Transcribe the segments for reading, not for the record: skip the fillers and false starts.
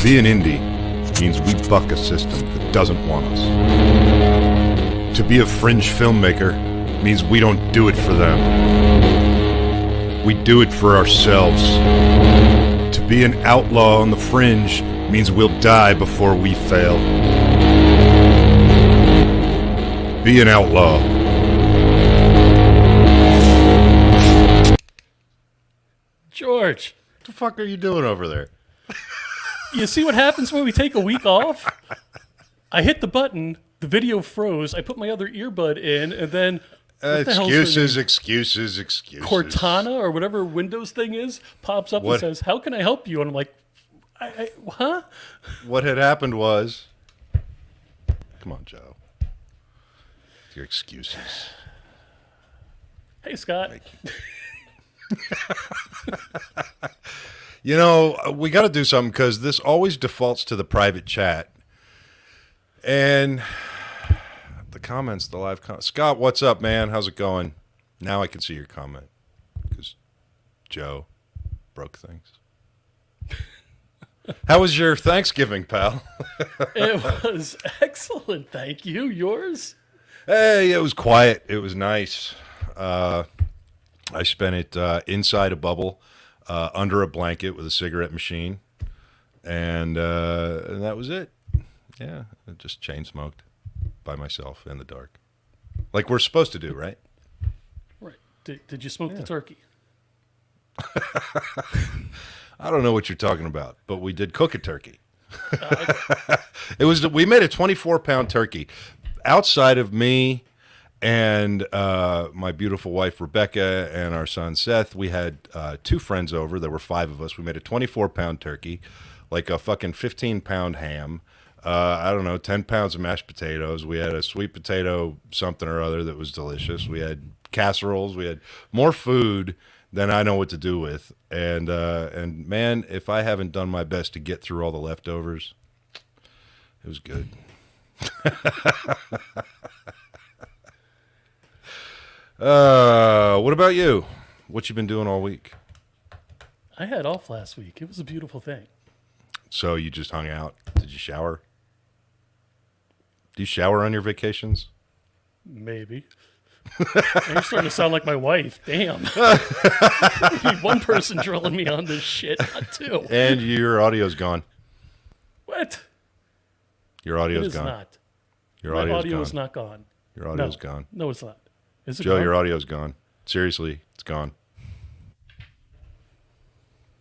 To be an indie means we buck a system that doesn't want us. To be a fringe filmmaker means we don't do it for them. We do it for ourselves. To be an outlaw on the fringe means we'll die before we fail. Be an outlaw. George. What the fuck are you doing over there? You see what happens when we take a week off? I hit the button, the video froze, I put my other earbud in, and then... Excuses. Cortana, or whatever Windows thing is, pops up and says, how can I help you? And I'm like, huh? What had happened was... Come on, Joe. Your excuses. Hey, Scott. Thank you. You know, we got to do something because this always defaults to the private chat. And the comments, the live comments. Scott, what's up, man? How's it going? Now I can see your comment because Joe broke things. How was your Thanksgiving, pal? It was excellent, thank you. Yours? Hey, it was quiet. It was nice. I spent it inside a bubble. Under a blanket with a cigarette machine, and that was it. Yeah, I just chain smoked by myself in the dark, like we're supposed to do, right? Right. Did you smoke the turkey? I don't know what you're talking about, but we did cook a turkey. We made a 24-pound turkey. Outside of me and my beautiful wife, Rebecca, and our son, Seth, we had two friends over. There were 5 of us. We made a 24-pound turkey, like a fucking 15-pound ham. I don't know, 10 pounds of mashed potatoes. We had a sweet potato something or other that was delicious. We had casseroles. We had more food than I know what to do with. And man, if I haven't done my best to get through all the leftovers, it was good. What about you? What you been doing all week? I had off last week. It was a beautiful thing. So you just hung out? Did you shower? Do you shower on your vacations? Maybe. You're starting to sound like my wife. Damn. I need one person drilling me on this shit, not 2. And your audio's gone. What? Your audio's gone. It is not. Your My audio's audio gone. is not gone. Your audio's gone. No, it's not. Is it Joe, gone? your audio's gone. Seriously, it's gone.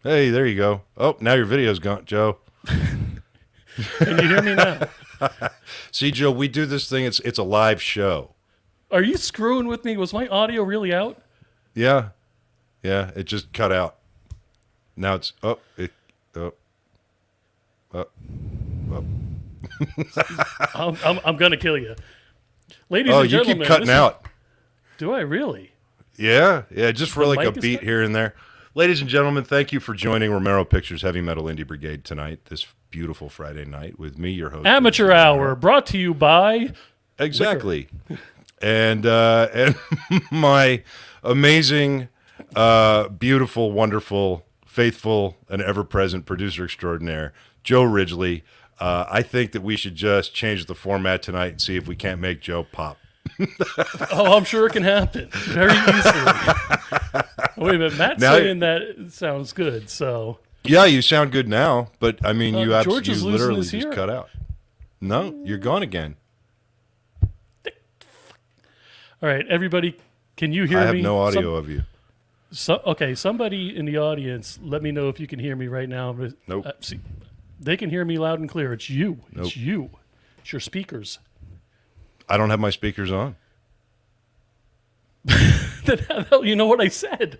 Hey, there you go. Oh, now your video's gone, Joe. Can you hear me now? See, Joe, we do this thing. It's a live show. Are you screwing with me? Was my audio really out? Yeah. Yeah, it just cut out. Now it's up. I'm going to kill you. Ladies Oh, and you gentlemen. keep cutting out. Do I really? Yeah, just for The like a mic is beat cut? here and there. Ladies and gentlemen, thank you for joining Romero Pictures Heavy Metal Indie Brigade tonight, this beautiful Friday night with me, your host. Amateur Hour, brought to you by... Exactly. And my amazing, beautiful, wonderful faithful and ever-present producer extraordinaire, Joe Ridgely. I think that we should just change the format tonight and see if we can't make Joe pop. Oh, I'm sure it can happen very easily. Wait a minute, Matt's saying that it sounds good, so... Yeah, you sound good now, but I mean, you George is absolutely losing literally his just hearing. cut out. No, you're gone again. All right, everybody, can you hear me? I have no audio of you. Okay, somebody in the audience, let me know if you can hear me right now. Nope. See, they can hear me loud and clear. It's you. Nope. It's you. It's your speakers. I don't have my speakers on. Then how the hell you know what I said?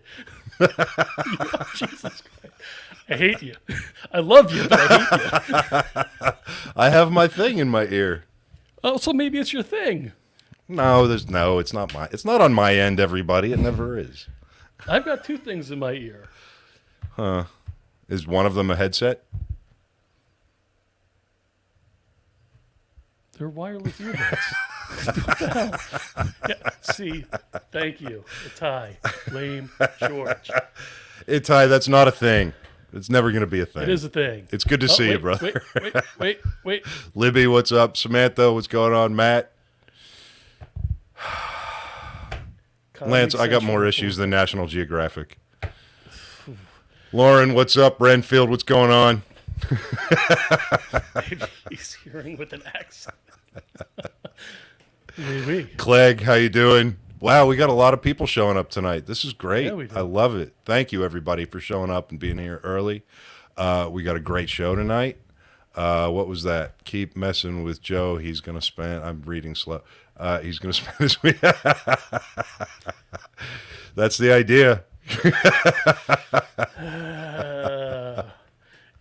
Jesus Christ. I hate you. I love you, but I hate you. I have my thing in my ear. Oh, so maybe it's your thing. No, it's not it's not on my end, everybody. It never is. I've got two things in my ear. Huh. Is one of them a headset? They're wireless earbuds. What the hell? Yeah, see, thank you. A tie. Blame George. Ty, that's not a thing. It's never going to be a thing. It is a thing. It's good to see you, wait, brother. Wait. Libby, what's up? Samantha, what's going on? Matt? Lance, I got more issues than National Geographic. Lauren, what's up? Renfield, what's going on? Maybe he's hearing with an accent. Maybe. Clegg, how you doing? Wow, we got a lot of people showing up tonight. This is great. Yeah, we do. I love it. Thank you, everybody, for showing up and being here early. We got a great show tonight. What was that? Keep messing with Joe. He's going to spend... I'm reading slow. He's going to spend his week... That's the idea.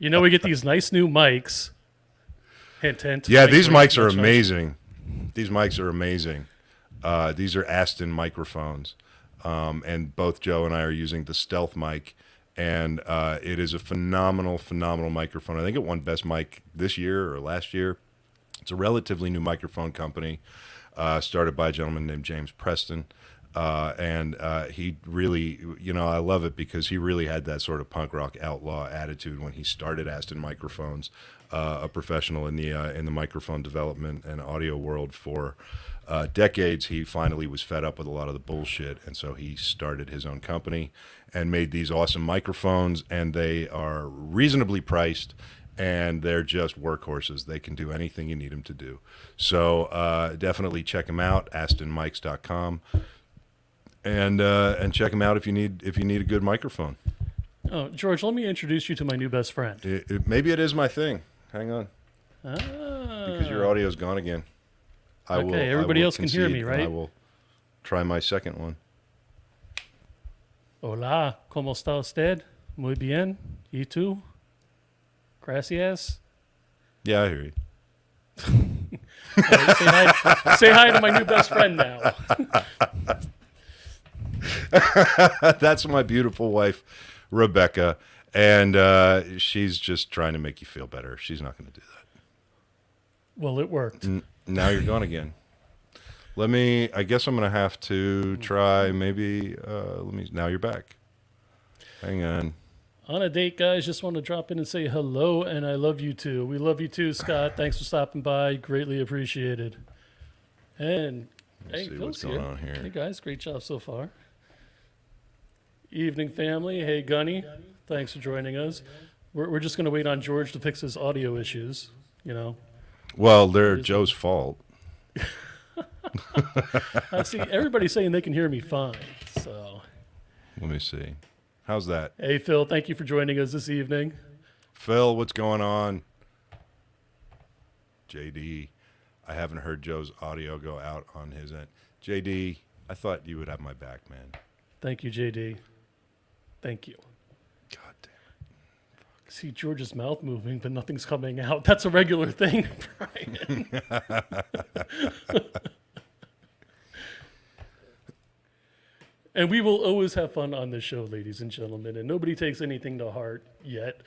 We get these nice new mics. Hint, hint. Yeah, these mics That's are right. amazing. These mics are amazing. These are Aston Microphones. And both Joe and I are using the Stealth mic. And it is a phenomenal, phenomenal microphone. I think it won Best Mic this year or last year. It's a relatively new microphone company started by a gentleman named James Preston. And he really, I love it because he really had that sort of punk rock outlaw attitude when he started Aston Microphones, a professional in the microphone development and audio world for decades. He finally was fed up with a lot of the bullshit, and so he started his own company and made these awesome microphones, and they are reasonably priced. And they're just workhorses. They can do anything you need them to do. So definitely check them out, astonmics.com. And check them out if you need a good microphone. Oh, George, let me introduce you to my new best friend. Maybe it is my thing. Hang on, Ah. because your audio's gone again. Everybody else can hear me, concede, right? and I will try my second one. Hola, ¿cómo está usted? Muy bien. ¿Y tú? Gracias. Yeah, I hear you. All right, say hi to my new best friend now. That's my beautiful wife, Rebecca, and she's just trying to make you feel better. She's not going to do that. Well, it worked. Now you're gone again. I guess I'm going to have to try maybe, now you're back. Hang on. On a date, guys, just want to drop in and say hello, and I love you too. We love you too, Scott. Thanks for stopping by. Greatly appreciated. And Let's hey, see Phil's what's going on here. Hey, guys, great job so far. Evening, family. Hey, Gunny. Thanks for joining us. We're just going to wait on George to fix his audio issues, Well, they're Joe's fault. I see everybody's saying they can hear me fine, so... Let me see. How's that? Hey, Phil, thank you for joining us this evening. Phil, what's going on? JD, I haven't heard Joe's audio go out on his end. JD, I thought you would have my back, man. Thank you, JD. Thank you. God damn I see George's mouth moving, but nothing's coming out. That's a regular thing, Brian. And we will always have fun on this show, ladies and gentlemen, and nobody takes anything to heart yet.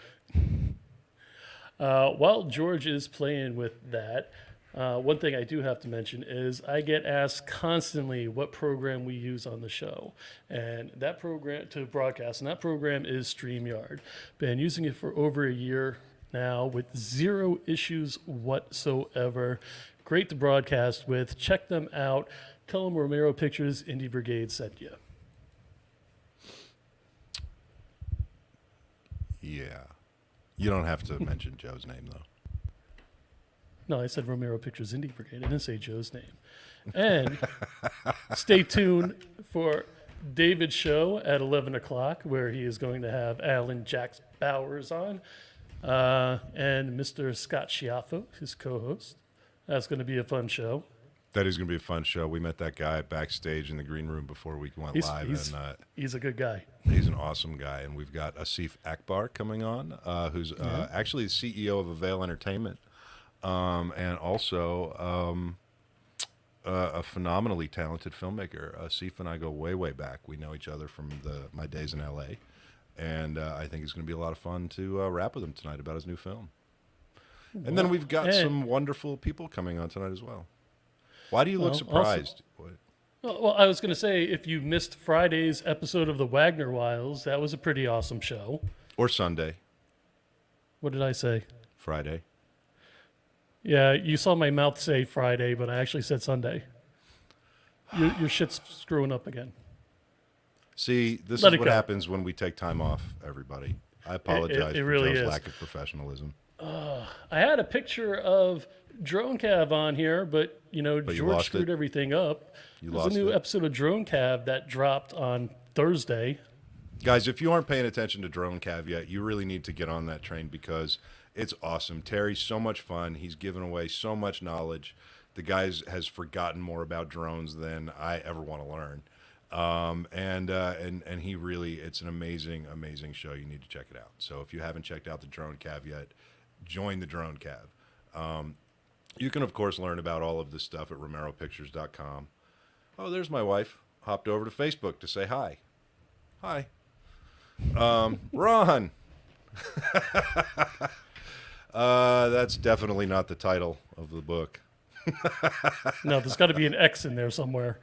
While George is playing with that, One thing I do have to mention is I get asked constantly what program we use on the show, and that program to broadcast, and that program is StreamYard. Been using it for over a year now with zero issues whatsoever. Great to broadcast with. Check them out. Tell them Romero Pictures Indie Brigade sent you. Yeah. You don't have to mention Joe's name, though. No, I said Romero Pictures Indie Brigade. I didn't say Joe's name. And stay tuned for David's show at 11 o'clock, where he is going to have Alan Jax Bowers on and Mr. Scott Schiaffo, his co-host. That's going to be a fun show. That is going to be a fun show. We met that guy backstage in the green room before we went live. He's a good guy. He's an awesome guy. And we've got Asif Akbar coming on, who's actually the CEO of Avail Entertainment. And also a phenomenally talented filmmaker. Asif and I go way, way back. We know each other from my days in L.A., and I think it's going to be a lot of fun to rap with him tonight about his new film. And then we've got some wonderful people coming on tonight as well. Why do you look surprised? Well, I was going to say, if you missed Friday's episode of the Wagner Wiles, that was a pretty awesome show. Or Sunday. What did I say? Friday. Yeah, you saw my mouth say Friday, but I actually said Sunday. Your shit's screwing up again. See, this is what happens when we take time off, everybody. I apologize for really Joe's lack of professionalism. I had a picture of Drone Cav on here, but George screwed everything up. There's a new episode of Drone Cav that dropped on Thursday. Guys, if you aren't paying attention to Drone Cav yet, you really need to get on that train because it's awesome. Terry's so much fun. He's given away so much knowledge. The guy has forgotten more about drones than I ever want to learn. And he really, it's an amazing, amazing show. You need to check it out. So if you haven't checked out the Drone Cav yet, join the Drone Cav. You can, of course, learn about all of this stuff at RomeroPictures.com. Oh, there's my wife. Hopped over to Facebook to say hi. Hi. Ron. That's definitely not the title of the book. No, there's got to be an X in there somewhere.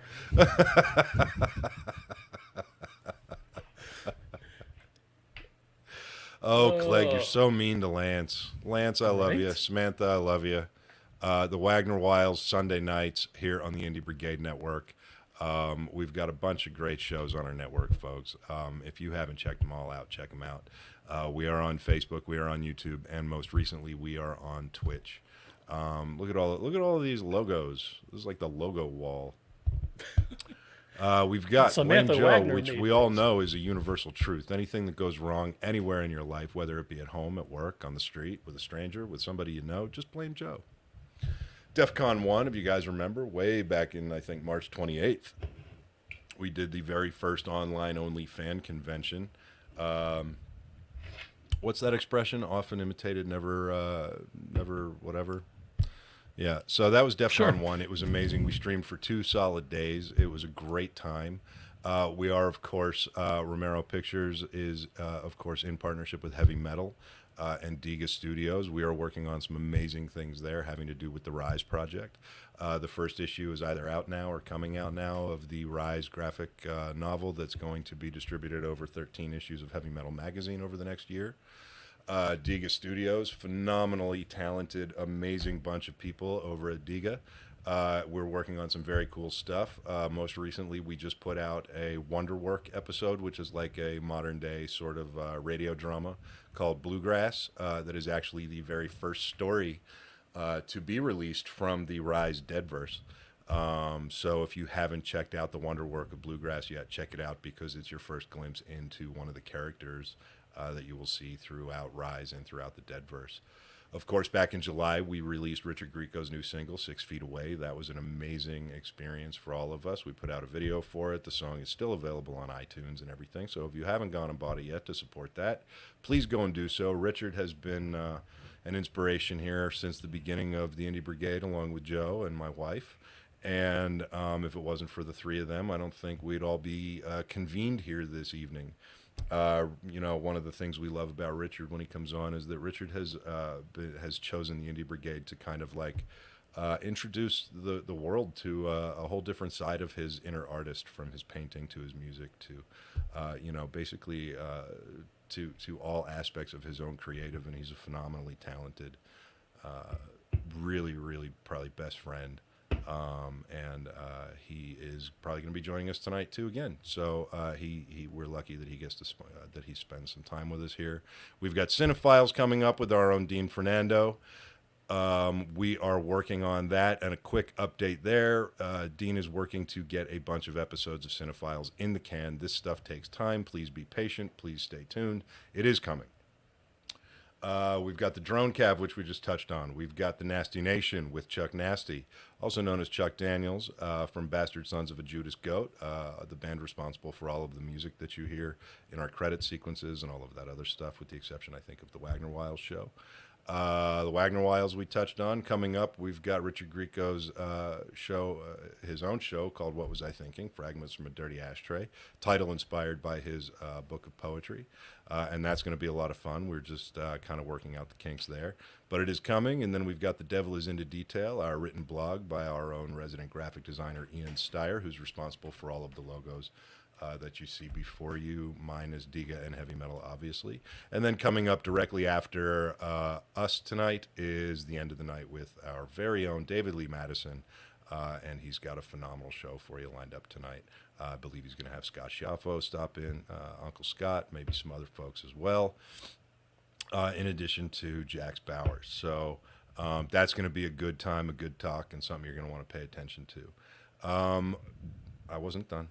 Oh, Clegg, you're so mean to Lance. Lance, I love you. Samantha, I love you. The Wagner Wiles, Sunday nights here on the Indie Brigade Network. We've got a bunch of great shows on our network, folks. If you haven't checked them all out, check them out. We are on Facebook, we are on YouTube, and most recently, we are on Twitch. Look at all of these logos. This is like the logo wall. We've got BlameJoe, which we all know is a universal truth. Anything that goes wrong anywhere in your life, whether it be at home, at work, on the street, with a stranger, with somebody you know, just blame Joe. DEF CON 1, if you guys remember, way back in, I think, March 28th, we did the very first online-only fan convention. What's that expression? Often imitated, never whatever. Yeah, so that was DEF CON 1. It was amazing. We streamed for 2 solid days. It was a great time. We are, of course, Romero Pictures is, of course, in partnership with Heavy Metal and Diga Studios. We are working on some amazing things there having to do with the Rise project. The first issue is either out now or coming out now of the Rise graphic novel that's going to be distributed over 13 issues of Heavy Metal magazine over the next year. Diga Studios, phenomenally talented, amazing bunch of people over at Diga. We're working on some very cool stuff. Most recently, we just put out a Wonderwork episode, which is like a modern-day sort of radio drama called Bluegrass. That is actually the very first story to be released from the Rise Deadverse. So if you haven't checked out the Wonderwork of Bluegrass yet, check it out because it's your first glimpse into one of the characters that you will see throughout Rise and throughout the Deadverse. Of course, back in July, we released Richard Grieco's new single, 6 Feet Away. That was an amazing experience for all of us. We put out a video for it. The song is still available on iTunes and everything. So if you haven't gone and bought it yet to support that, please go and do so. Richard has been an inspiration here since the beginning of the Indie Brigade, along with Joe and my wife. And if it wasn't for the three of them, I don't think we'd all be convened here this evening. One of the things we love about Richard when he comes on is that Richard has chosen the Indie Brigade to kind of like introduce the world to a whole different side of his inner artist, from his painting to his music to, basically to all aspects of his own creative. And he's a phenomenally talented, really, really probably best friend. And he is probably going to be joining us tonight too again. So we're lucky that he gets to that he spends some time with us here. We've got Cinephiles coming up with our own Dean Fernando. We are working on that, and a quick update there. Dean is working to get a bunch of episodes of Cinephiles in the can. This stuff takes time. Please be patient. Please stay tuned. It is coming. We've got the Drone Cav, which we just touched on. We've got the Nasty Nation with Chuck Nasty, also known as Chuck Daniels, from Bastard Sons of a Judas Goat, the band responsible for all of the music that you hear in our credit sequences and all of that other stuff, with the exception, I think, of the Wagner Wiles show. The Wagner Wiles we touched on. Coming up, we've got Richard Grieco's show, his own show called What Was I Thinking? Fragments from a Dirty Ashtray. Title inspired by his book of poetry. And that's going to be a lot of fun. We're just kind of working out the kinks there. But it is coming. And then we've got The Devil is Into Detail, our written blog by our own resident graphic designer, Ian Steyer, who's responsible for all of the logos that you see before you. Mine is Diga and Heavy Metal, obviously. And then coming up directly after us tonight is The End of the Night with our very own David Lee Madison. And he's got a phenomenal show for you lined up tonight. I believe he's going to have Scott Schiaffo stop in, Uncle Scott, maybe some other folks as well, in addition to Jax Bowers. So that's going to be a good time, a good talk, and something you're going to want to pay attention to. I wasn't done.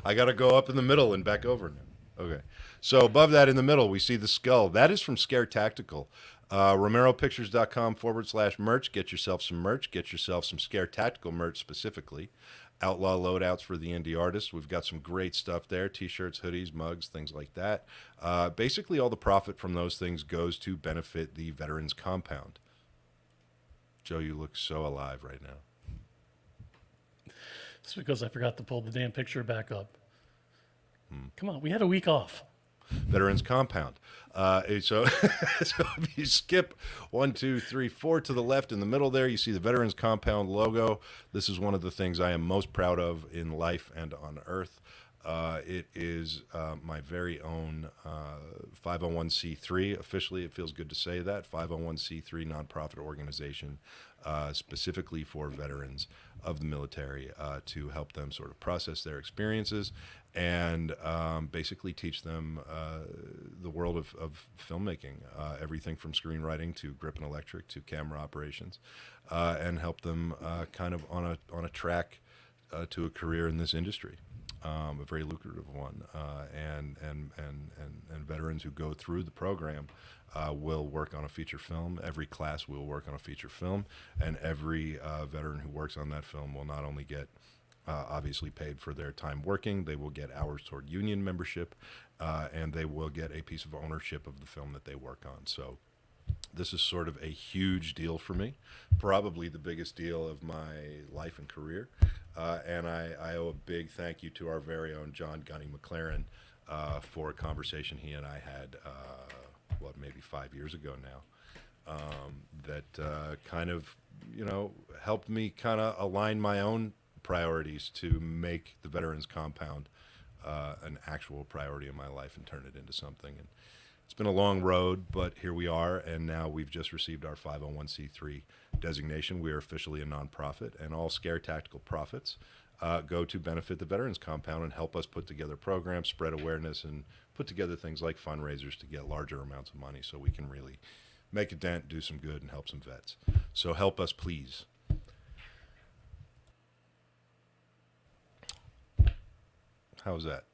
I got to go up in the middle and back over now. Okay. So above that in the middle, we see the skull. That is from Scare Tactical. RomeroPictures.com/merch. Get yourself some merch. Get yourself some Scare Tactical merch specifically. Outlaw loadouts for the indie artists. We've got some great stuff there. T-shirts, hoodies, mugs, things like that. Basically, all the profit from those things goes to benefit the Veterans Compound. Joe, you look so alive right now. It's because I forgot to pull the damn picture back up. Come on, we had a week off. Veterans Compound. So if you skip 1, 2, 3, 4 to the left in the middle there, you see the Veterans Compound logo. This is one of the things I am most proud of in life and on earth. It is my very own 501c3. Officially, it feels good to say that. 501c3 nonprofit organization specifically for veterans of the military to help them sort of process their experiences and basically teach them the world of filmmaking, everything from screenwriting to grip and electric to camera operations, and help them kind of on a track to a career in this industry. A very lucrative one, and veterans who go through the program will work on a feature film. Every class will work on a feature film, and every veteran who works on that film will not only get obviously paid for their time working, they will get hours toward union membership, and they will get a piece of ownership of the film that they work on. So this is sort of a huge deal for me, probably the biggest deal of my life and career. And I owe a big thank you to our very own John Gunny McLaren for a conversation he and I had, maybe 5 years ago now, that kind of, helped me kind of align my own priorities to make the Veterans Compound an actual priority in my life and turn it into something. And it's been a long road, but here we are, and now we've just received our 501c3 designation. We are officially a nonprofit, and all Scare Tactical profits go to benefit the Veterans Compound and help us put together programs, spread awareness, and put together things like fundraisers to get larger amounts of money so we can really make a dent, do some good, and help some vets. So help us, please. How's that?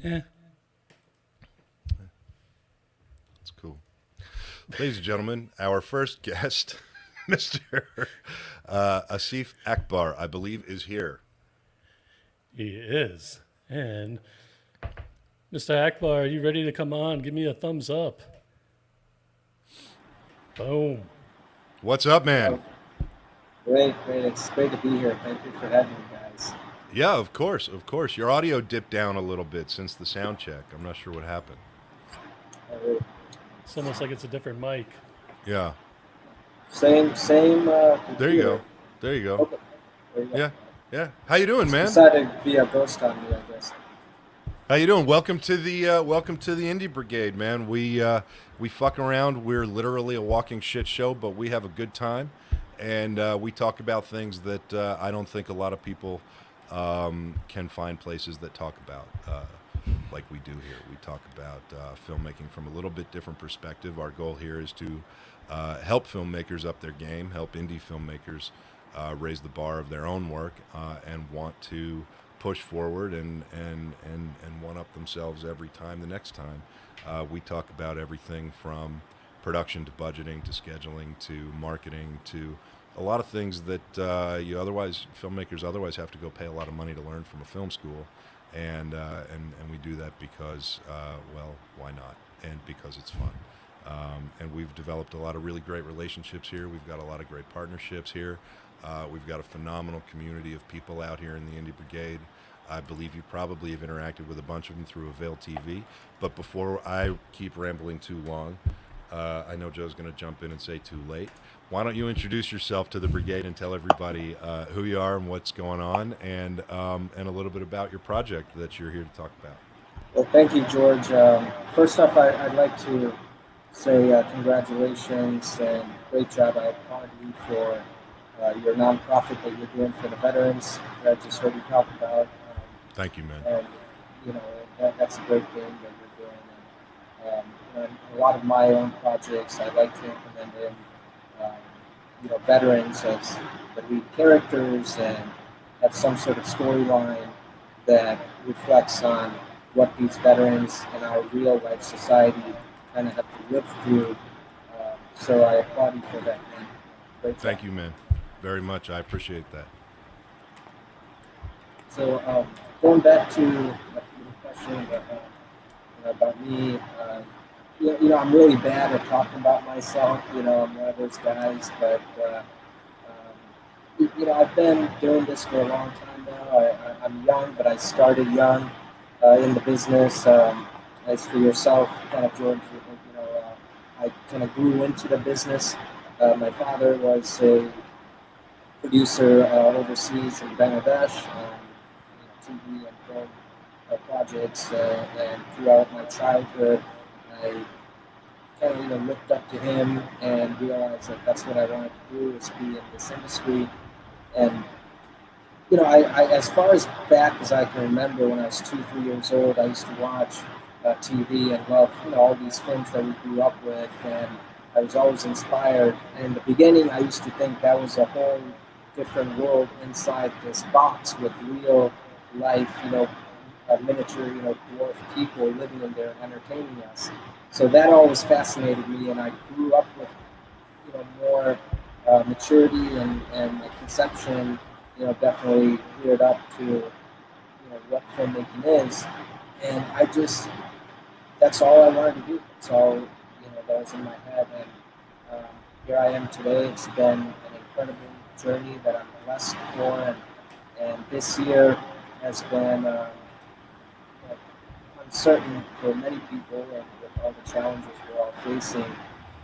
Yeah. That's cool. Ladies and gentlemen, our first guest, Mr. Asif Akbar, I believe, is here. He is. And Mr. Akbar, are you ready to come on? Give me a thumbs up. Boom. What's up, man? Great. It's great to be here. Thank you for having me, guys. Yeah, of course. Your audio dipped down a little bit since the sound check. I'm not sure what happened. It's almost like it's a different mic. Yeah. Same. There you go. There you go. Okay. There you go. Yeah. Yeah. How you doing, man? Decided to be a ghost on me, I guess. How you doing? Welcome to the Indie Brigade, man. We fuck around. We're literally a walking shit show, but we have a good time, and we talk about things that I don't think a lot of people can find places that talk about, like we do here. We talk about filmmaking from a little bit different perspective. Our goal here is to help filmmakers up their game, help indie filmmakers raise the bar of their own work, and want to push forward and one up themselves every time the next time. We talk about everything from production to budgeting to scheduling to marketing to a lot of things that filmmakers otherwise have to go pay a lot of money to learn from a film school, and we do that because well, why not? And because it's fun. And we've developed a lot of really great relationships here. We've got a lot of great partnerships here. We've got a phenomenal community of people out here in the Indie Brigade. I believe you probably have interacted with a bunch of them through Avail TV. But before I keep rambling too long, I know Joe's going to jump in and say too late. Why don't you introduce yourself to the Brigade and tell everybody who you are and what's going on, and a little bit about your project that you're here to talk about. Well, thank you, George. First off, I'd like to say congratulations and great job. I applaud you for your nonprofit that you're doing for the veterans that I just heard you talk about. Thank you, man. And, you know, that's a great thing that you're doing. And a lot of my own projects, I like to implement in, veterans as the lead characters and have some sort of storyline that reflects on what these veterans in our real life society kind of have to live through. So I applaud you for that, man. Great job. Thank you, man. Very much. I appreciate that. So going back to the question about me, I'm really bad at talking about myself. I'm one of those guys, but I've been doing this for a long time now. I'm young, but I started young in the business. As for yourself, kind of George, I kind of grew into the business. My father was a producer overseas in Bangladesh, TV and film projects, and throughout my childhood, I kind of looked up to him and realized that that's what I wanted to do, is be in this industry. And I as far as back as I can remember, when I was 2-3 years old, I used to watch TV and love all these films that we grew up with, and I was always inspired. And in the beginning, I used to think that was a whole different world inside this box with real life, miniature, dwarf people living in there and entertaining us. So that always fascinated me, and I grew up with, more maturity, and my conception, definitely cleared up to, what filmmaking is. And that's all I wanted to do. That's all, that was in my head. And here I am today. It's been an incredible journey that I'm blessed for. And this year has been uncertain for many people, and with all the challenges we're all facing,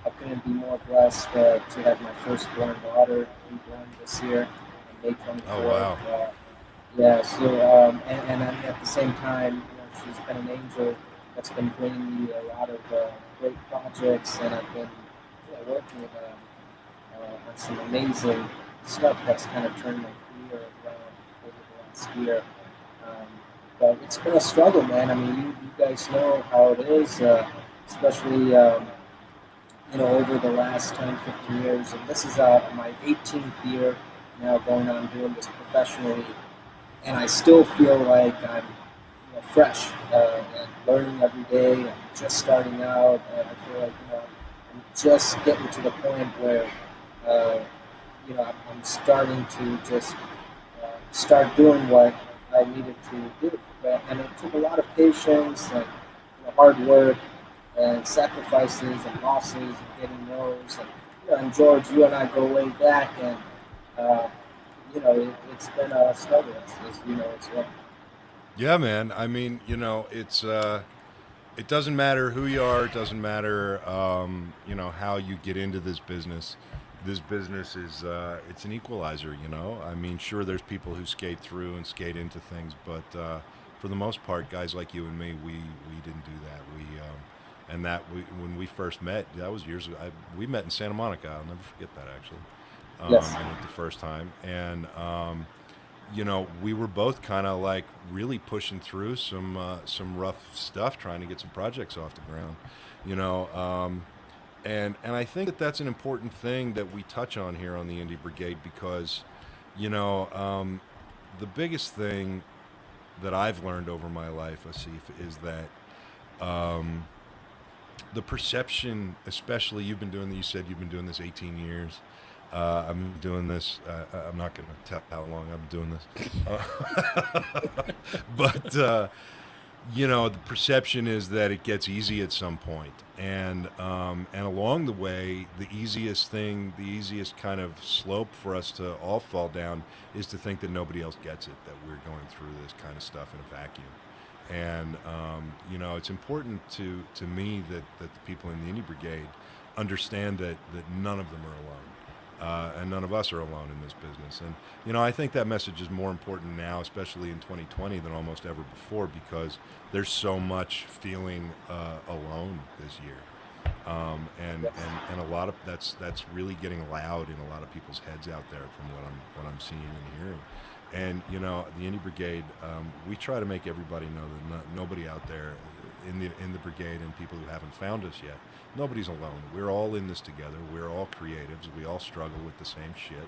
I couldn't be more blessed to have my firstborn daughter be born this year on May 24th. Oh, wow. Yeah, so, and at the same time, she's been an angel that's been bringing me a lot of great projects, and I've been working on some amazing stuff that's kind of turned my career around over the last year. But it's been a struggle, man. I mean, you guys know how it is, especially, over the last 10, 15 years. And this is my 18th year now going on doing this professionally. And I still feel like I'm fresh and learning every day. I'm just starting out. I feel like, I'm just getting to the point where, I'm starting to just start doing what I needed to do. And it took a lot of patience and hard work and sacrifices and losses and getting no's. And George, you and I go way back, and it's been a struggle, as you know as well. Yeah, man. I mean, it's it doesn't matter who you are. It doesn't matter, you know, how you get into this business. This business is it's an equalizer. You know, I mean, sure, there's people who skate through and skate into things, but for the most part, guys like you and me, we didn't do that. When we first met, that was years ago. We met in Santa Monica. I'll never forget that, actually. Yes. I went the first time, and you know, we were both kind of like really pushing through some rough stuff, trying to get some projects off the ground, you know. And I think that that's an important thing that we touch on here on the Indie Brigade because, you know, the biggest thing that I've learned over my life, Asif, is that the perception, especially you said you've been doing this 18 years. I'm doing this. I'm not going to tell how long I'm doing this. But, you know, the perception is that it gets easy at some point. And along the way, the easiest kind of slope for us to all fall down is to think that nobody else gets it, that we're going through this kind of stuff in a vacuum. And, you know, it's important to me that the people in the Indie Brigade understand that none of them are alone. And none of us are alone in this business. And, you know, I think that message is more important now, especially in 2020, than almost ever before, because there's so much feeling alone this year. And a lot of that's really getting loud in a lot of people's heads out there from what I'm seeing and hearing. And, you know, the Indie Brigade, we try to make everybody know that nobody out there in the brigade and people who haven't found us yet, nobody's alone. We're all in this together. We're all creatives. We all struggle with the same shit.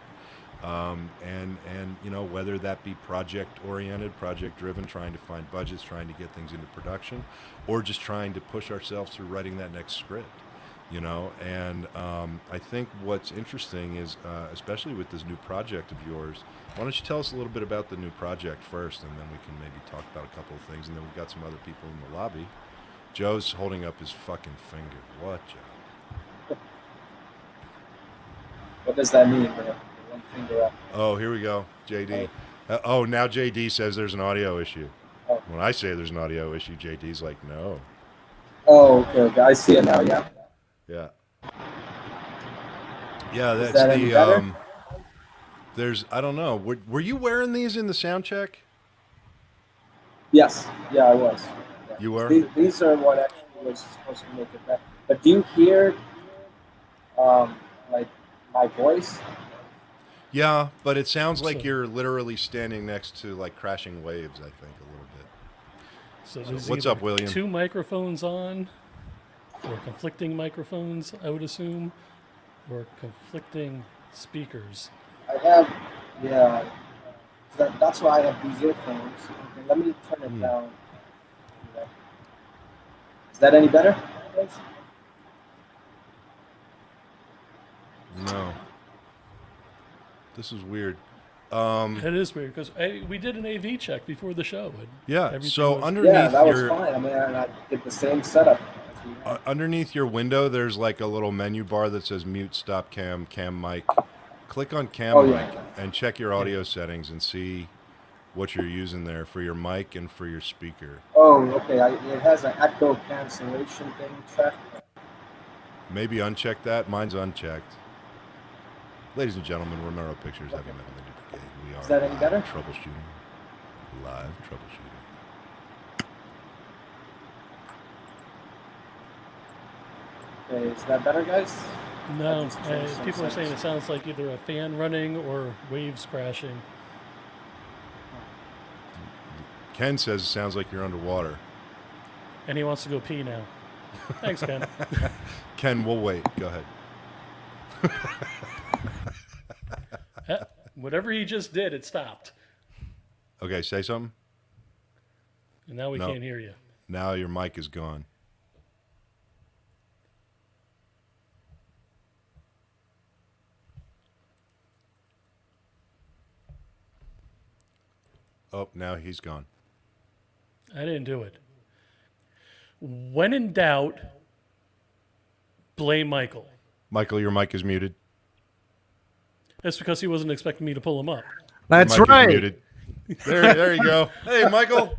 And you know, whether that be project-oriented, project-driven, trying to find budgets, trying to get things into production, or just trying to push ourselves through writing that next script. You know, and I think what's interesting is, especially with this new project of yours, why don't you tell us a little bit about the new project first, and then we can maybe talk about a couple of things, and then we've got some other people in the lobby. Joe's holding up his fucking finger. What, Joe? What does that mean, bro? One finger up. Oh, here we go, JD. Now JD says there's an audio issue. Oh. When I say there's an audio issue, JD's like, no. Oh, okay. I see it now, yeah. Yeah. Yeah, that's that any better? There's, I don't know. Were you wearing these in the sound check? Yes. Yeah, I was. Yeah. You were? These are what actually was supposed to make it better. But do you hear, like, my voice? Yeah, but it sounds like you're literally standing next to, like, crashing waves, I think, a little bit. So there's What's either up, William? 2 microphones on, or conflicting microphones, I would assume, or conflicting speakers. I have, yeah. That's why I have these earphones. Okay, let me turn it down. Is that any better? No. This is weird. It is weird because we did an AV check before the show. And Yeah, so underneath Yeah, that was your fine. I mean, I did the same setup. As we had. underneath your window, there's like a little menu bar that says mute, stop cam, cam mic. Click on cam mic and check your audio settings and see what you're using there for your mic and for your speaker. Oh, okay. It has an echo cancellation thing checked. Maybe uncheck that. Mine's unchecked. Ladies and gentlemen, Romero Pictures having met in the Brigade. We are Is that any better? troubleshooting. Live troubleshooting. Okay, is that better, guys? No, Just change some people are saying it settings. sounds like either a fan running or waves crashing. Ken says it sounds like you're underwater. And he wants to go pee now. Thanks, Ken. Ken, we'll wait. Go ahead. Whatever he just did, it stopped. Okay, say something. And now we No. can't hear you. Now your mic is gone. Oh, now he's gone. I didn't do it. When in doubt, blame Michael. Michael, your mic is muted. That's because he wasn't expecting me to pull him up. Your That's mic is right. muted. There you go. Hey, Michael.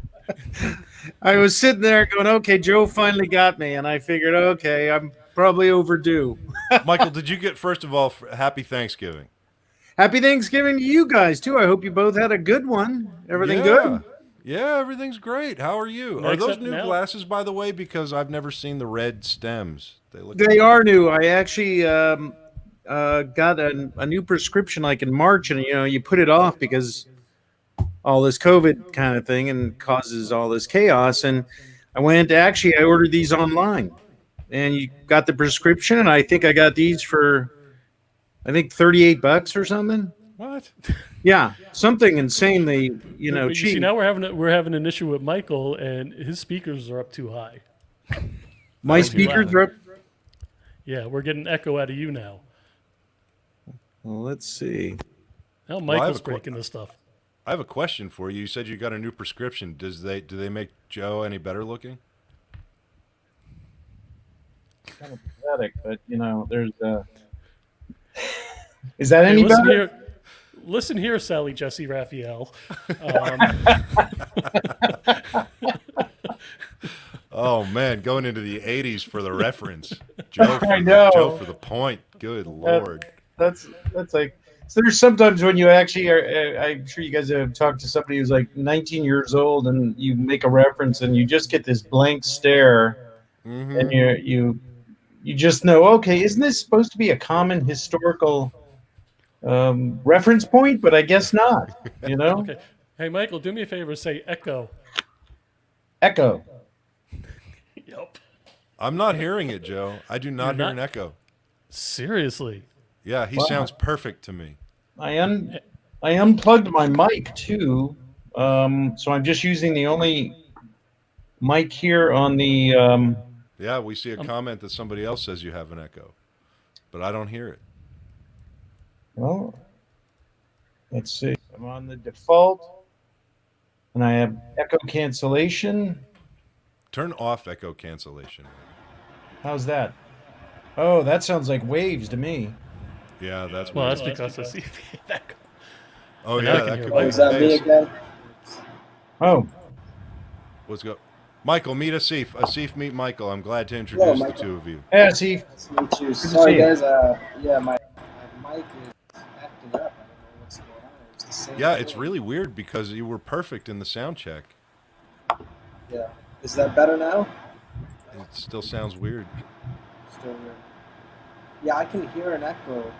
I was sitting there going, okay, Joe finally got me. And I figured, okay, I'm probably overdue. Michael, did you get, first of all, happy Thanksgiving? Happy Thanksgiving to you guys, too. I hope you both had a good one. Everything good? Yeah, everything's great. How are you? Are those new glasses, by the way? Because I've never seen the red stems. They are new. I actually got a new prescription like in March, and you put it off because all this COVID kind of thing and causes all this chaos. And I ordered these online, and you got the prescription, and I think I got these for $38 or something. What? Yeah, something insanely, But you cheap. see, now we're having an issue with Michael, and his speakers are up too high. My speakers are up. Yeah, we're getting echo out of you now. Well, let's see. Now Michael's breaking this stuff. I have a question for you. You said you got a new prescription. Do they make Joe any better looking? Kind of pathetic, but there's Is that any better? Listen here, Sally Jesse Raphael. Oh man, going into the '80s for the reference. Joe for the point. Good Lord. That's like. So there's sometimes when you actually are. I'm sure you guys have talked to somebody who's like 19 years old, and you make a reference, and you just get this blank stare, and you just know, okay, isn't this supposed to be a common historical reference point? But I guess not. Okay. Hey, Michael, do me a favor. Say echo. Echo. Yep. I'm not hearing it, Joe. I do not hear an echo. Seriously. Yeah, he sounds perfect to me. I unplugged my mic too, so I'm just using the only mic here on the. Yeah, we see a comment that somebody else says you have an echo, but I don't hear it. Well, let's see. I'm on the default, and I have echo cancellation. Turn off echo cancellation. How's that? Oh, that sounds like waves to me. Yeah, that's because I see the echo. Oh yeah, that could be. Is that me again? Oh, Let's go. Michael, meet Asif. Asif, meet Michael. I'm glad to introduce the two of you. Hey, Asif. Nice to meet you. Sorry, guys. My mic is acting up. I don't know what's going on. It's the same It's really weird because you were perfect in the sound check. Yeah. Is that better now? It still sounds weird. Still weird. Yeah, I can hear an echo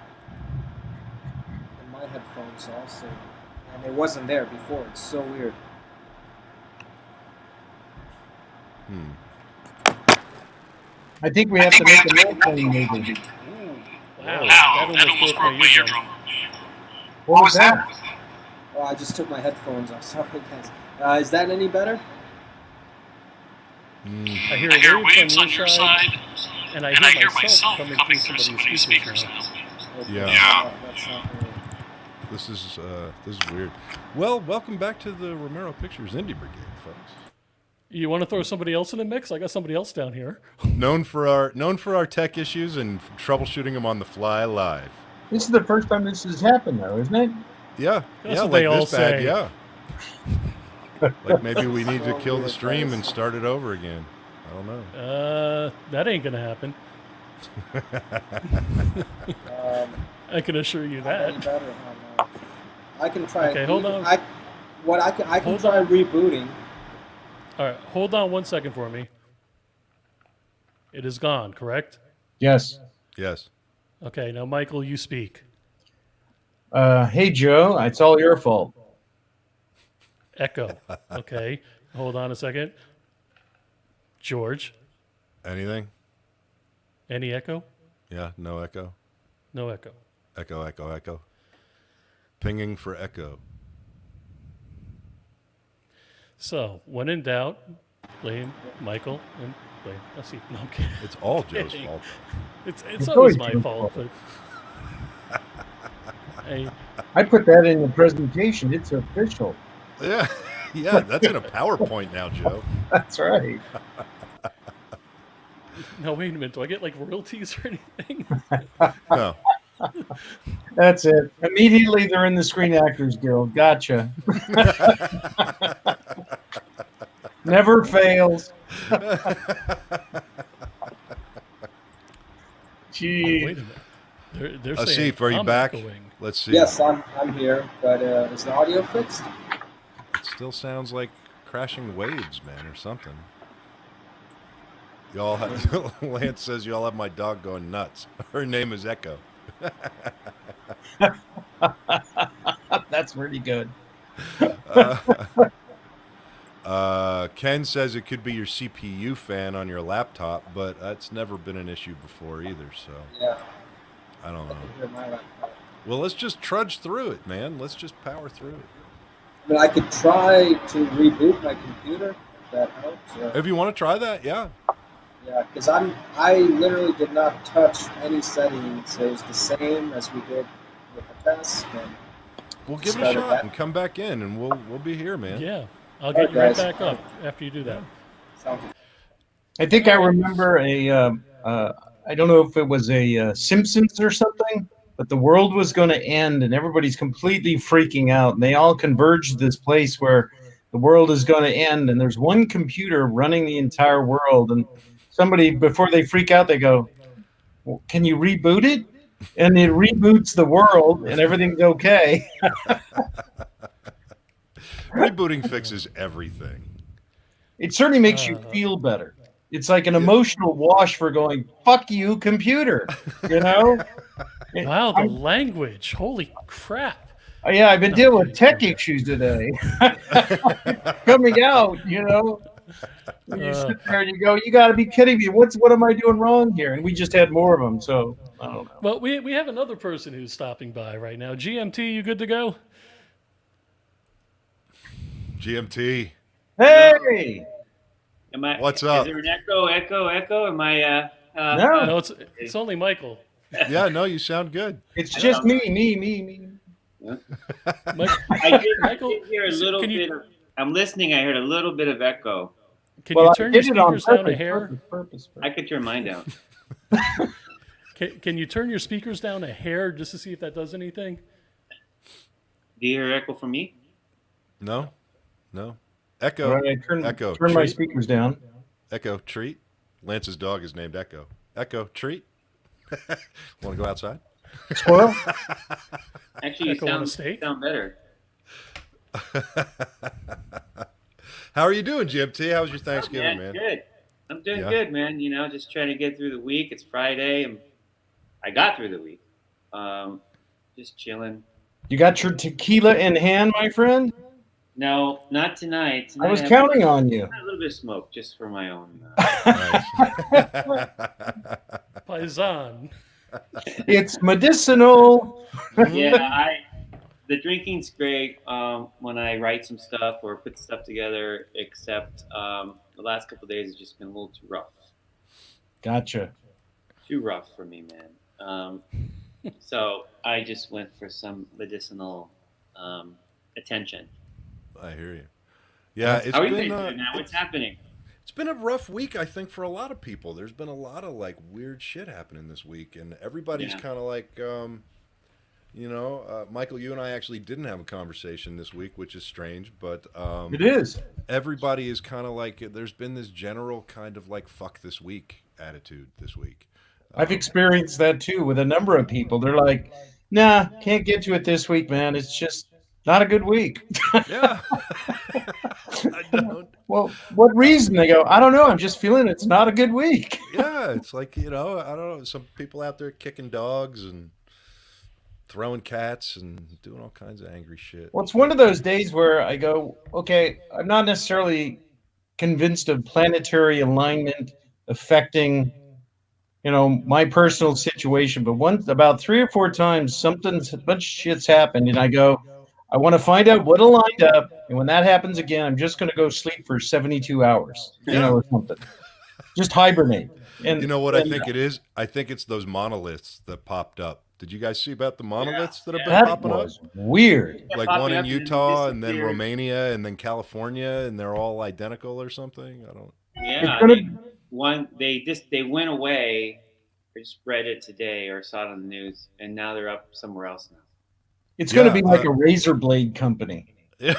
in my headphones also, and it wasn't there before. It's so weird. I think we have to make an airplane maybe. Wow, that almost broke my eardrum. What was that? Oh, I just took my headphones off. Sorry, guys. Is that any better? I hear waves on your side, and I hear myself coming through somebody's speakers now. Okay. Yeah. That's not really... This is weird. Well, welcome back to the Romero Pictures Indie Brigade, folks. You want to throw somebody else in the mix? I got somebody else down here. known for our tech issues and troubleshooting them on the fly live. This is the first time this has happened, though, isn't it? Yeah, That's what they all say. Yeah. Like maybe we need to kill the stream and start it over again. I don't know. That ain't gonna happen. I can assure you that. Better. I can try. Okay, hold on. I can try rebooting. All right, hold on 1 second for me. It is gone, correct? Yes. Yes. Okay, now Michael, you speak. Hey, Joe, it's all your fault. Echo. Okay, hold on a second. George. Anything? Any echo? Yeah, no echo. No echo. Echo, echo, echo. Pinging for echo. So, when in doubt, blame Michael and blame Asif. No, I'm kidding. It's all Joe's fault. It's always my fault. But I put that in the presentation. It's official. Yeah, that's in a PowerPoint now, Joe. That's right. No, wait a minute. Do I get like royalties or anything? No. That's it. Immediately they're in the Screen Actors Guild. Gotcha. Never fails. Gee. Wait a minute. They're saying Asif, are you I'm back? echoing. Let's see. Yes, I'm here, but is the audio fixed? It still sounds like crashing waves, man, or something. Y'all have, Lance says y'all have my dog going nuts. Her name is Echo. That's pretty good. Ken says it could be your CPU fan on your laptop, but that's never been an issue before either, so Yeah. I don't know. Hear my laptop. Well, let's just trudge through it, man. Let's just power through it. I mean, I could try to reboot my computer, if that helps. If you want to try that, yeah. Yeah, because I literally did not touch any settings. It was the same as we did with the test. And We'll give it a shot and come back in, and we'll be here, man. Yeah, I'll get you right back up after you do that. sounds I think I remember I don't know if it was a Simpsons or something, but the world was going to end and everybody's completely freaking out. And they all converged to this place where the world is going to end. And there's one computer running the entire world. And somebody, before they freak out, they go, well, can you reboot it? And it reboots the world and everything's okay. Rebooting fixes everything. It certainly makes you feel better. It's like an emotional wash for going, fuck you, computer. You know? Wow, the language. Holy crap. Yeah, I've been dealing with tech issues today. Coming out, you know. You sit there and you go, you got to be kidding me. What am I doing wrong here? And we just had more of them, so I don't know. Well, we have another person who's stopping by right now. GMT, you good to go? GMT. Hey! What's up? Is there an echo? Am I? No, it's only Michael. Yeah, no, you sound good. It's just me. I did hear a little bit. I'm listening. I heard a little bit of echo. Can you turn your speakers down a hair? I could turn mine down. Can you turn your speakers down a hair just to see if that does anything? Do you hear echo from me? No. Echo. All right, Echo. Turn my treat. speakers down. Echo, treat. Lance's dog is named Echo. Echo, treat. Want to go outside? Squirrel? Actually, Echo on a steak? sound better. How are you doing, GMT? How was your Thanksgiving, man? Good. I'm doing good, man. You know, just trying to get through the week. It's Friday, and I got through the week. Just chilling. You got your tequila in hand, my friend? No, not tonight. I was counting on you. A little bit of smoke, just for my own. Paisan. It's medicinal. Yeah, the drinking's great when I write some stuff or put stuff together, except the last couple of days has just been a little too rough. Gotcha. Too rough for me, man. So I just went for some medicinal attention. I hear you. Yeah, it's How are you been doing now? What's happening? It's been a rough week, I think, for a lot of people. There's been a lot of like weird shit happening this week, and everybody's kind of like, Michael, you and I actually didn't have a conversation this week, which is strange, but it is. Everybody is kind of like, there's been this general kind of like fuck this week attitude this week. I've experienced that too with a number of people. They're like, nah, can't get to it this week, man. It's just not a good week. Yeah. I don't. Well, what reason? They go, I don't know. I'm just feeling it's not a good week. Yeah, it's like, I don't know. Some people out there kicking dogs and throwing cats and doing all kinds of angry shit. Well, it's one of those days where I go, okay, I'm not necessarily convinced of planetary alignment affecting, my personal situation, but about 3 or 4 times, a bunch of shit's happened, and I go, I want to find out what aligned up, and when that happens again, I'm just going to go sleep for 72 hours, or something. Just hibernate. And you know what I think it is? I think it's those monoliths that popped up. Did you guys see about the monoliths that have been popping up? Weird. Like one in Utah and then Romania and then California, and they're all identical or something. I don't. Yeah, they went away. I just read it today or saw it on the news, and now they're up somewhere else now. It's going to be like a razor blade company. Yeah.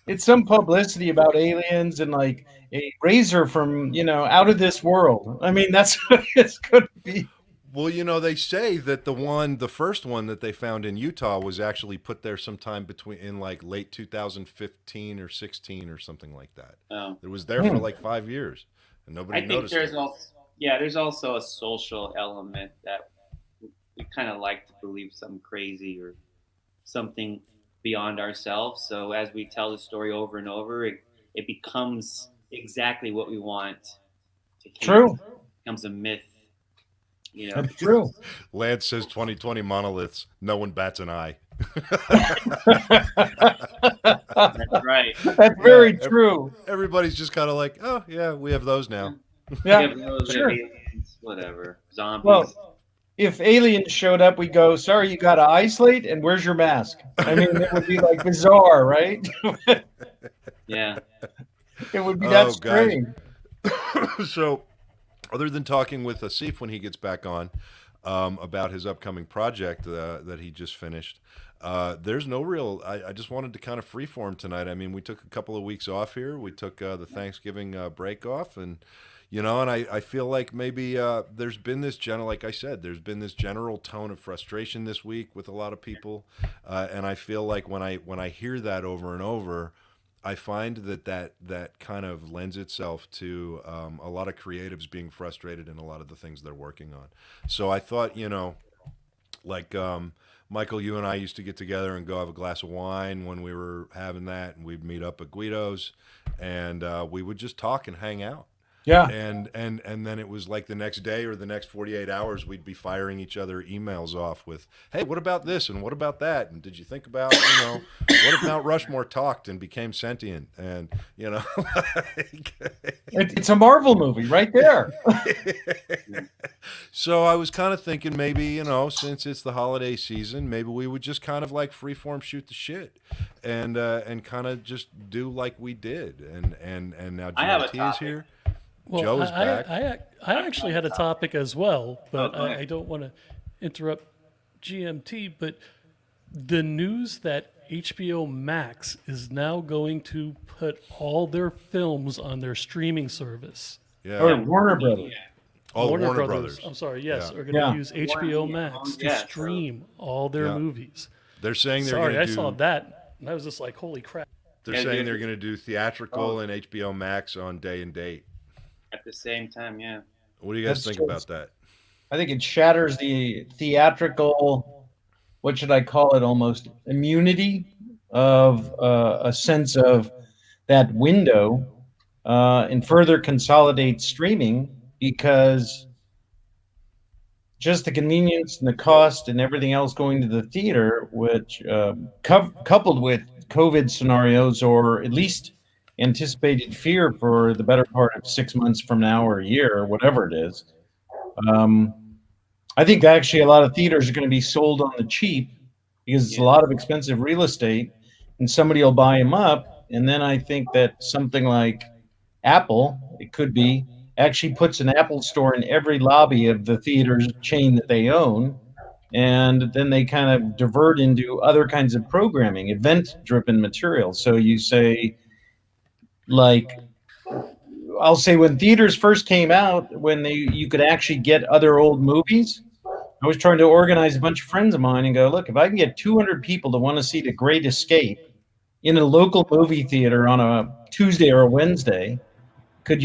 it's some publicity about aliens and like a razor from out of this world. I mean, that's what it's going to be. Well, they say that the first one that they found in Utah was actually put there sometime in like late 2015 or 16 or something like that. Oh. It was there for like 5 years, and nobody I think noticed there's it. there's also a social element that we kind of like to believe something crazy or something beyond ourselves. So as we tell the story over and over, it becomes exactly what we want to hear. True. It becomes a myth. That's true. Lance says 2020 monoliths. No one bats an eye. That's right. That's very true. Everybody's just kind of like, oh yeah, we have those now. Yeah, sure. Aliens, whatever. Zombies. Well, if aliens showed up, we'd go, sorry, you got to isolate, and where's your mask? I mean, it would be like bizarre, right? Yeah. It would be that strange. So, other than talking with Asif when he gets back on about his upcoming project that he just finished, there's no real. I just wanted to kind of freeform tonight. I mean, we took a couple of weeks off here. We took the Thanksgiving break off, and and I feel like maybe there's been this like I said, there's been this general tone of frustration this week with a lot of people, and I feel like when I hear that over and over, I find that kind of lends itself to a lot of creatives being frustrated in a lot of the things they're working on. So I thought, like Michael, you and I used to get together and go have a glass of wine when we were having that, and we'd meet up at Guido's, and we would just talk and hang out. Yeah. And then it was like the next day or the next 48 hours, we'd be firing each other emails off with, hey, what about this? And what about that? And did you think about, what if Mount Rushmore talked and became sentient? And, it's a Marvel movie right there. So I was kind of thinking maybe, since it's the holiday season, maybe we would just kind of like freeform shoot the shit and kind of just do like we did. And now GMT is here. Well, Joe is back. I actually had a topic as well, but I don't want to interrupt GMT. But the news that HBO Max is now going to put all their films on their streaming service. Yeah. Or Warner Brothers. Oh, Warner Brothers. I'm sorry. Yes, Yeah. are going to use HBO Max to stream all their movies. They're saying they're Sorry, going I to do. saw that. And I was just like, holy crap. They're saying they're going to do theatrical and HBO Max on day and date. At the same time, yeah. What do you guys think about that? I think it shatters the theatrical, what should I call it, almost immunity of a sense of that window and further consolidates streaming, because just the convenience and the cost and everything else going to the theater, which coupled with COVID scenarios, or at least anticipated fear for the better part of 6 months from now or a year or whatever it is. I think actually a lot of theaters are going to be sold on the cheap because it's a lot of expensive real estate, and somebody will buy them up. And then I think that something like Apple, it could be, actually puts an Apple store in every lobby of the theater's chain that they own. And then they kind of divert into other kinds of programming, event-driven material. So you say, like, I'll say when theaters first came out, when you could actually get other old movies, I was trying to organize a bunch of friends of mine and go, look, if I can get 200 people to want to see The Great Escape in a local movie theater on a Tuesday or a Wednesday, could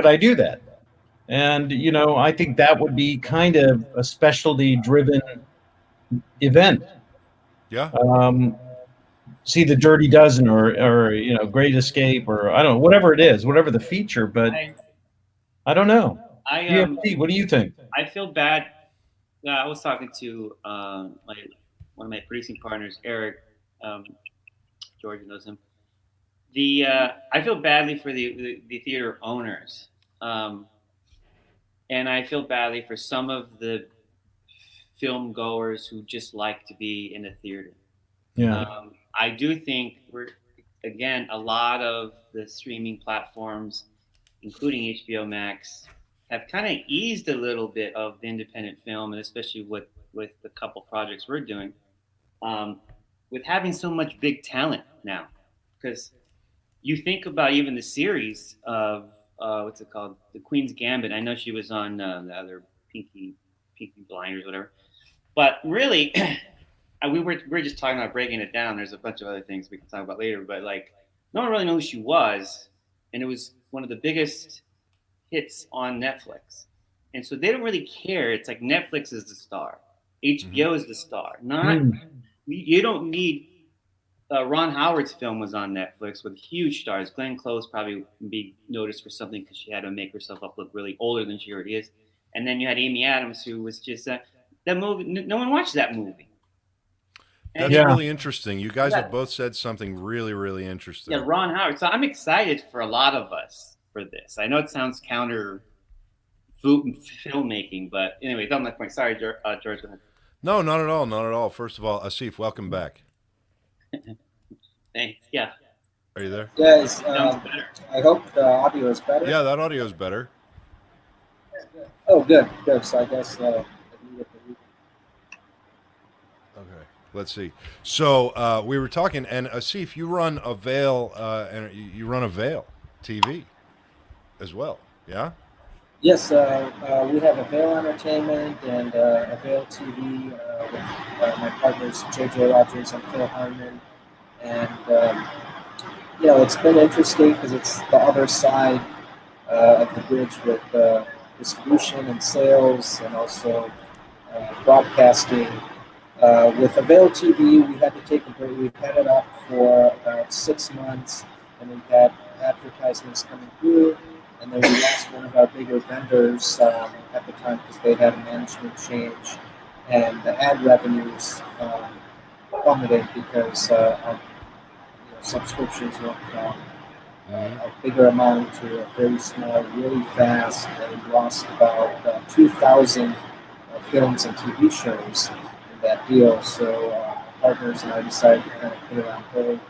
I do that? And, I think that would be kind of a specialty-driven event. Yeah. See The Dirty Dozen or Great Escape, or I don't know, whatever it is, whatever the feature, but I don't know. GFT, what do you think? I feel bad. I was talking to one of my producing partners, Eric. George knows him. I feel badly for the theater owners, and I feel badly for some of the film goers who just like to be in a theater. Yeah. I do think a lot of the streaming platforms, including HBO Max, have kind of eased a little bit of the independent film, and especially with the couple projects we're doing, with having so much big talent now. Because you think about even the series of what's it called, The Queen's Gambit. I know she was on the other Peaky Blinders, whatever. But really, we're just talking about breaking it down. There's a bunch of other things we can talk about later. But like, no one really knew who she was, and it was one of the biggest hits on Netflix. And so they don't really care. It's like Netflix is the star, HBO is the star. Not you don't need. Ron Howard's film was on Netflix with huge stars. Glenn Close probably would be noticed for something because she had to make herself up look really older than she already is. And then you had Amy Adams, who was just that movie. No one watched that movie. That's really interesting. You guys have both said something really, really interesting. Yeah, Ron Howard. So I'm excited for a lot of us for this. I know it sounds counter filmmaking, but anyway, that's my point. Sorry, George. Go ahead. No, not at all. Not at all. First of all, Asif, welcome back. Thanks. Yeah. Are you there? Yes. I hope the audio is better. Yeah, that audio is better. Oh, good. So I guess. Okay. Let's see. So we were talking, and Asif, you run Avail, and you run Avail TV as well. Yeah. Yes, we have Avail Entertainment and Avail TV with my partners JJ Rogers and Phil Harmon, and it's been interesting because it's the other side of the bridge with distribution and sales, and also broadcasting. With Avail TV, we had to take a break. We had it up for about 6 months, and we had advertisements coming through. And then we lost one of our bigger vendors at the time because they had a management change, and the ad revenues plummeted because subscriptions went from a bigger amount to a very small, really fast, and we lost about 2,000 films and TV shows in that deal. So my partners and I decided to kind of put it on hold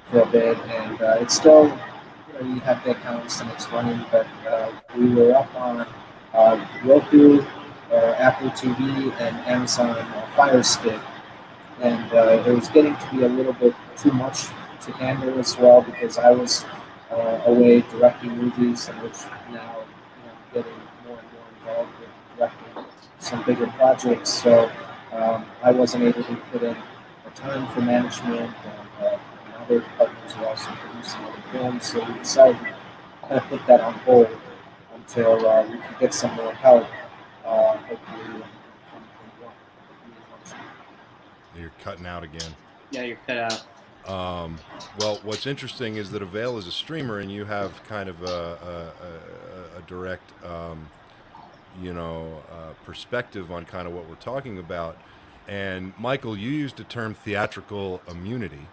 for a bit, and it's still. You have the accounts and it's running, but we were up on Roku, Apple TV, and Amazon Fire Stick, and it was getting to be a little bit too much to handle as well because I was away directing movies, and which now getting more and more involved with directing some bigger projects. So I wasn't able to put in the time for management. Other partners are also producing other films, so we decided to kind of put that on hold until we can get some more help, hopefully in 2021. You're cutting out again. Yeah, you're cut out. Well, what's interesting is that Avail is a streamer, and you have kind of a direct, perspective on kind of what we're talking about. And Michael, you used the term theatrical immunity.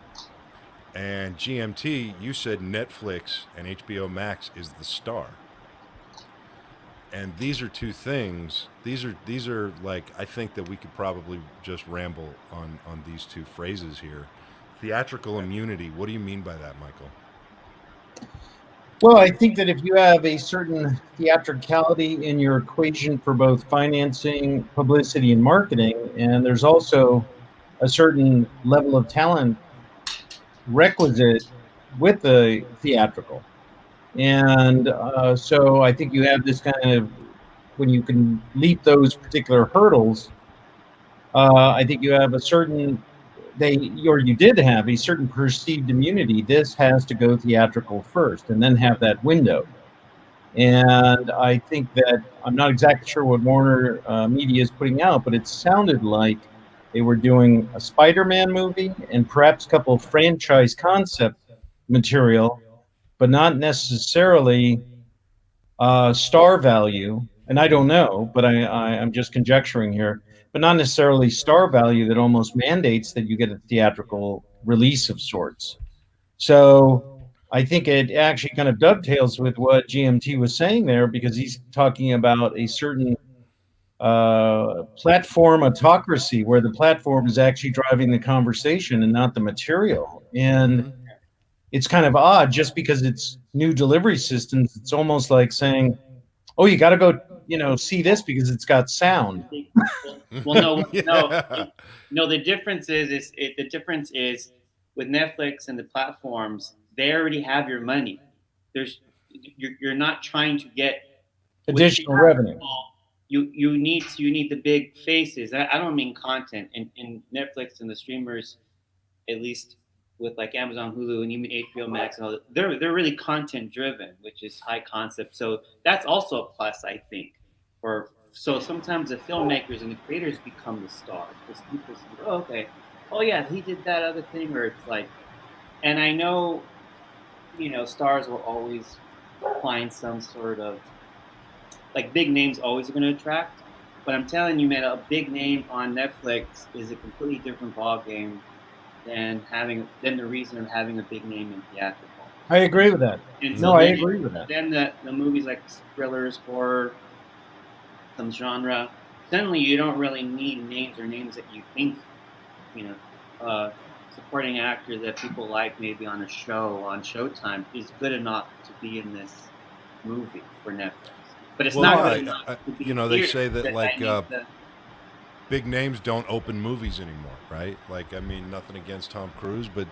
And GMT, you said Netflix and HBO Max is the star. And these are two things. These are like, I think that we could probably just ramble on these two phrases here. Theatrical immunity. What do you mean by that, Michael? Well, I think that if you have a certain theatricality in your equation for both financing, publicity, and marketing, and there's also a certain level of talent requisite with the theatrical. And so I think you have this kind of, when you can leap those particular hurdles, I think you have a certain, you did have a certain perceived immunity. This has to go theatrical first and then have that window. And I think that, I'm not exactly sure what Warner Media is putting out, but it sounded like they were doing a Spider-Man movie and perhaps a couple of franchise concept material, but not necessarily star value. And I don't know, but I'm just conjecturing here, but not necessarily star value that almost mandates that you get a theatrical release of sorts. So I think it actually kind of dovetails with what GMT was saying there, because he's talking about a certain platform autocracy where the platform is actually driving the conversation and not the material. And it's kind of odd, just because it's new delivery systems. It's almost like saying, oh, you got to go, see this because it's got sound. Well, no. The difference is with Netflix and the platforms, they already have your money. You're not trying to get additional revenue. You need the big faces. I don't mean content. In Netflix and the streamers, at least with like Amazon, Hulu, and even HBO Max, and all that, they're really content driven, which is high concept. So that's also a plus, I think. So sometimes the filmmakers and the creators become the star because people say, "Oh, okay, oh yeah, he did that other thing," or it's like, and I know, stars will always find some sort of like big names always going to attract. But I'm telling you, man, a big name on Netflix is a completely different ball game than the reason of having a big name in theatrical. I agree with that. And No, I agree with that. Then the movies like thrillers, horror, some genre, suddenly you don't really need names or names that you think, supporting actor that people like maybe on a show on Showtime is good enough to be in this movie for Netflix. But it's not good enough. They say that big names don't open movies anymore, right? Like, I mean, nothing against Tom Cruise, but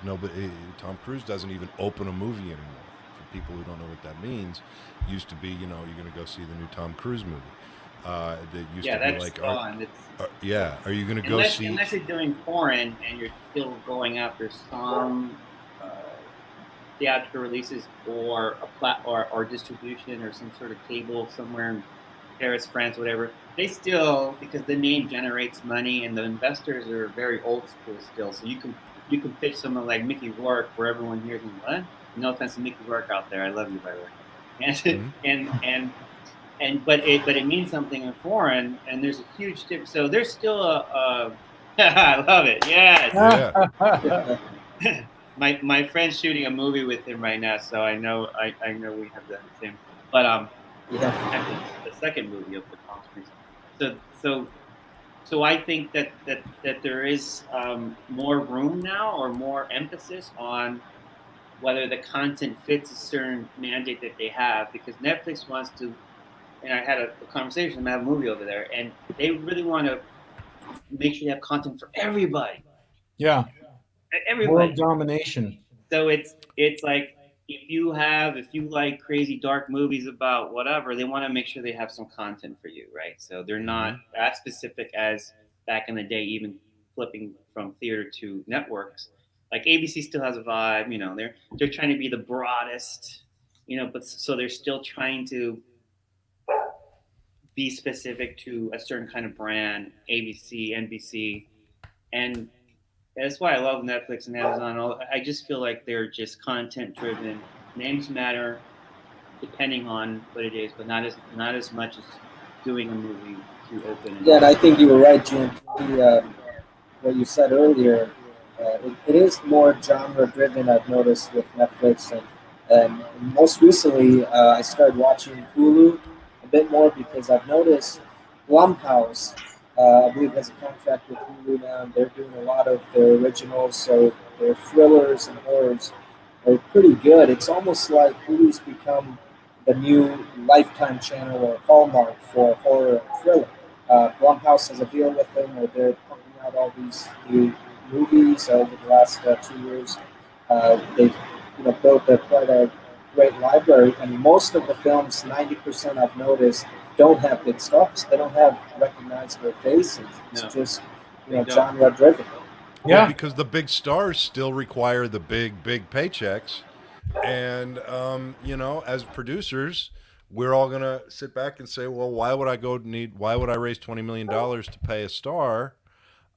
Tom Cruise doesn't even open a movie anymore. For people who don't know what that means, it used to be, you're going to go see the new Tom Cruise movie. That used to be like, are you going to go see? Unless you're doing foreign and you're still going after some theatrical releases or or distribution or some sort of cable somewhere in Paris, France, whatever. They still, because the name generates money and the investors are very old school still. So you can pitch someone like Mickey Rourke where everyone hears him. What? No offense to Mickey Rourke out there, I love you by the way. But it means something in foreign, and there's a huge difference. So there's still I love it. Yes. Yeah. My friend's shooting a movie with him right now, so I know we have the same. But the second movie of the Onscreen. So I think that there is more room now or more emphasis on whether the content fits a certain mandate that they have, because Netflix wants to. And I had a conversation. I have a movie over there, and they really want to make sure you have content for everybody. Yeah. Everybody. World domination. So it's like if you like crazy dark movies about whatever, they want to make sure they have some content for you, right? So they're not as specific as back in the day, even flipping from theater to networks. Like ABC still has a vibe, they're trying to be the broadest, but so they're still trying to be specific to a certain kind of brand, ABC, NBC, and that's why I love Netflix and Amazon. I just feel like they're just content-driven. Names matter, depending on what it is, but not as much as doing a movie to open. Yeah, and I think you were right, Jim. What you said earlier, it is more genre-driven. I've noticed with Netflix, and most recently, I started watching Hulu a bit more because I've noticed Blumhouse, I believe, has a contract with Hulu now, and they're doing a lot of their originals, so their thrillers and horrors are pretty good. It's almost like Hulu's become the new Lifetime channel or Hallmark for horror and thriller. Blumhouse has a deal with them where they're pumping out all these new movies over the last 2 years. They've built quite a great library, and most of the films, 90% I've noticed, don't have big stars. They don't have recognizable faces. It's just genre driven. Yeah, because the big stars still require the big paychecks, and as producers, we're all gonna sit back and say, well, why would I raise $20 million to pay a star?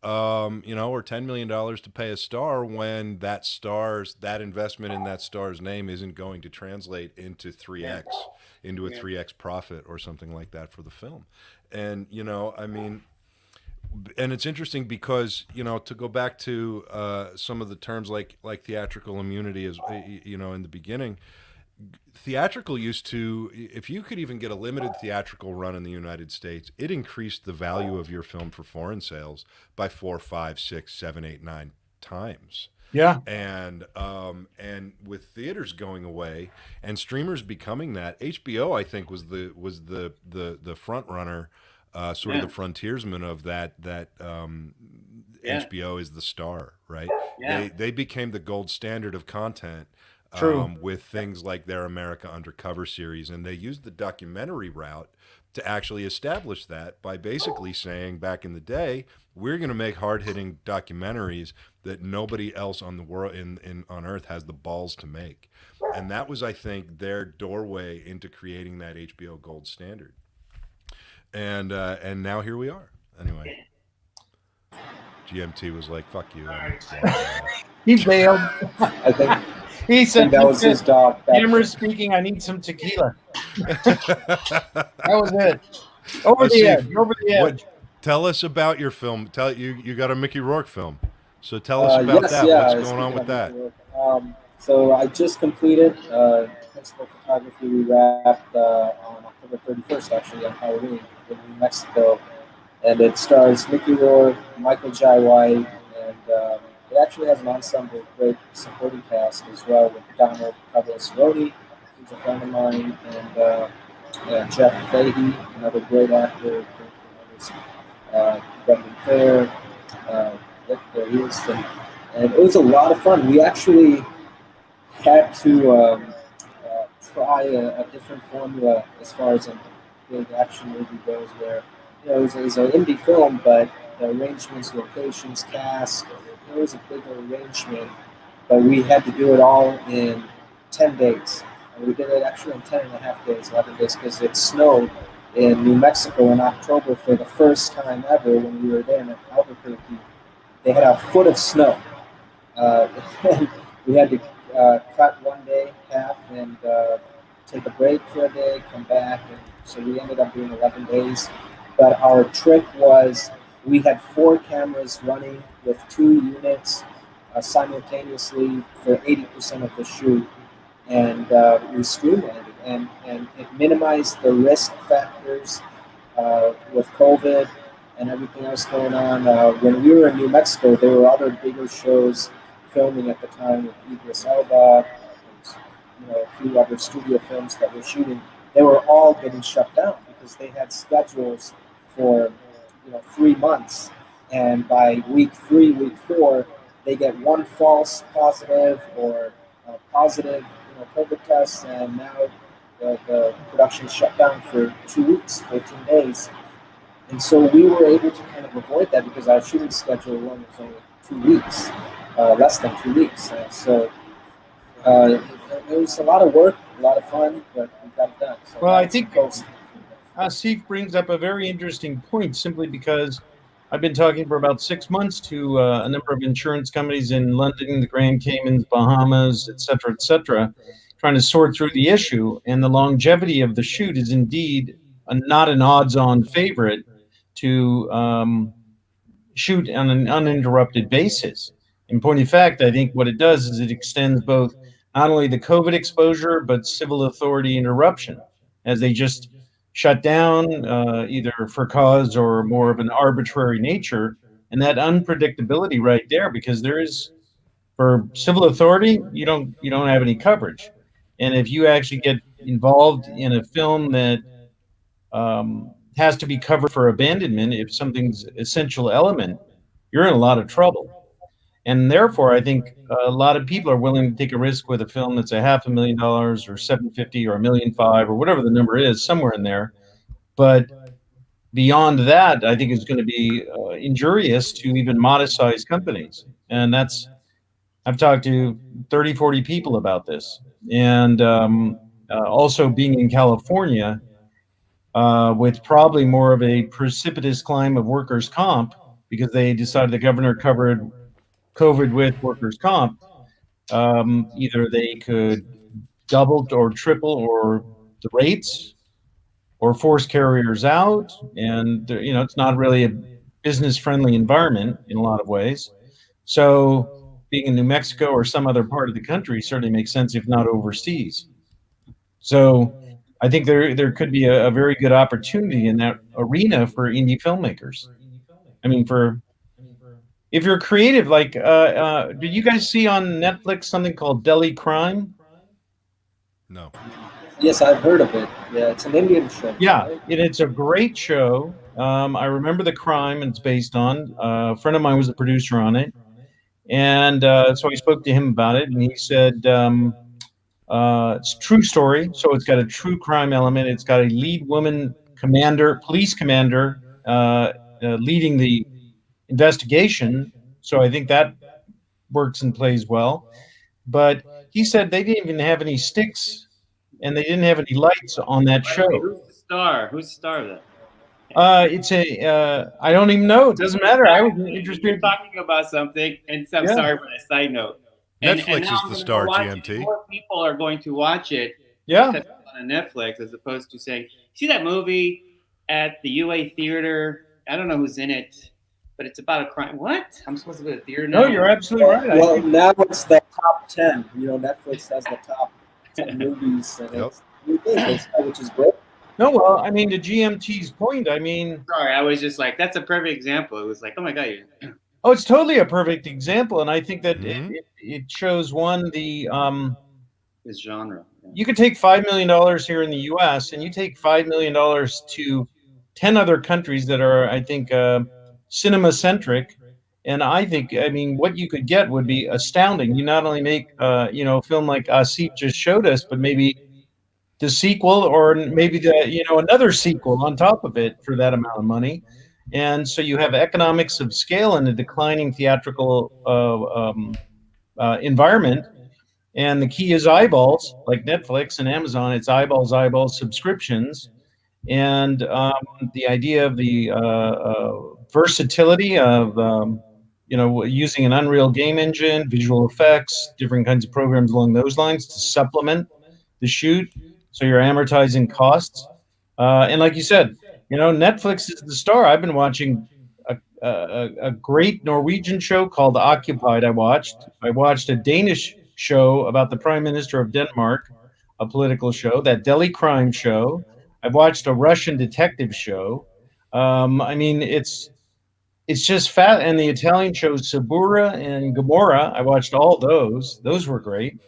Or $10 million to pay a star when that investment in that star's name isn't going to translate into 3x, into a 3x profit or something like that for the film. And, and it's interesting because, to go back to some of the terms like theatrical immunity is, in the beginning, theatrical used to, if you could even get a limited theatrical run in the United States, it increased the value of your film for foreign sales by 4, 5, 6, 7, 8, 9 times. Yeah. And with theaters going away and streamers becoming that, HBO I think was the front runner, sort of the frontiersman of that. HBO is the star, right? Yeah. They became the gold standard of content. True. with things like their America Undercover series. And they used the documentary route to actually establish that by basically saying back in the day, we're going to make hard-hitting documentaries that nobody else on the world on Earth has the balls to make. And that was, I think, their doorway into creating that HBO gold standard. And now here we are. Anyway, GMT was like, "Fuck you." He bailed. I think He said, that was his dog. "Camera's speaking. I need some tequila." That was it. Over the Asif, edge. Over the edge. Tell us about your film. You got a Mickey Rourke film, so tell us about yes, that. yeah, What's going on with that? So I just completed principal photography. We wrapped on October 31st, actually, on Halloween in New Mexico. And it stars Mickey Rourke, Michael Jai White, and it actually has an ensemble of great supporting cast as well, with Donald Carlos-Rodi, who's a friend of mine, and Jeff Fahey, another great actor, Brendan Fair. There he is. And it was a lot of fun. We actually had to try a different formula as far as a big action movie goes, where it was an indie film, but the arrangements, locations, cast, it was a bigger arrangement, but we had to do it all in 10 days. And we did it actually in 10 and a half days, 11 days, because it snowed in New Mexico in October for the first time ever when we were there in Albuquerque. They had a foot of snow. And we had to cut one day, half, and take a break for a day, come back, and so we ended up doing 11 days. But our trick was we had 4 cameras running with 2 units simultaneously for 80% of the shoot, and we streamlined it, and it minimized the risk factors with COVID and everything else going on. When we were in New Mexico, there were other bigger shows filming at the time with Idris Elba, a few other studio films that were shooting. They were all getting shut down because they had schedules for 3 months, and by week 3, week 4, they get one false positive or positive COVID test, and now the production is shut down for 2 weeks, 14 days. And so we were able to kind of avoid that because our shooting schedule was only 2 weeks, less than 2 weeks. So it was a lot of work, a lot of fun, but we got it done. So well, I think Asif brings up a very interesting point, simply because I've been talking for about 6 months to a number of insurance companies in London, the Grand Caymans, Bahamas, et cetera, trying to sort through the issue. And the longevity of the shoot is indeed not an odds-on favorite to shoot on an uninterrupted basis. In point of fact, I think what it does is it extends both not only the COVID exposure, but civil authority interruption, as they just shut down either for cause or more of an arbitrary nature. And that unpredictability right there, because there is, for civil authority, you don't have any coverage. And if you actually get involved in a film that has to be covered for abandonment, if something's essential element, you're in a lot of trouble. And therefore, I think a lot of people are willing to take a risk with a film that's $500,000 or $750,000 or $1.5 million or whatever the number is, somewhere in there. But beyond that, I think it's going to be injurious to even modest-sized companies. And I've talked to 30, 40 people about this. And also being in California, with probably more of a precipitous climb of workers' comp, because they decided the governor covered COVID with workers' comp, either they could double or triple or the rates, or force carriers out, and it's not really a business-friendly environment in a lot of ways. So being in New Mexico or some other part of the country certainly makes sense, if not overseas. So I think there could be a very good opportunity in that arena for indie filmmakers. I mean, if you're creative, like, did you guys see on Netflix something called Delhi Crime? No. Yes, I've heard of it. Yeah, it's an Indian show. Yeah, right? it's a great show. I remember the crime it's based on. A friend of mine was a producer on it. And so I spoke to him about it, and he said It's a true story, so it's got a true crime element. It's got a lead woman commander, police commander, leading the investigation. So I think that works and plays well. But he said they didn't even have any sticks and they didn't have any lights on that By the way, show. who's the star? Who's the star of that? It's a I don't even know. It doesn't matter. I was interested. You're talking about something, and I'm Yeah. sorry for that side note. Netflix now is I'm the gonna star, go watch it. GMT. More people are going to watch it Yeah. because it's on Netflix, as opposed to saying, "See that movie at the UA theater? I don't know who's in it, but it's about a crime." What? I'm supposed to go to the theater now? No, you're absolutely right. I Well, think- now it's the top 10. You know, Netflix has the top 10 movies, and Yep. it's new things, which is great. no, well, I mean, to GMT's point, I mean, Sorry, I was just like, that's a perfect example. It was like, oh my god, you. oh, it's totally a perfect example, and I think that Mhm. it shows one the This genre. Yeah. you could take $5 million here in the U.S. and you take $5 million to 10 other countries that are, I think, cinema centric, and I think, I mean, what you could get would be astounding. You not only make a film like Asif just showed us, but maybe the sequel, or maybe another sequel on top of it for that amount of money. And so you have economics of scale in a declining theatrical environment. And the key is eyeballs, like Netflix and Amazon. It's eyeballs, subscriptions. And the idea of the versatility of using an Unreal game engine, visual effects, different kinds of programs along those lines to supplement the shoot. So you're amortizing costs. And like you said, Netflix is the star. I've been watching a great Norwegian show called Occupied. I watched a Danish show about the Prime Minister of Denmark, a political show, that Delhi crime show. I've watched a Russian detective show. I mean, it's just fat. And the Italian shows Sabura and Gomorrah. I watched all those. Those were great.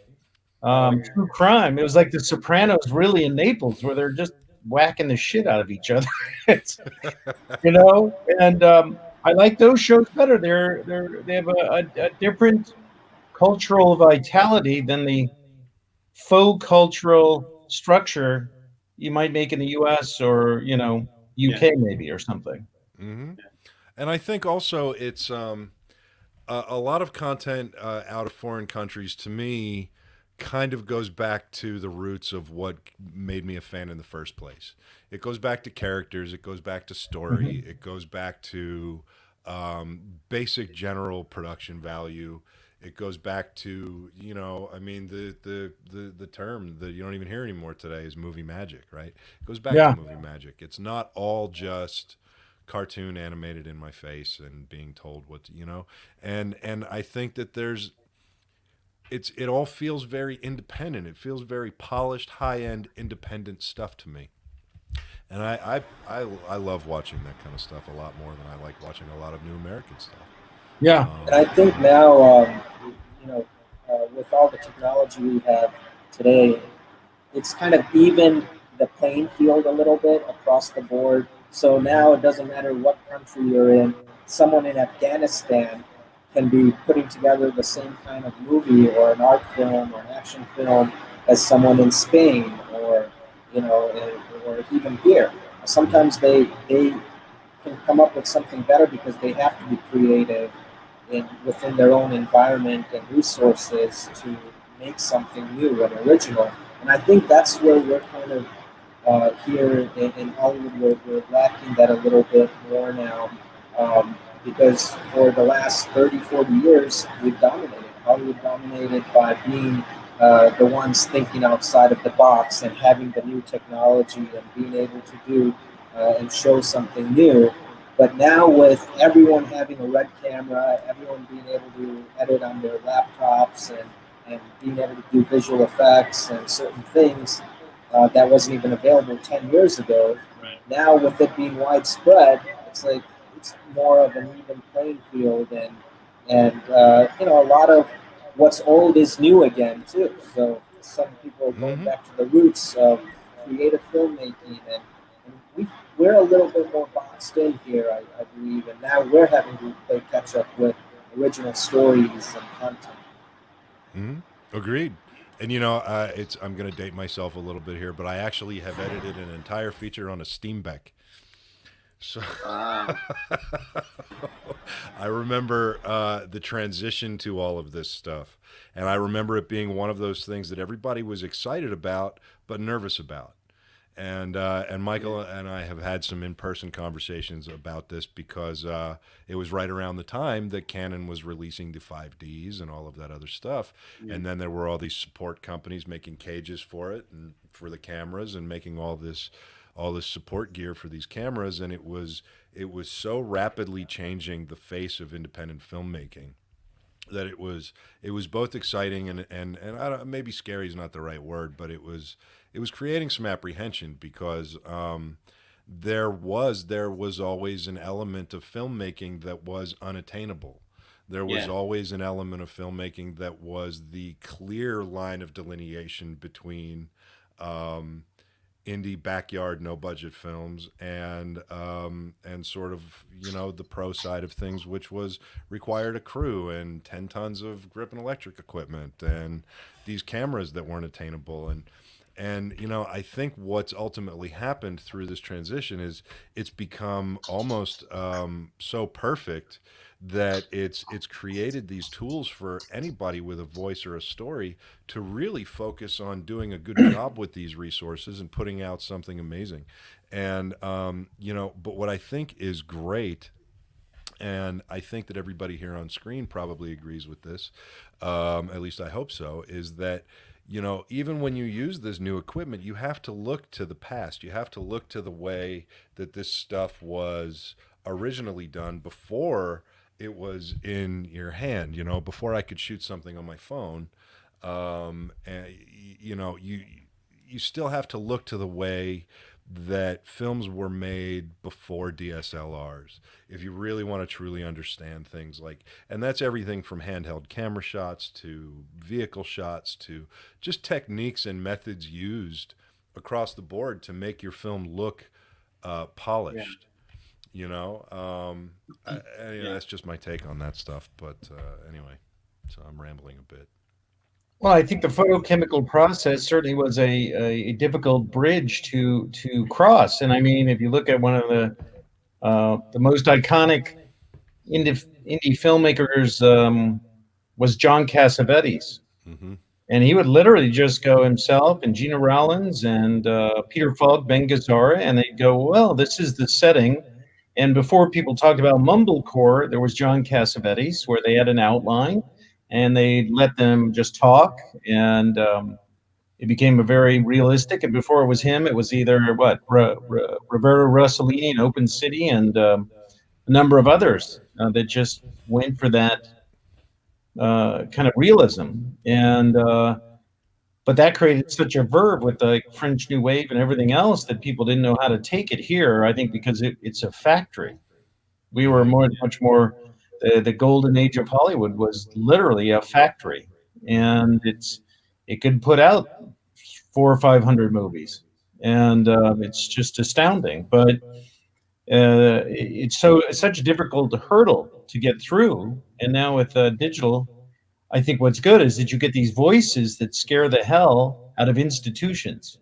True crime. It was like The Sopranos, really, in Naples, where they're just whacking the shit out of each other. And I like those shows better. They have a different cultural vitality than the faux cultural structure you might make in the U.S. or UK maybe or something. Mm-hmm. And I think also it's a lot of content out of foreign countries, to me, kind of goes back to the roots of what made me a fan in the first place. It goes back to characters. It goes back to story. Mm-hmm. It goes back to basic general production value. It goes back to, I mean, the term that you don't even hear anymore today is movie magic, right? It goes back to movie magic. It's not all just cartoon animated in my face and being told what and I think that it all feels very independent. It feels very polished, high-end, independent stuff to me. And I love watching that kind of stuff a lot more than I like watching a lot of new American stuff. Yeah. And I think now, with all the technology we have today, it's kind of evened the playing field a little bit across the board. So now it doesn't matter what country you're in. Someone in Afghanistan can be putting together the same kind of movie or an art film or an action film as someone in Spain or even here. Sometimes they can come up with something better because they have to be creative within their own environment and resources to make something new and original. And I think that's where we're kind of here in Hollywood, we're lacking that a little bit more now. Because for the last 30, 40 years, we've dominated. Hollywood dominated by being the ones thinking outside of the box and having the new technology and being able to do and show something new. But now with everyone having a red camera, everyone being able to edit on their laptops and being able to do visual effects and certain things that wasn't even available 10 years ago. Right. Now with it being widespread, it's like it's more of an even playing field, and a lot of what's old is new again too. So some people are going back to the roots of creative filmmaking, and we're a little bit more boxed in here, I believe, and now we're having to play catch up with original stories and content. Agreed. And I'm going to date myself a little bit here, but I actually have edited an entire feature on a Steambeck. So Wow. I remember the transition to all of this stuff, and I remember it being one of those things that everybody was excited about but nervous about. And Michael and I have had some in-person conversations about this because it was right around the time that Canon was releasing the 5Ds and all of that other stuff. And then there were all these support companies making cages for it and for the cameras and making all this support gear for these cameras. And it was so rapidly changing the face of independent filmmaking that it was both exciting and I don't, maybe scary is not the right word, but it was creating some apprehension because there was always an element of filmmaking that was unattainable. There was always an element of filmmaking that was the clear line of delineation between indie backyard no budget films and sort of the pro side of things, which was required a crew and 10 tons of grip and electric equipment and these cameras that weren't attainable. And I think what's ultimately happened through this transition is it's become almost so perfect that it's created these tools for anybody with a voice or a story to really focus on doing a good job with these resources and putting out something amazing. And but what I think is great, and I think that everybody here on screen probably agrees with this, at least I hope so, is that even when you use this new equipment, you have to look to the past. You have to look to the way that this stuff was originally done before it was in your hand, before I could shoot something on my phone. And you still have to look to the way that films were made before DSLRs if you really want to truly understand things and that's everything from handheld camera shots to vehicle shots to just techniques and methods used across the board to make your film look polished. That's just my take on that stuff, but anyway, so I'm rambling a bit. Well, I think the photochemical process certainly was a difficult bridge to cross. And I mean, if you look at one of the most iconic indie filmmakers was John Cassavetes. Mm-hmm. And he would literally just go himself and Gina Rowlands and Peter Falk, Ben Gazzara, and they'd go, well, this is the setting. And before people talked about mumblecore, there was John Cassavetes, where they had an outline and they let them just talk. And it became a very realistic. And before it was him, it was either Roberto Rossellini in Open City and a number of others that just went for that kind of realism. And but that created such a verve with the French New Wave and everything else that people didn't know how to take it here, I think, because it's a factory. We were much more, the golden age of Hollywood was literally a factory. And it could put out 400 or 500 movies. And it's just astounding. But it's such a difficult hurdle to get through. And now with digital, I think what's good is that you get these voices that scare the hell out of institutions.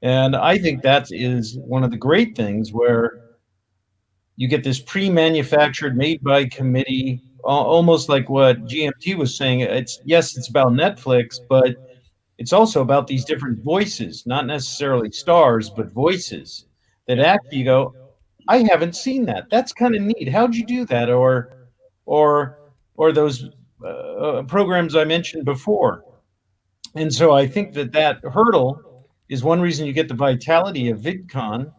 And I think that is one of the great things where you get this pre-manufactured, made by committee, almost like what GMT was saying. It's about Netflix, but it's also about these different voices, not necessarily stars, but voices that actually go, I haven't seen that. That's kind of neat. How'd you do that? Or those programs I mentioned before. And so I think that hurdle is one reason you get the vitality of VidCon,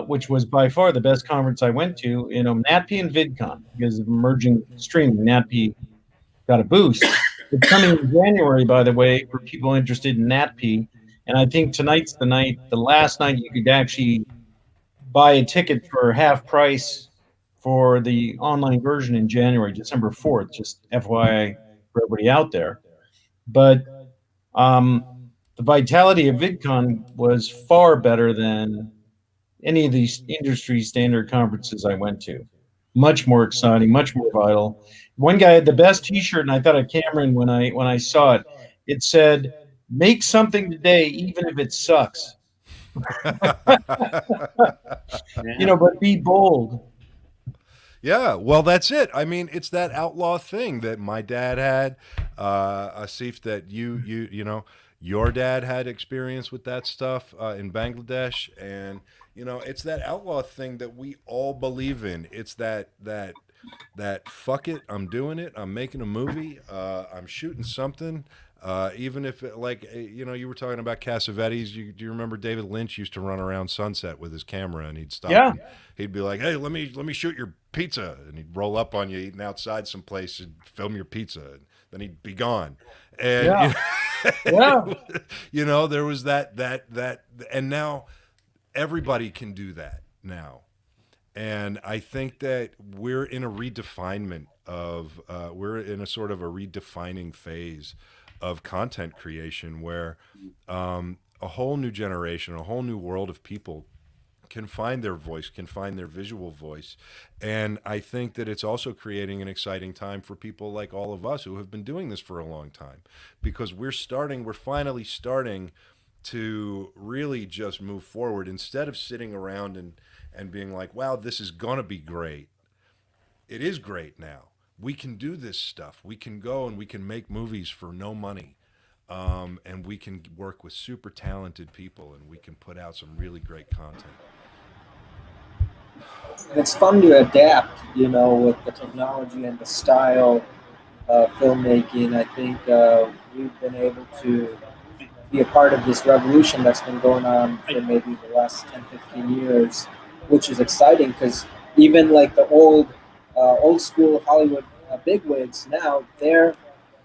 which was by far the best conference I went to, NatP and VidCon, because of emerging streaming. NatP got a boost. It's coming in January, by the way, for people interested in NatP. And I think tonight's the night, the last night you could actually buy a ticket for half price for the online version in January, December 4th, just FYI for everybody out there. But the vitality of VidCon was far better than any of these industry standard conferences I went to. Much more exciting, much more vital. One guy had the best T-shirt, and I thought of Cameron when I saw it. It said, "Make something today, even if it sucks." But be bold. Yeah, well, that's it. I mean, it's that outlaw thing that my dad had, Asif, that your dad had experience with that stuff in Bangladesh, and it's that outlaw thing that we all believe in. It's that fuck it, I'm doing it. I'm making a movie. I'm shooting something. Even if you were talking about Cassavetes, do you remember David Lynch used to run around Sunset with his camera, and he'd stop. Yeah. And he'd be like, "Hey, let me shoot your pizza," and he'd roll up on you eating outside someplace and film your pizza, and then he'd be gone. And Yeah. there was that, and now everybody can do that now. And I think that we're in a redefinement we're in a sort of a redefining phase of content creation where a whole new generation, a whole new world of people can find their voice, can find their visual voice. And I think that it's also creating an exciting time for people like all of us who have been doing this for a long time, because we're finally starting to really just move forward instead of sitting around and being like, wow, this is going to be great. It is great now. We can do this stuff. We can go and we can make movies for no money. And we can work with super talented people, and we can put out some really great content. And it's fun to adapt, with the technology and the style of filmmaking. I think we've been able to be a part of this revolution that's been going on for maybe the last 10, 15 years, which is exciting because even like the old school Hollywood bigwigs now, they're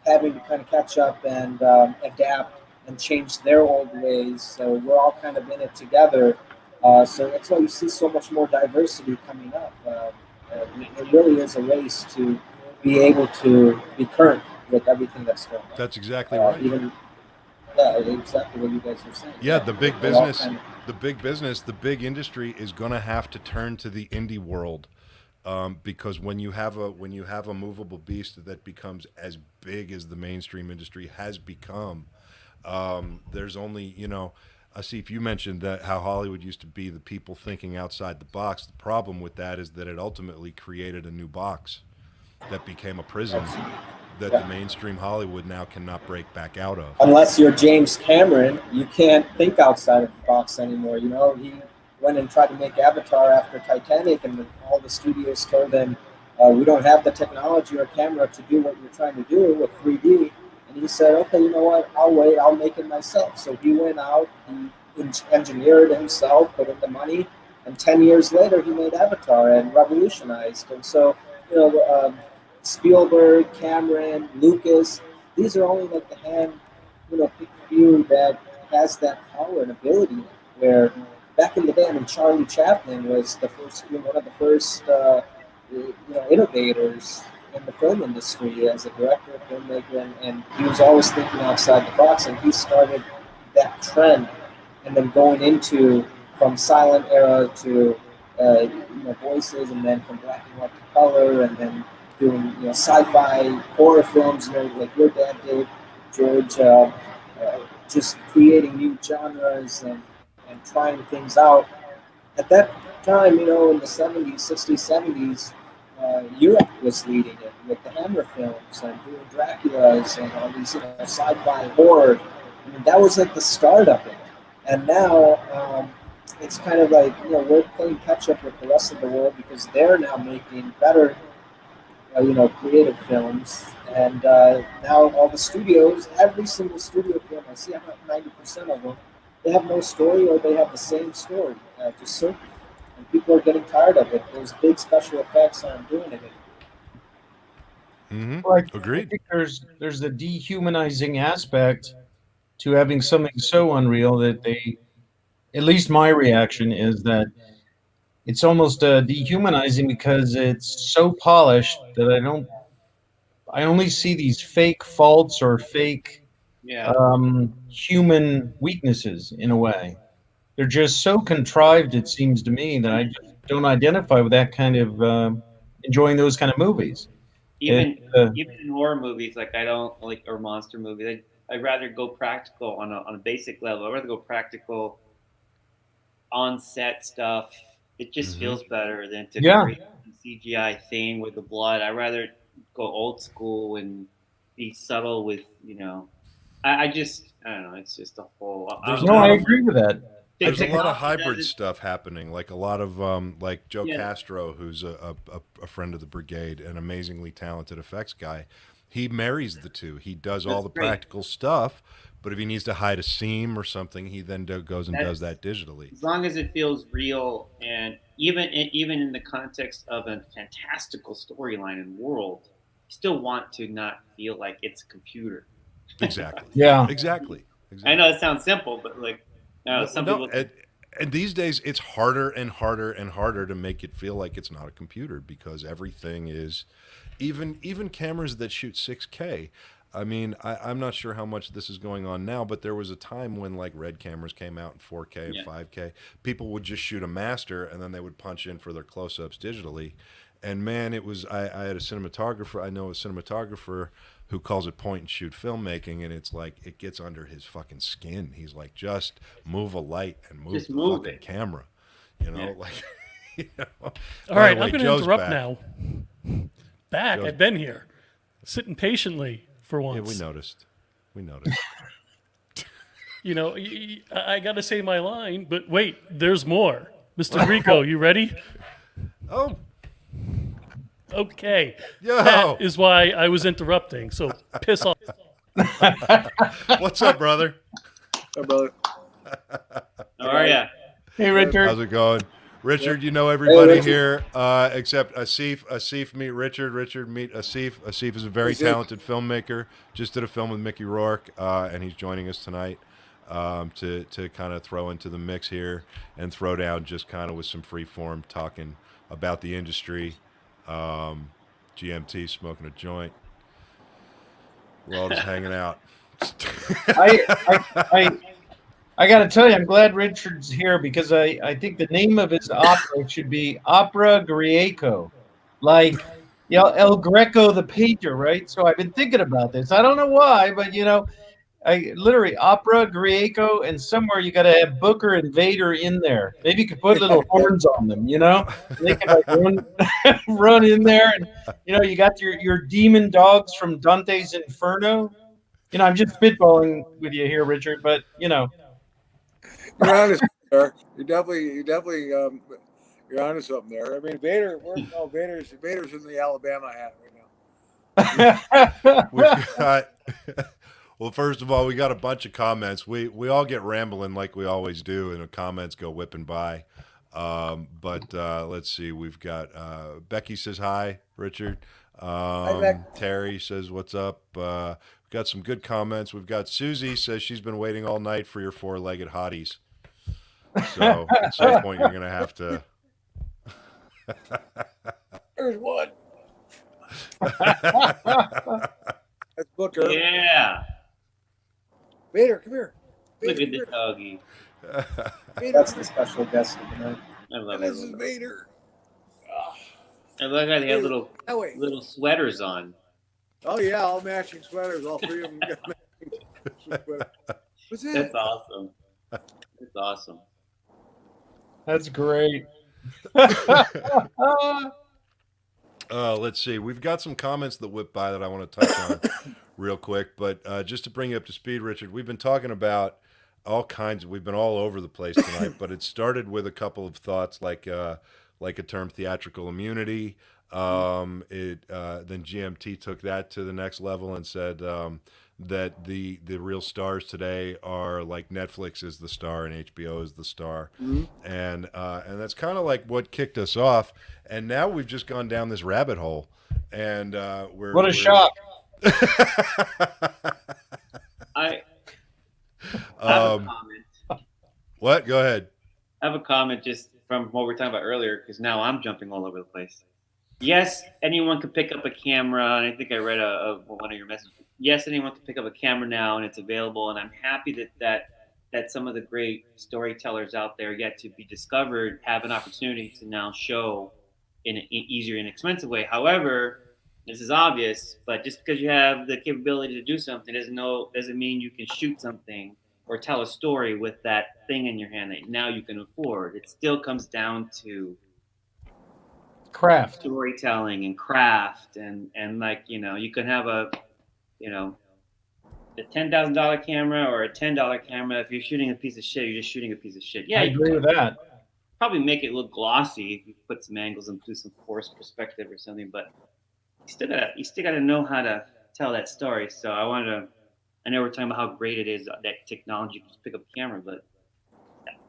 having to kind of catch up and adapt and change their old ways. So we're all kind of in it together. So that's why you see so much more diversity coming up. It really is a race to be able to be current with everything that's going on. That's exactly right. Exactly what you guys are saying. Yeah, the big business, the big industry is going to have to turn to the indie world, because when you have a movable beast that becomes as big as the mainstream industry has become, there's only Asif, you mentioned that how Hollywood used to be the people thinking outside the box. The problem with that is that it ultimately created a new box that became a prison that the mainstream Hollywood now cannot break back out of. Unless you're James Cameron, you can't think outside of the box anymore. He went and tried to make Avatar after Titanic, and all the studios told him, we don't have the technology or camera to do what you're trying to do with 3D. And he said, okay, you know what, I'll wait, I'll make it myself. So he went out, he engineered himself, put in the money, and 10 years later he made Avatar and revolutionized. And so, Spielberg, Cameron, Lucas, these are only like the picked few that has that power and ability. Where back in the day, Charlie Chaplin was the first, one of the first, innovators in the film industry as a director, filmmaker, and he was always thinking outside the box, and he started that trend, and then going into from silent era to voices, and then from black and white to color, and then doing sci-fi horror films, like your dad did, George, just creating new genres and trying things out. At that time, in the 70s, 60s, 70s, Europe was leading it with the Hammer films and doing Dracula's and all these sci-fi horror. That was like the start of it. And now it's kind of like we're playing catch up with the rest of the world because they're now making better creative films. And now all the studios, every single studio film I see, about 90% of them, they have no story, or they have the same story, just circular. And people are getting tired of it. Those big special effects aren't doing it anymore. Well, Agreed. I think there's a dehumanizing aspect to having something so unreal that at least my reaction is that it's almost dehumanizing because it's so polished that I only see these fake faults or fake human weaknesses in a way. They're just so contrived, it seems to me, that I just don't identify with that kind of enjoying those kind of movies. Even in horror movies, like I don't like, or monster movies, I'd rather go practical on a basic level. I'd rather go practical on set stuff. It just feels better than to create a CGI thing with the blood. I'd rather go old school and be subtle with, I don't know. It's just a whole. I agree with that. There's a lot of hybrid stuff happening, like a lot of like Joe Castro, who's a friend of the Brigade, an amazingly talented effects guy. He marries the two. He does all the practical stuff, but if he needs to hide a seam or something, he then goes and does that digitally. As long as it feels real, and even in the context of a fantastical storyline and world, you still want to not feel like it's a computer. Exactly. Exactly. I know it sounds simple, but like, some people. And these days, it's harder and harder and harder to make it feel like it's not a computer, because everything is, even cameras that shoot 6K. I mean, I'm not sure how much this is going on now, but there was a time when like Red cameras came out in 4K and 5K. People would just shoot a master and then they would punch in for their close-ups digitally. And man, it was, I had a cinematographer, I know a cinematographer who calls it point and shoot filmmaking, and it's like it gets under his fucking skin. He's like, just move a light and move the fucking camera, like. All right, I'm going to interrupt now. I've been here, sitting patiently for once. Yeah, we noticed. I got to say my line, but wait, there's more. Mr. Grieco, you ready? Oh. Okay. That is why I was interrupting, so piss off. What's up, brother? Hey, brother. How are ya? Hey, Richard. How's it going? Richard, you know everybody here except Asif. Asif, meet Richard. Richard, meet Asif. Asif is a very talented filmmaker. Just did a film with Mickey Rourke, and he's joining us tonight to kind of throw into the mix here and throw down just kind of with some free form talking about the industry. GMT smoking a joint. We're all just hanging out. I got to tell you, I'm glad Richard's here, because I think the name of his opera should be Opera Grieco, like El Greco the painter, right? So I've been thinking about this. I don't know why, but I literally Opera Grieco, and somewhere you got to have Booker and Vader in there. Maybe you could put little horns on them, They can like run in there, and you got your demon dogs from Dante's Inferno. I'm just spitballing with you here, Richard, but You're honest there. You're definitely you're onto something there. I mean, Vader's in the Alabama hat right now. We've got. Well, first of all, we got a bunch of comments. We all get rambling like we always do, and the comments go whipping by. But let's see. We've got Becky says hi, Richard. Hi, Terry says what's up. We've got some good comments. We've got Susie says she's been waiting all night for your four-legged hotties. So at some point you're gonna have to. There's one. That's Booker. Yeah. Vader, come here. Look at the doggy. That's the special guest of the night. I love This it. is Vader. I love how they have little sweaters on. Oh yeah, all matching sweaters. All three of them got matching sweaters. What's that? That's awesome. That's awesome. That's great. Let's see. We've got some comments that whip by that I want to touch on real quick. But just to bring you up to speed, Richard, we've been talking about all kinds. We've been all over the place tonight. But it started with a couple of thoughts like a term theatrical immunity. Then GMT took that to the next level and said that the real stars today are like Netflix is the star and HBO is the star. Mm-hmm. And that's kind of like what kicked us off. And now we've just gone down this rabbit hole, and we're shock. I have a comment. What? Go ahead. I have a comment just from what we were talking about earlier, because now I'm jumping all over the place. Yes, anyone can pick up a camera, and I think I read one of your messages. Yes, anyone can pick up a camera now, and it's available. And I'm happy that some of the great storytellers out there yet to be discovered have an opportunity to now show in an easier and inexpensive way. However, this is obvious, but just because you have the capability to do something doesn't mean you can shoot something or tell a story with that thing in your hand that now you can afford. It still comes down to Craft. storytelling and craft, and like, you can have a $10,000 camera or a $10 camera. If you're shooting a piece of shit, you're just shooting a piece of shit. Yeah, I you agree can with that. probably make it look glossy if you put some angles and do some forced perspective or something, but you still gotta know how to tell that story. So I know we're talking about how great it is that technology can just pick up a camera, but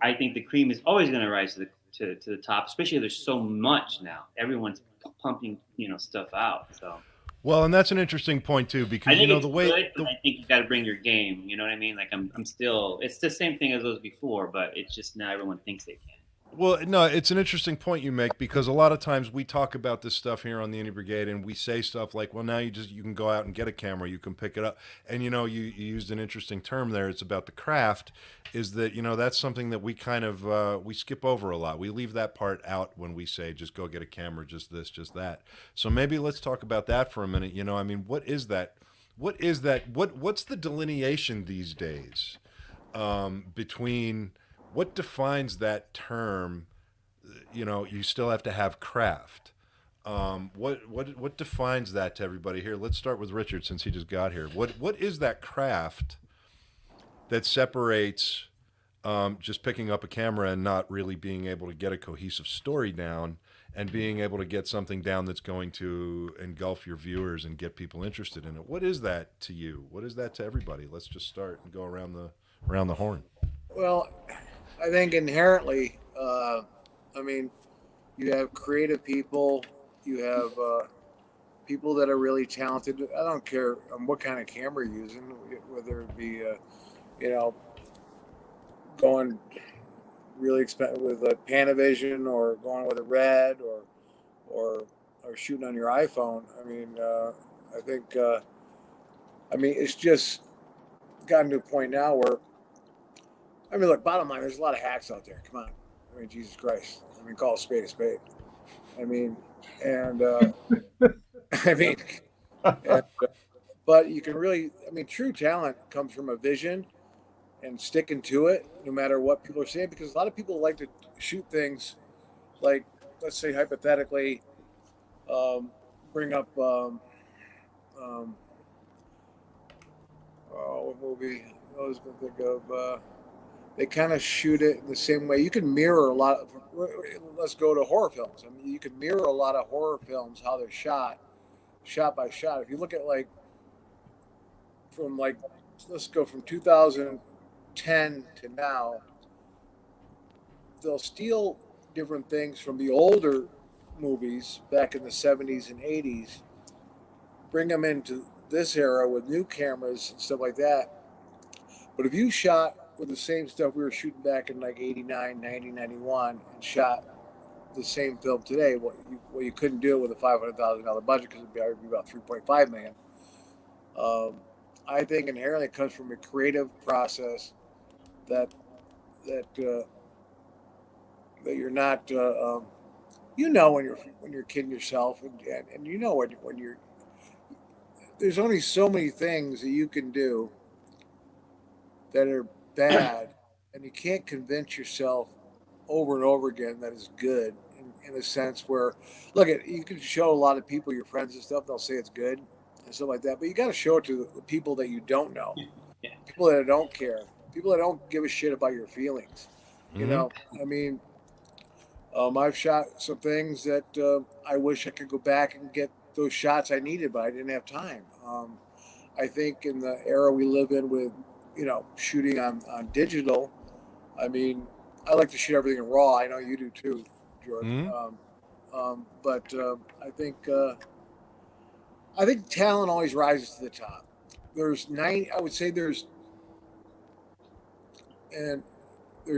I think the cream is always going to rise to the top, especially if there's so much now. Everyone's pumping stuff out. So Well, and that's an interesting point too, because I think it's the way good, but I think you got to bring your game. You know what I mean? Like I'm still, it's the same thing as those before, but it's just now everyone thinks they can. Well, no, it's an interesting point you make, because a lot of times we talk about this stuff here on the Indie Brigade, and we say stuff like, "Well, now you can go out and get a camera, you can pick it up," and you used an interesting term there. It's about the craft. Is that that's something that we kind of we skip over a lot. We leave that part out when we say just go get a camera, just this, just that. So maybe let's talk about that for a minute. I mean, what is that? What's the delineation these days between what defines that term? You still have to have craft. What defines that to everybody here? Let's start with Richard, since he just got here. What is that craft that separates just picking up a camera and not really being able to get a cohesive story down, and being able to get something down that's going to engulf your viewers and get people interested in it? What is that to you? What is that to everybody? Let's just start and go around the horn. Well, I think inherently, you have creative people, you have people that are really talented. I don't care what kind of camera you're using, whether it be, going really expensive with a Panavision, or going with a Red, or shooting on your iPhone. I think, it's just gotten to a point now where, look, bottom line, there's a lot of hacks out there. Come on. Jesus Christ. Call a spade a spade. But you can really, true talent comes from a vision and sticking to it, no matter what people are saying, because a lot of people like to shoot things like, let's say, hypothetically, bring up, what movie I was going to think of, they kind of shoot it in the same way. You can mirror a lot of, let's go to horror films. You can mirror a lot of horror films, how they're shot by shot. If you look at let's go from 2010 to now, they'll steal different things from the older movies back in the 70s and 80s, bring them into this era with new cameras and stuff like that. But if you shot with the same stuff we were shooting back in 89, 90, 91, and shot the same film today, you couldn't do it with a $500,000 budget, because it'd be about $3.5 million. I think inherently it comes from a creative process that you're not, when you're kidding yourself, and when you're, there's only so many things that you can do that are bad, and you can't convince yourself over and over again that it's good, in a sense where, look, you can show a lot of people, your friends and stuff, they'll say it's good and stuff like that, but you got to show it to the people that you don't know, people that don't care, people that don't give a shit about your feelings. I've shot some things that I wish I could go back and get those shots I needed, but I didn't have time. I think in the era we live in with, shooting on digital, I like to shoot everything in RAW. I know you do too, George. But I think talent always rises to the top. There's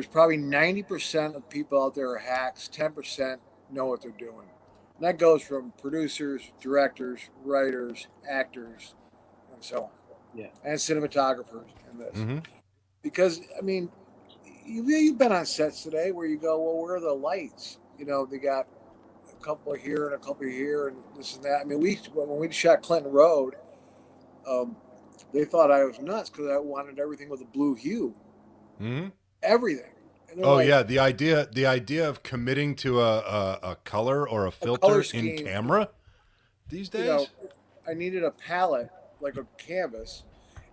probably 90% of people out there are hacks. 10% know what they're doing. And that goes from producers, directors, writers, actors, and so on. Yeah. And cinematographers and this. Because, you've been on sets today where you go, well, where are the lights? They got couple here and a couple here and this and that. I mean, when we shot Clinton Road, they thought I was nuts because I wanted everything with a blue hue, everything. And Oh yeah, the idea of committing to a color or a filter color in scheme, camera these days. you know, I needed a palette like a canvas,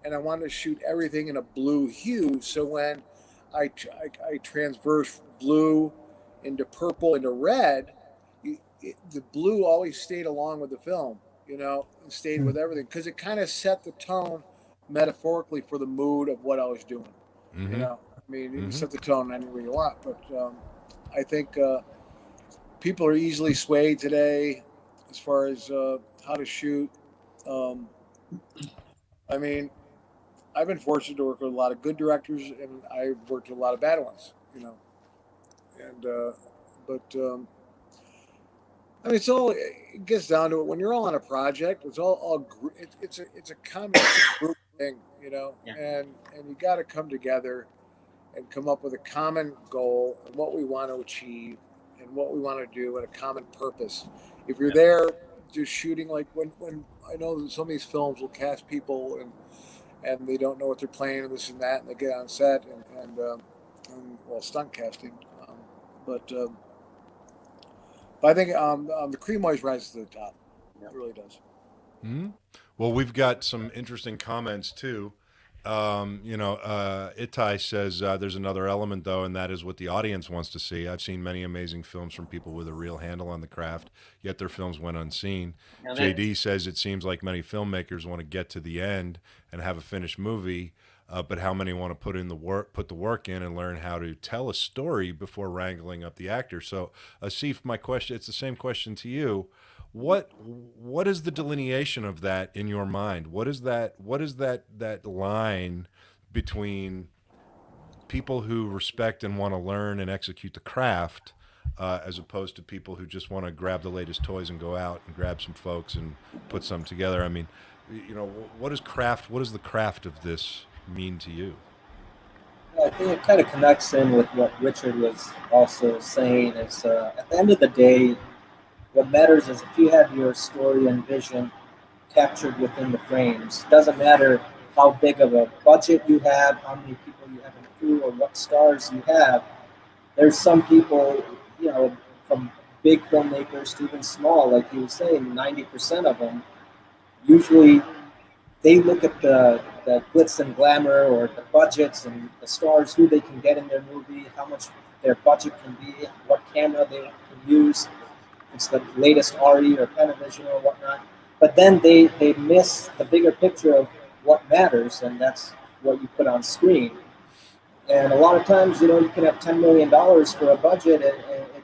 and I wanted to shoot everything in a blue hue. So when I transverse blue into purple into red, the blue always stayed along with the film, and stayed with everything because it kind of set the tone metaphorically for the mood of what I was doing. I mean, you can set the tone anywhere you want, but I think people are easily swayed today as far as how to shoot. I mean, I've been fortunate to work with a lot of good directors, and I've worked with a lot of bad ones, And I mean, it gets down to it. When you're all on a project, it's a common group thing, Yeah. and you got to come together and come up with a common goal and what we want to achieve and what we want to do and a common purpose. If you're there just shooting, like when I know that some of these films will cast people and they don't know what they're playing and this and that, and they get on set and well, stunt casting, but I think the cream always rises to the top. It really does. Well, we've got some interesting comments too. Itai says there's another element though, and that is what the audience wants to see. I've seen many amazing films from people with a real handle on the craft, yet their films went unseen. JD says it seems like many filmmakers want to get to the end and have a finished movie, but how many want to put the work in and learn how to tell a story before wrangling up the actor? So, Asif, my question, it's the same question to you. What is the delineation of that in your mind? What is that line between people who respect and want to learn and execute the craft, as opposed to people who just want to grab the latest toys and go out and grab some folks and put some together? I mean, what is the craft of this mean to you? I think it kind of connects in with what Richard was also saying. Is at the end of the day, what matters is if you have your story and vision captured within the frames. Doesn't matter how big of a budget you have, how many people you have in the crew, or what stars you have. There's some people, from big filmmakers to even small, like he was saying, 90% of them, usually they look at the glitz and glamour or the budgets and the stars, who they can get in their movie, how much their budget can be, what camera they can use. It's the latest RE or Panavision or whatnot. But then they miss the bigger picture of what matters, and that's what you put on screen. And a lot of times, you can have $10 million for a budget, and it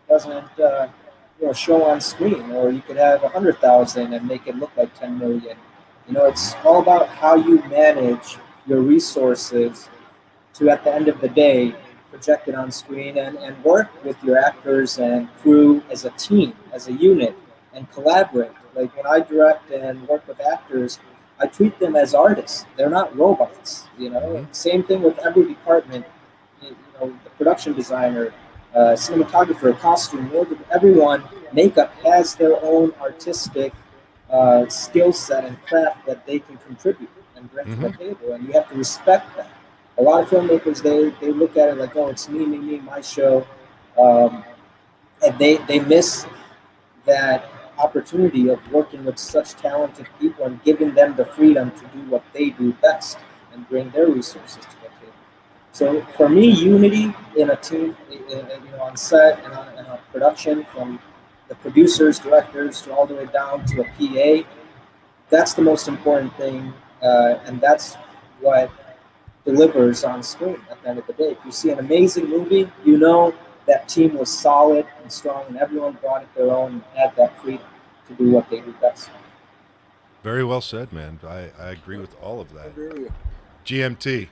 doesn't, show on screen. Or you could have 100,000 and make it look like 10 million. It's all about how you manage your resources to, at the end of the day, project it on screen and work with your actors and crew as a team, as a unit, and collaborate. Like when I direct and work with actors, I treat them as artists. They're not robots. Same thing with every department. The production designer, cinematographer, costume, everyone, makeup has their own artistic skill set and craft that they can contribute and bring to the table, and you have to respect that. A lot of filmmakers, they look at it like, oh, it's me, my show, and they miss that opportunity of working with such talented people and giving them the freedom to do what they do best and bring their resources to the table. So for me, unity in a team, on set and on production, from the producers, directors, to all the way down to a PA, that's the most important thing, and that's what delivers on screen at the end of the day. If you see an amazing movie, that team was solid and strong, and everyone brought it their own and had that freedom to do what they do best. Very well said, man. I agree with all of that. I agree with you. GMT,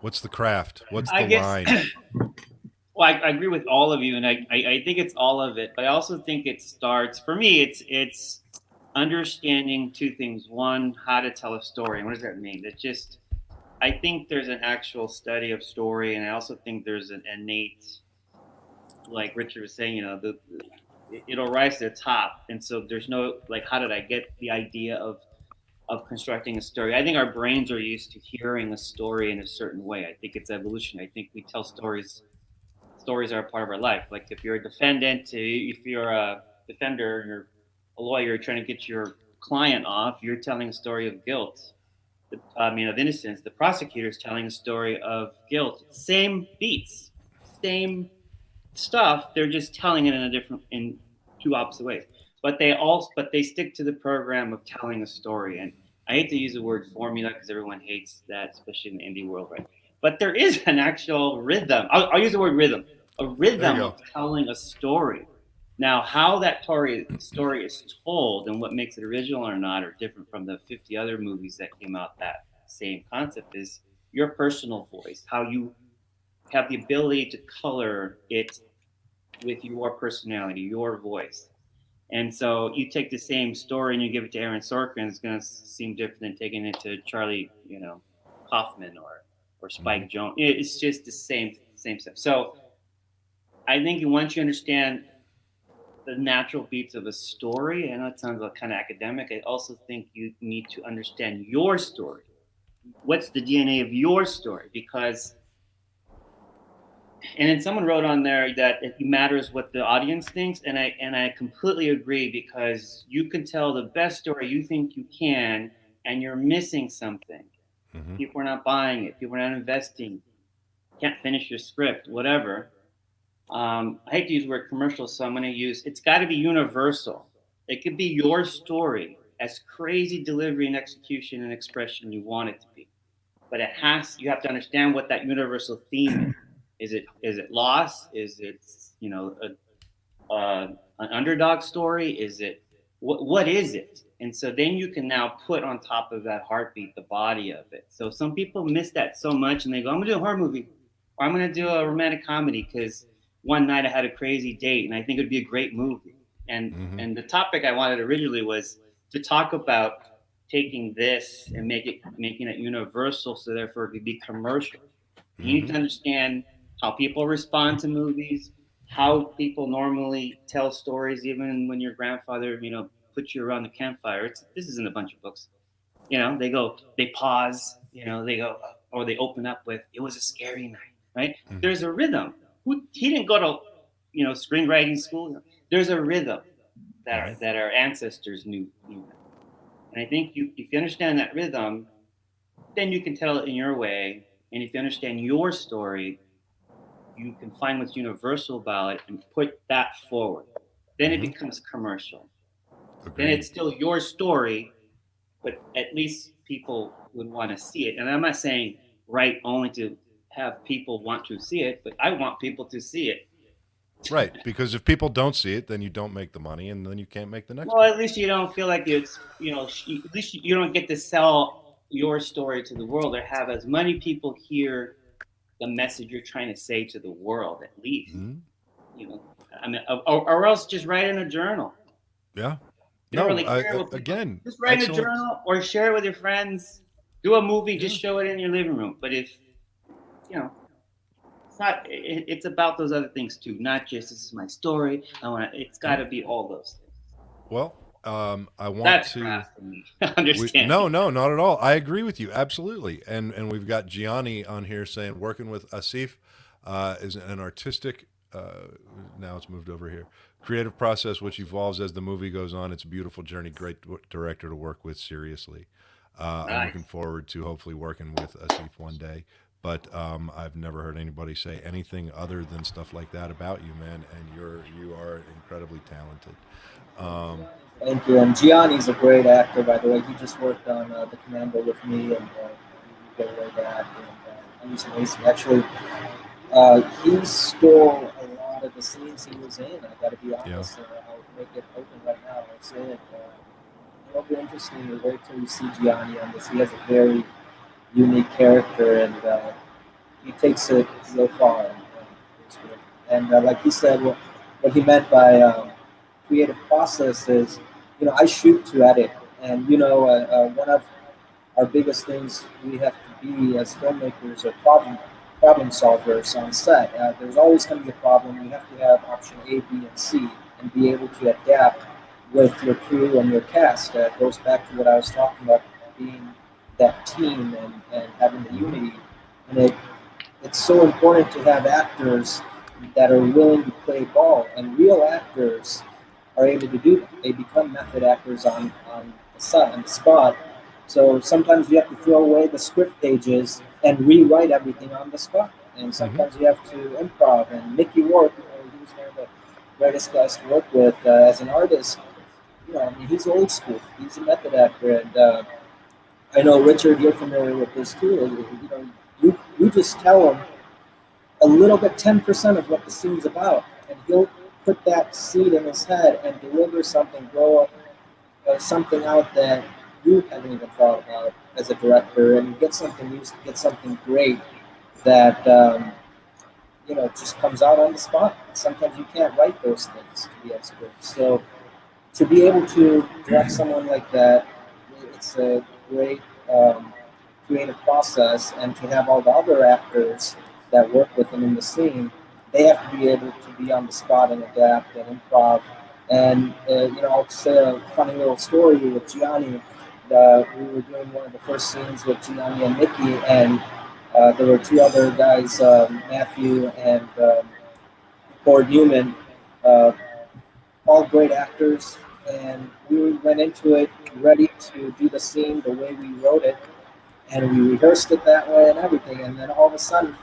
what's the craft? What's the line? Well, I agree with all of you, and I think it's all of it. But I also think it starts, for me, it's understanding two things. One, how to tell a story. And what does that mean? I think there's an actual study of story, and I also think there's an innate like Richard was saying, it'll rise to the top, and so there's no like, how did I get the idea of constructing a story? I think our brains are used to hearing a story in a certain way. I think it's evolution. I think we tell stories. Stories are a part of our life. Like if you're a defendant, if you're a defender, you're a lawyer trying to get your client off, you're telling a story of guilt. Of innocence. The prosecutor is telling a story of guilt. Same beats, same stuff. They're just telling it in two opposite ways. But they stick to the program of telling a story. And I hate to use the word formula because everyone hates that, especially in the indie world, right? But there is an actual rhythm. I'll use the word rhythm. A rhythm of telling a story. Now, how that story is told and what makes it original or not, or different from the 50 other movies that came out that same concept, is your personal voice, how you have the ability to color it with your personality, your voice. And so you take the same story and you give it to Aaron Sorkin, it's going to seem different than taking it to Charlie, Kaufman or Spike Jonze. It's just the same stuff. So I think once you understand the natural beats of a story, I know it sounds like kind of academic, I also think you need to understand your story. What's the DNA of your story? Because, and then someone wrote on there that it matters what the audience thinks, and I completely agree, because you can tell the best story you think you can, and you're missing something. Mm-hmm. People are not buying it. People are not investing. Can't finish your script, whatever. I hate to use the word commercial, so I'm going to use, it's got to be universal. It could be your story, as crazy delivery and execution and expression you want it to be. But you have to understand what that universal theme is. Is it loss? Is it, an underdog story? Is it, what is it? And so then you can now put on top of that heartbeat, the body of it. So some people miss that so much, and they go, I'm going to do a horror movie, or I'm going to do a romantic comedy because one night I had a crazy date and I think it would be a great movie. And the topic I wanted originally was to talk about taking this and making it universal, so therefore it could be commercial. You need to understand how people respond to movies, how people normally tell stories, even when your grandfather, put you around the campfire. This isn't a bunch of books. They pause, they go, or they open up with, it was a scary night, right? There's a rhythm. He didn't go to, screenwriting school. There's a rhythm that our ancestors knew. And I think if you understand that rhythm, then you can tell it in your way. And if you understand your story, you can find what's universal about it and put that forward. Then it becomes commercial. Agreed. Then it's still your story, but at least people would want to see it. And I'm not saying write only to have people want to see it, but I want people to see it. Right, because if people don't see it, then you don't make the money, and then you can't make the next one. At least you don't feel like it's, at least you don't get to sell your story to the world, or have as many people hear the message you're trying to say to the world, at least. Or else just write in a journal. Yeah. Again, just write in a journal or share it with your friends. Do a movie, just show it in your living room. But if, it's not, it's about those other things too, not just this is my story. It's got to be all those things. Well, I want That's to understand. No, not at all. I agree with you absolutely. And we've got Gianni on here saying working with Asif is an artistic. Now it's moved over here. Creative process which evolves as the movie goes on. It's a beautiful journey. Great director to work with. Seriously, I'm looking forward to hopefully working with Asif one day. But I've never heard anybody say anything other than stuff like that about you, man. And you are incredibly talented. Thank you. And Gianni's a great actor, by the way. He just worked on The Commando with me, and we go way back. And he's amazing. Actually, he stole a lot of the scenes he was in. I got to be honest. I'll make it open right now. I'll say it. It'll be interesting to wait till you see Gianni on this. He has a very unique character, and he takes it real far. And like he said, what he meant by creative process is, I shoot to edit, and one of our biggest things we have to be as filmmakers are problem problem solvers on set. There's always going to be a problem. You have to have option A, B, and C, and be able to adapt with your crew and your cast. It goes back to what I was talking about, being that team and having the unity. And it's so important to have actors that are willing to play ball, and real actors are able to do that. They become method actors on the set, on the spot. So sometimes you have to throw away the script pages and rewrite everything on the spot. And sometimes you have to improv. And Mickey Rourke, he was one of the greatest guys to work with as an artist. I mean, he's old school. He's a method actor, and I know Richard, you're familiar with this too. You just tell him a little bit, 10% of what the scene's about, and he'll put that seed in his head and deliver something, grow up something out that you haven't even thought about as a director, and you get something new, get something great that just comes out on the spot. Sometimes you can't write those things to be expert. So to be able to direct someone like that, it's a great creative process, and to have all the other actors that work with them in the scene, they have to be able to be on the spot and adapt and improv. And I'll say a funny little story with Gianni. We were doing one of the first scenes with Gianni and Mickey, and there were two other guys, Matthew and Cord Newman, all great actors, and we went into it ready to do the scene the way we wrote it, and we rehearsed it that way and everything. And then all of a sudden,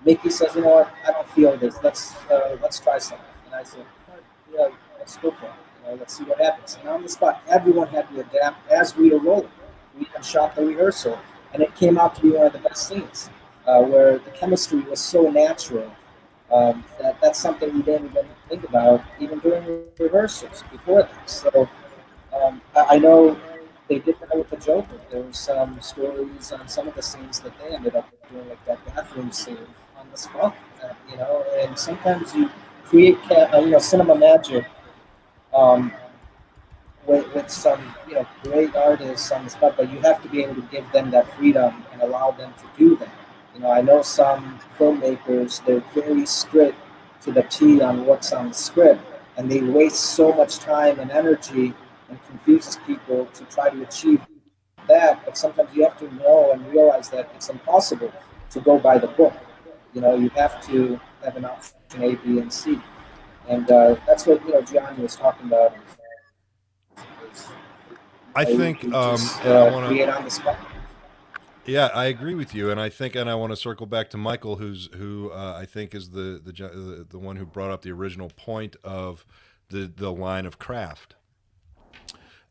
Mickey says, "You know what? I don't feel this. Let's try something." And I said, "Yeah, let's go for it. Let's see what happens." And on the spot, everyone had to adapt as we were rolling. We had shot the rehearsal, and it came out to be one of the best scenes, where the chemistry was so natural. That's something we didn't even think about even during rehearsals before that. So I know they did that with the Joker. There were some stories on some of the scenes that they ended up doing, like that bathroom scene on the spot. And sometimes you create cinema magic with some great artists on the spot, but you have to be able to give them that freedom and allow them to do that. I know some filmmakers, they're very strict to the T on what's on the script, and they waste so much time and energy and confuses people to try to achieve that. But sometimes you have to know and realize that it's impossible to go by the book. You have to have an option A, B, and C. And that's what Gianni was talking about. I think create on the spot. Yeah, I agree with you, and I want to circle back to Michael, who I think is the one who brought up the original point of the line of craft.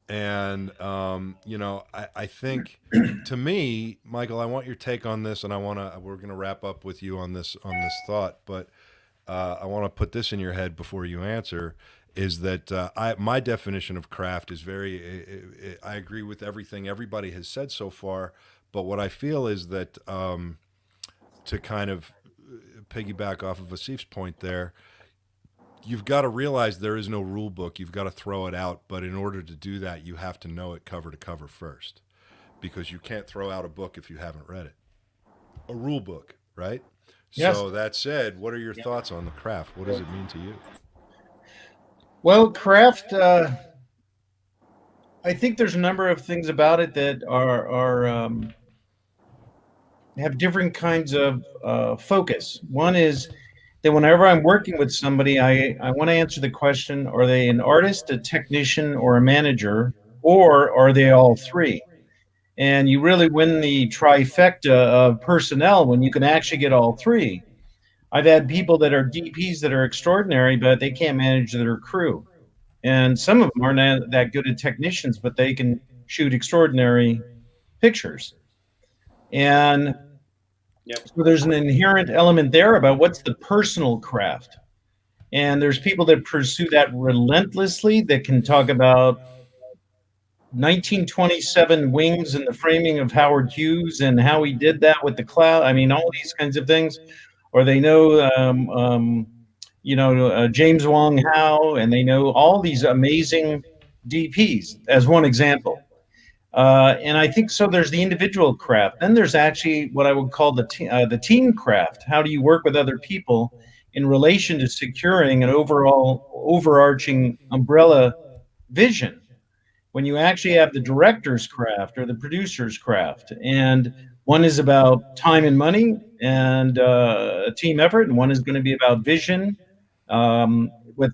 And I think, to me, Michael, I want your take on this, and we're gonna wrap up with you on this thought, but I want to put this in your head before you answer. Is that my definition of craft is I agree with everything everybody has said so far. But what I feel is that to kind of piggyback off of Asif's point there, you've got to realize there is no rule book. You've got to throw it out. But in order to do that, you have to know it cover to cover first, because you can't throw out a book if you haven't read it. A rule book, right? Yes. So that said, what are your thoughts on the craft? What does it mean to you? Well, craft, I think there's a number of things about it that are have different kinds of focus. One is that whenever I'm working with somebody, I want to answer the question: are they an artist, a technician, or a manager, or are they all three? And you really win the trifecta of personnel when you can actually get all three. I've had people that are DPs that are extraordinary, but they can't manage their crew. And some of them aren't that good at technicians, but they can shoot extraordinary pictures. And so there's an inherent element there about what's the personal craft. And there's people that pursue that relentlessly, that can talk about 1927 wings and the framing of Howard Hughes and how he did that with the cloud. I mean, all these kinds of things. Or they know, James Wong Howe, and they know all these amazing DPs, as one example. And I think so. There's the individual craft. Then there's actually what I would call the team craft. How do you work with other people in relation to securing an overarching umbrella vision? When you actually have the director's craft or the producer's craft, and one is about time and money and a team effort, and one is going to be about vision, with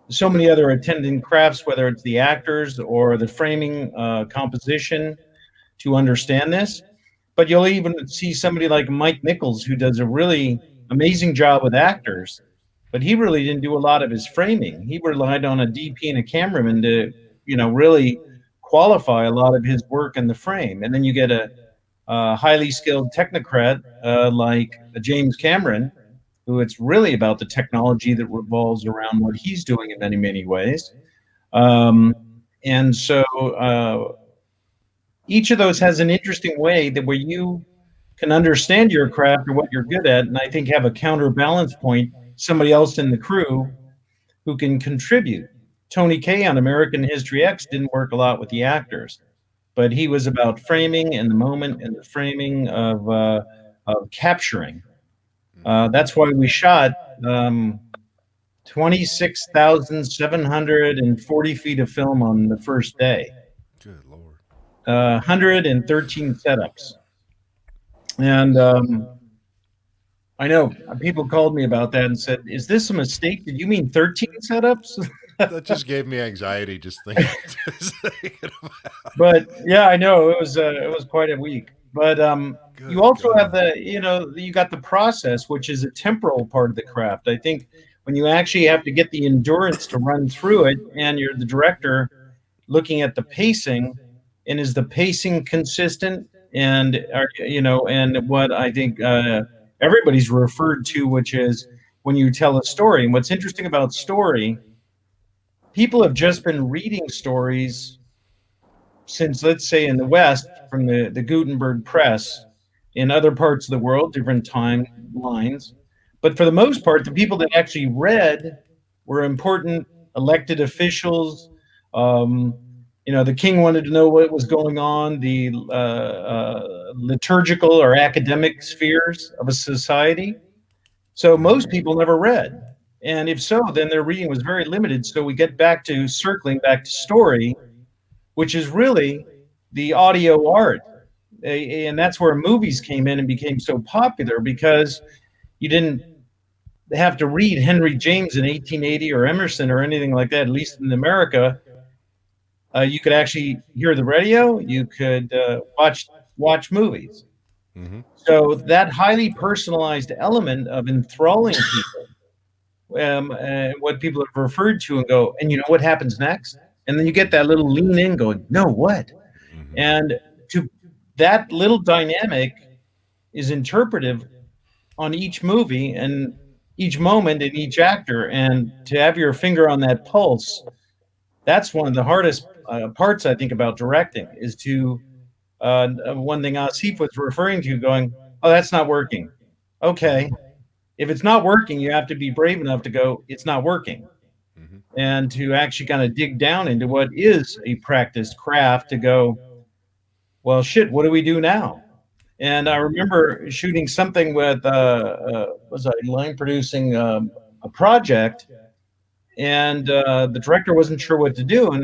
so many other attendant crafts, whether it's the actors or the framing, composition, to understand this. But you'll even see somebody like Mike Nichols, who does a really amazing job with actors, but he really didn't do a lot of his framing. He relied on a DP and a cameraman to, really qualify a lot of his work in the frame. And then you get a highly skilled technocrat like James Cameron, who it's really about the technology that revolves around what he's doing in many, many ways. And so each of those has an interesting way that where you can understand your craft or what you're good at, and I think have a counterbalance point, somebody else in the crew who can contribute. Tony Kaye on American History X didn't work a lot with the actors, but he was about framing and the moment and the framing of capturing. That's why we shot 26,740 feet of film on the first day. Good Lord. 113 setups. And I know people called me about that and said, "Is this a mistake? Did you mean 13 setups?" That just gave me anxiety just thinking about. But yeah, I know it was quite a week. But you also have you got the process, which is a temporal part of the craft. I think when you actually have to get the endurance to run through it, and you're the director looking at the pacing, and is the pacing consistent? And and what I think everybody's referred to, which is when you tell a story. And what's interesting about story, people have just been reading stories since, let's say, in the West, from the Gutenberg press, in other parts of the world, different timelines. But for the most part, the people that actually read were important elected officials. The king wanted to know what was going on, the liturgical or academic spheres of a society. So most people never read. And if so, then their reading was very limited. So we get back to circling back to story, which is really the audio art. And that's where movies came in and became so popular, because you didn't have to read Henry James in 1880 or Emerson or anything like that, at least in America. You could actually hear the radio. You could watch movies. Mm-hmm. So that highly personalized element of enthralling people, what people have referred to and go, and you know what happens next? And then you get that little lean in going, no, what? Mm-hmm. And that little dynamic is interpretive on each movie and each moment and each actor. And to have your finger on that pulse, that's one of the hardest parts, I think, about directing, is to one thing Asif was referring to, going, oh, that's not working. Okay. If it's not working, you have to be brave enough to go, it's not working. Mm-hmm. And to actually kind of dig down into what is a practiced craft, to go, well, shit, what do we do now? And I remember shooting something with, was I line producing a project, and the director wasn't sure what to do. And,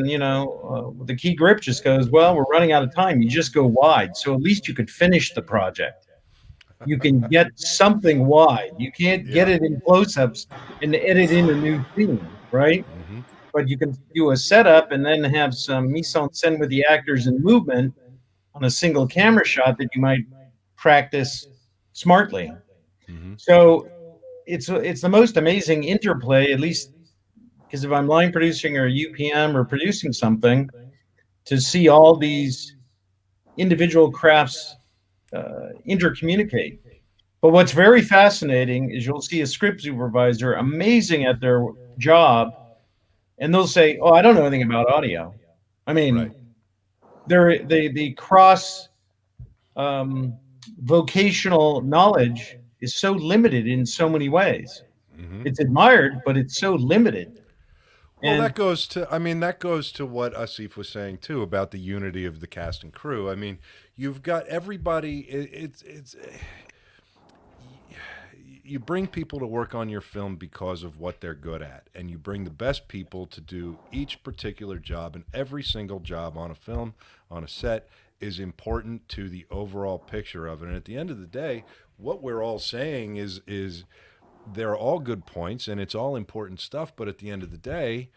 the key grip just goes, well, we're running out of time. You just go wide. So at least you could finish the project. You can get something wide. You can't get it in close-ups and edit in a new scene, right? Mm-hmm. But you can do a setup and then have some mise-en-scène with the actors in movement on a single camera shot that you might practice smartly. Mm-hmm. So it's the most amazing interplay, at least because if I'm line producing or UPM or producing something, to see all these individual crafts intercommunicate. But what's very fascinating is you'll see a script supervisor amazing at their job, and they'll say, oh, I don't know anything about audio. I mean, right. The cross vocational knowledge is so limited in so many ways. Mm-hmm. It's admired, but it's so limited. Well, And that goes to, I mean, that goes to what Asif was saying too about the unity of the cast and crew. I mean, you've got everybody. It's you bring people to work on your film because of what they're good at, and you bring the best people to do each particular job. And every single job on a film, on a set, is important to the overall picture of it. And at the end of the day, what we're all saying is they're all good points, and it's all important stuff. But at the end of the day,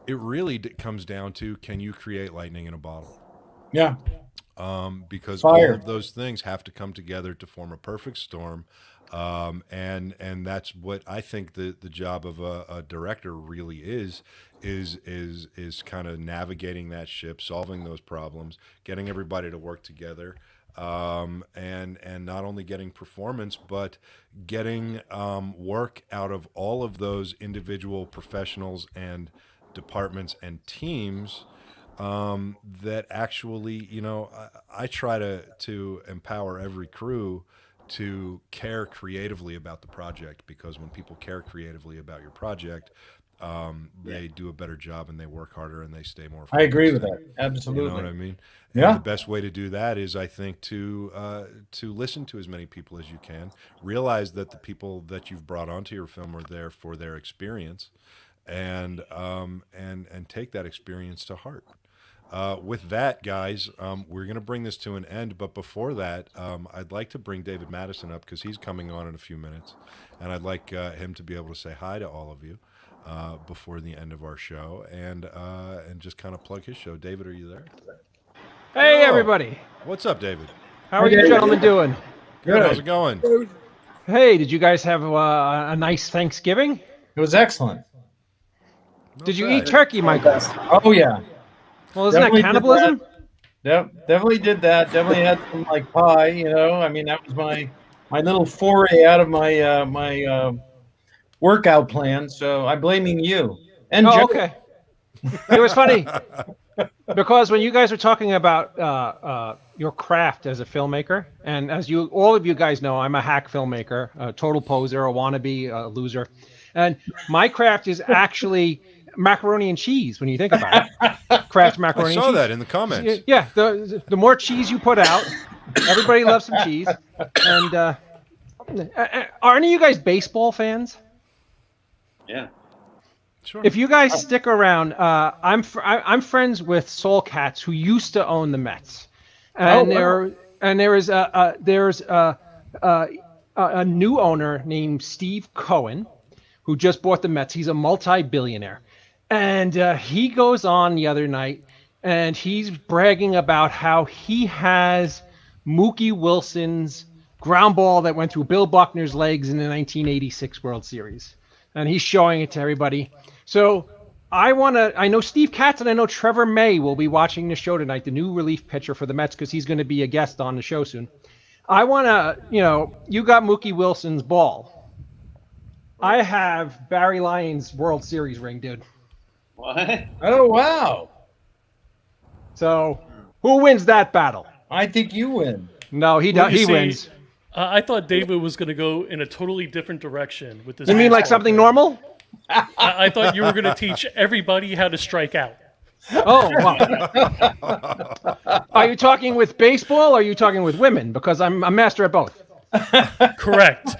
it really comes down to, can you create lightning in a bottle? yeah, Because Fire. all of those things have to come together to form a perfect storm. And that's what I think the job of a director really is kind of navigating that ship, solving those problems, getting everybody to work together, and not only getting performance, but getting work out of all of those individual professionals and departments and teams that actually, I try to empower every crew to care creatively about the project, because when people care creatively about your project, they do a better job and they work harder and they stay more focused. I agree with that. Absolutely. You know what I mean? Yeah. And the best way to do that is, I think, to listen to as many people as you can. Realize that the people that you've brought onto your film are there for their experience, and take that experience to heart. With that, guys, we're going to bring this to an end. But before that, I'd like to bring David Madison up, because he's coming on in a few minutes. And I'd like him to be able to say hi to all of you before the end of our show, and just kind of plug his show. David, are you there? Hey, Hello. everybody. What's up, David? How are you gentlemen doing? Good. How's it going? Hey, did you guys have a nice Thanksgiving? It was excellent. Did you bad. eat turkey, Michael? Oh yeah. Well, isn't that Definitely did cannibalism? Yep, definitely did that. Definitely had some like pie. I mean, that was my little foray out of my my workout plan. So I'm blaming you. And Oh, Joe. okay. It was funny because when you guys were talking about your craft as a filmmaker, and as all of you guys know, I'm a hack filmmaker, a total poser, a wannabe, a loser, and my craft is actually macaroni and cheese. When you think about it, craft macaroni. I saw and cheese. that in the comments. Yeah, the more cheese you put out, everybody loves some cheese. And are any of you guys baseball fans? Yeah. Sure. If you guys stick around, I'm friends with Soul Cats, who used to own the Mets, and there's a new owner named Steve Cohen, who just bought the Mets. He's a multi-billionaire, and he goes on the other night, and he's bragging about how he has Mookie Wilson's ground ball that went through Bill Buckner's legs in the 1986 World Series, and he's showing it to everybody. So I know Steve Katz and I know Trevor May will be watching the show tonight, the new relief pitcher for the Mets, because he's going to be a guest on the show soon. I want to, you got Mookie Wilson's ball. I have Barry Lyons' World Series ring, dude. What? Oh wow! So who wins that battle? I think you win. No, he Well, does. you He see, wins. I thought David was going to go in a totally different direction with this. You mean like baseball something thing. normal? I thought you were going to teach everybody how to strike out. Oh, wow. Are you talking with baseball or are you talking with women? Because I'm a master at both. Correct.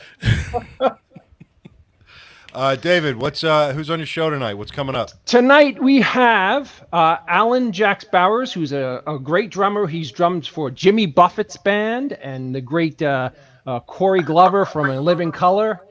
David, who's on your show tonight? What's coming up? Tonight we have Alan Jax Bowers, who's a great drummer. He's drummed for Jimmy Buffett's band and the great Corey Glover from A Living Color.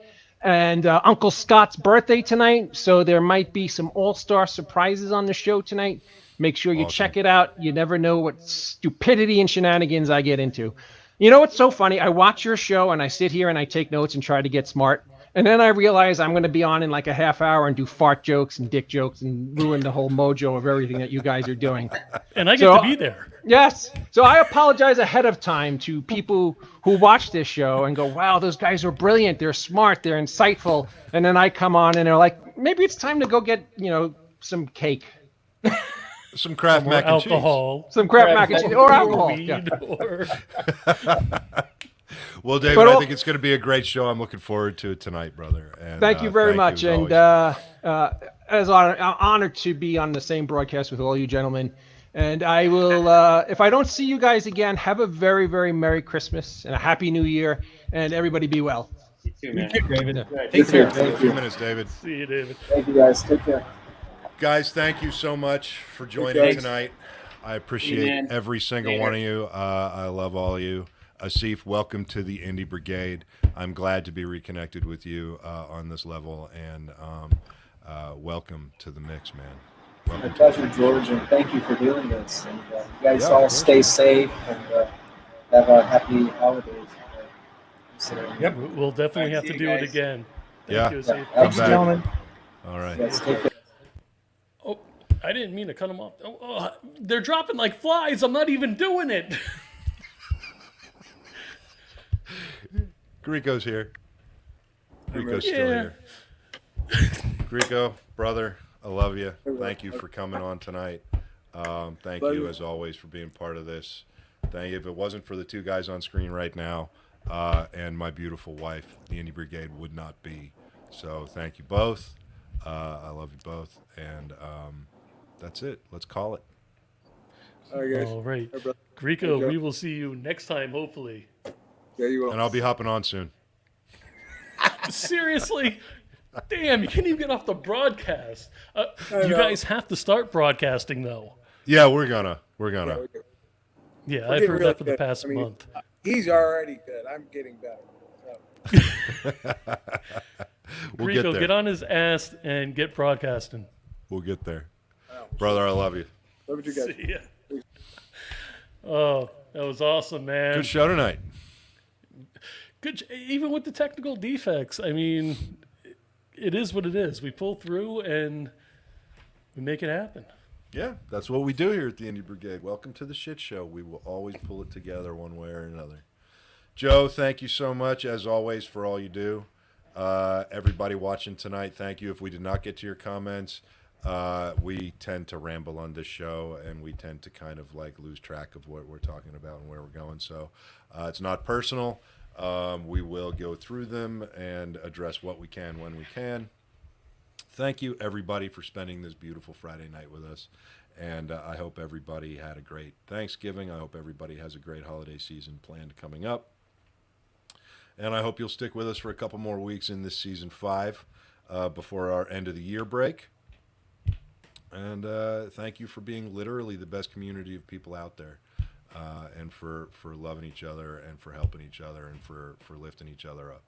And Uncle Scott's birthday tonight, so there might be some all-star surprises on the show tonight. Make sure you check it out. You never know what stupidity and shenanigans I get into. You know what's so funny? I watch your show and I sit here and I take notes and try to get smart. And then I realize I'm going to be on in like a half hour and do fart jokes and dick jokes and ruin the whole mojo of everything that you guys are doing. And I get to be there. Yes. So I apologize ahead of time to people who watch this show and go, wow, those guys are brilliant. They're smart. They're insightful. And then I come on and they're like, maybe it's time to go get, some cake. Some Kraft mac and cheese. Alcohol. Some crap mac and cheese. Or alcohol. Weed, Yeah. or... Well, David, I think it's going to be a great show. I'm looking forward to it tonight, brother. And, Thank you very much. you as And always. I'm honored to be on the same broadcast with all you gentlemen. And I will, if I don't see you guys again, have a very, very Merry Christmas and a Happy New Year, and everybody be well. You too, You man. too, David. Yeah. Take You care. too. Thank A few you. minutes, David. See you, David. Thank you, guys. Take care. Guys, thank you so much for joining Thanks. tonight. I appreciate man. every single Later. one of you. I love all of you. Asif, welcome to the Indie Brigade. I'm glad to be reconnected with you on this level, and welcome to the mix, man. My Welcome to pleasure, George, and thank you for doing this. And you guys Yeah, of all course. stay safe and have a happy holidays. Yep. We'll definitely Alright, have see to you do guys. it again. Yeah. Thank you, Yeah, Asif. Come Thanks, back. gentlemen. All right. Yes, take care. Oh, I didn't mean to cut them off. They're dropping like flies. I'm not even doing it. Grieco's here. Grieco's still Yeah. here. Grieco, brother, I love you. Thank you for coming on tonight. Thank you, as always, for being part of this. Thank you. If it wasn't for the two guys on screen right now and my beautiful wife, the Indie Brigade would not be. So thank you both. I love you both. And that's it. Let's call it. All right, guys. All right. Hey, brother. Grieco, Joe. we will see you next time, hopefully. Yeah, you will. And I'll be hopping on soon. Seriously? Damn, you can't even get off the broadcast. I You know. guys have to start broadcasting, though. Yeah, we're gonna. Yeah, We're I've getting heard really that for the good. past I mean, month. He's already good. I'm getting better. So. We'll get Grieco, there. get on his ass and get broadcasting. We'll get there. Brother, I love you. Love you guys. See ya. Oh, that was awesome, man. Good show tonight. Good, even with the technical defects. I mean, it is what it is. We pull through and we make it happen. Yeah, that's what we do here at the Indie Brigade. Welcome to the shit show. We will always pull it together one way or another. Joe, thank you so much, as always, for all you do. Everybody watching tonight, thank you. If we did not get to your comments, we tend to ramble on this show, and we tend to kind of like lose track of what we're talking about and where we're going. So it's not personal. We will go through them and address what we can when we can. Thank you, everybody, for spending this beautiful Friday night with us. And I hope everybody had a great Thanksgiving. I hope everybody has a great holiday season planned coming up. And I hope you'll stick with us for a couple more weeks in this season 5 before our end of the year break. And thank you for being literally the best community of people out there, and for loving each other and for helping each other and for lifting each other up.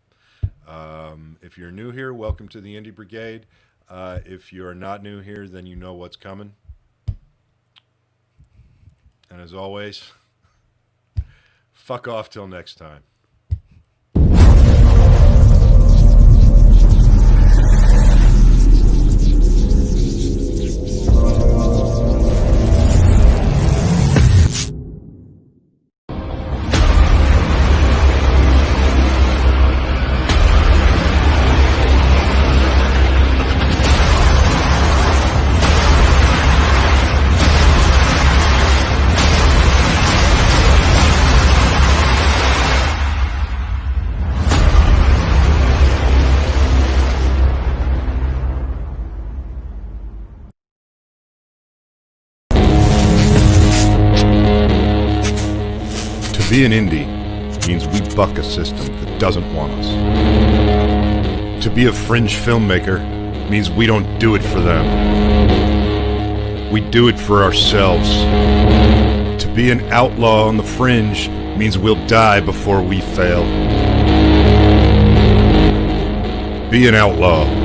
If you're new here, welcome to the Indie Brigade. If you're not new here, then you know what's coming. And as always, fuck off till next time. To be an indie means we buck a system that doesn't want us. To be a fringe filmmaker means we don't do it for them. We do it for ourselves. To be an outlaw on the fringe means we'll die before we fail. Be an outlaw.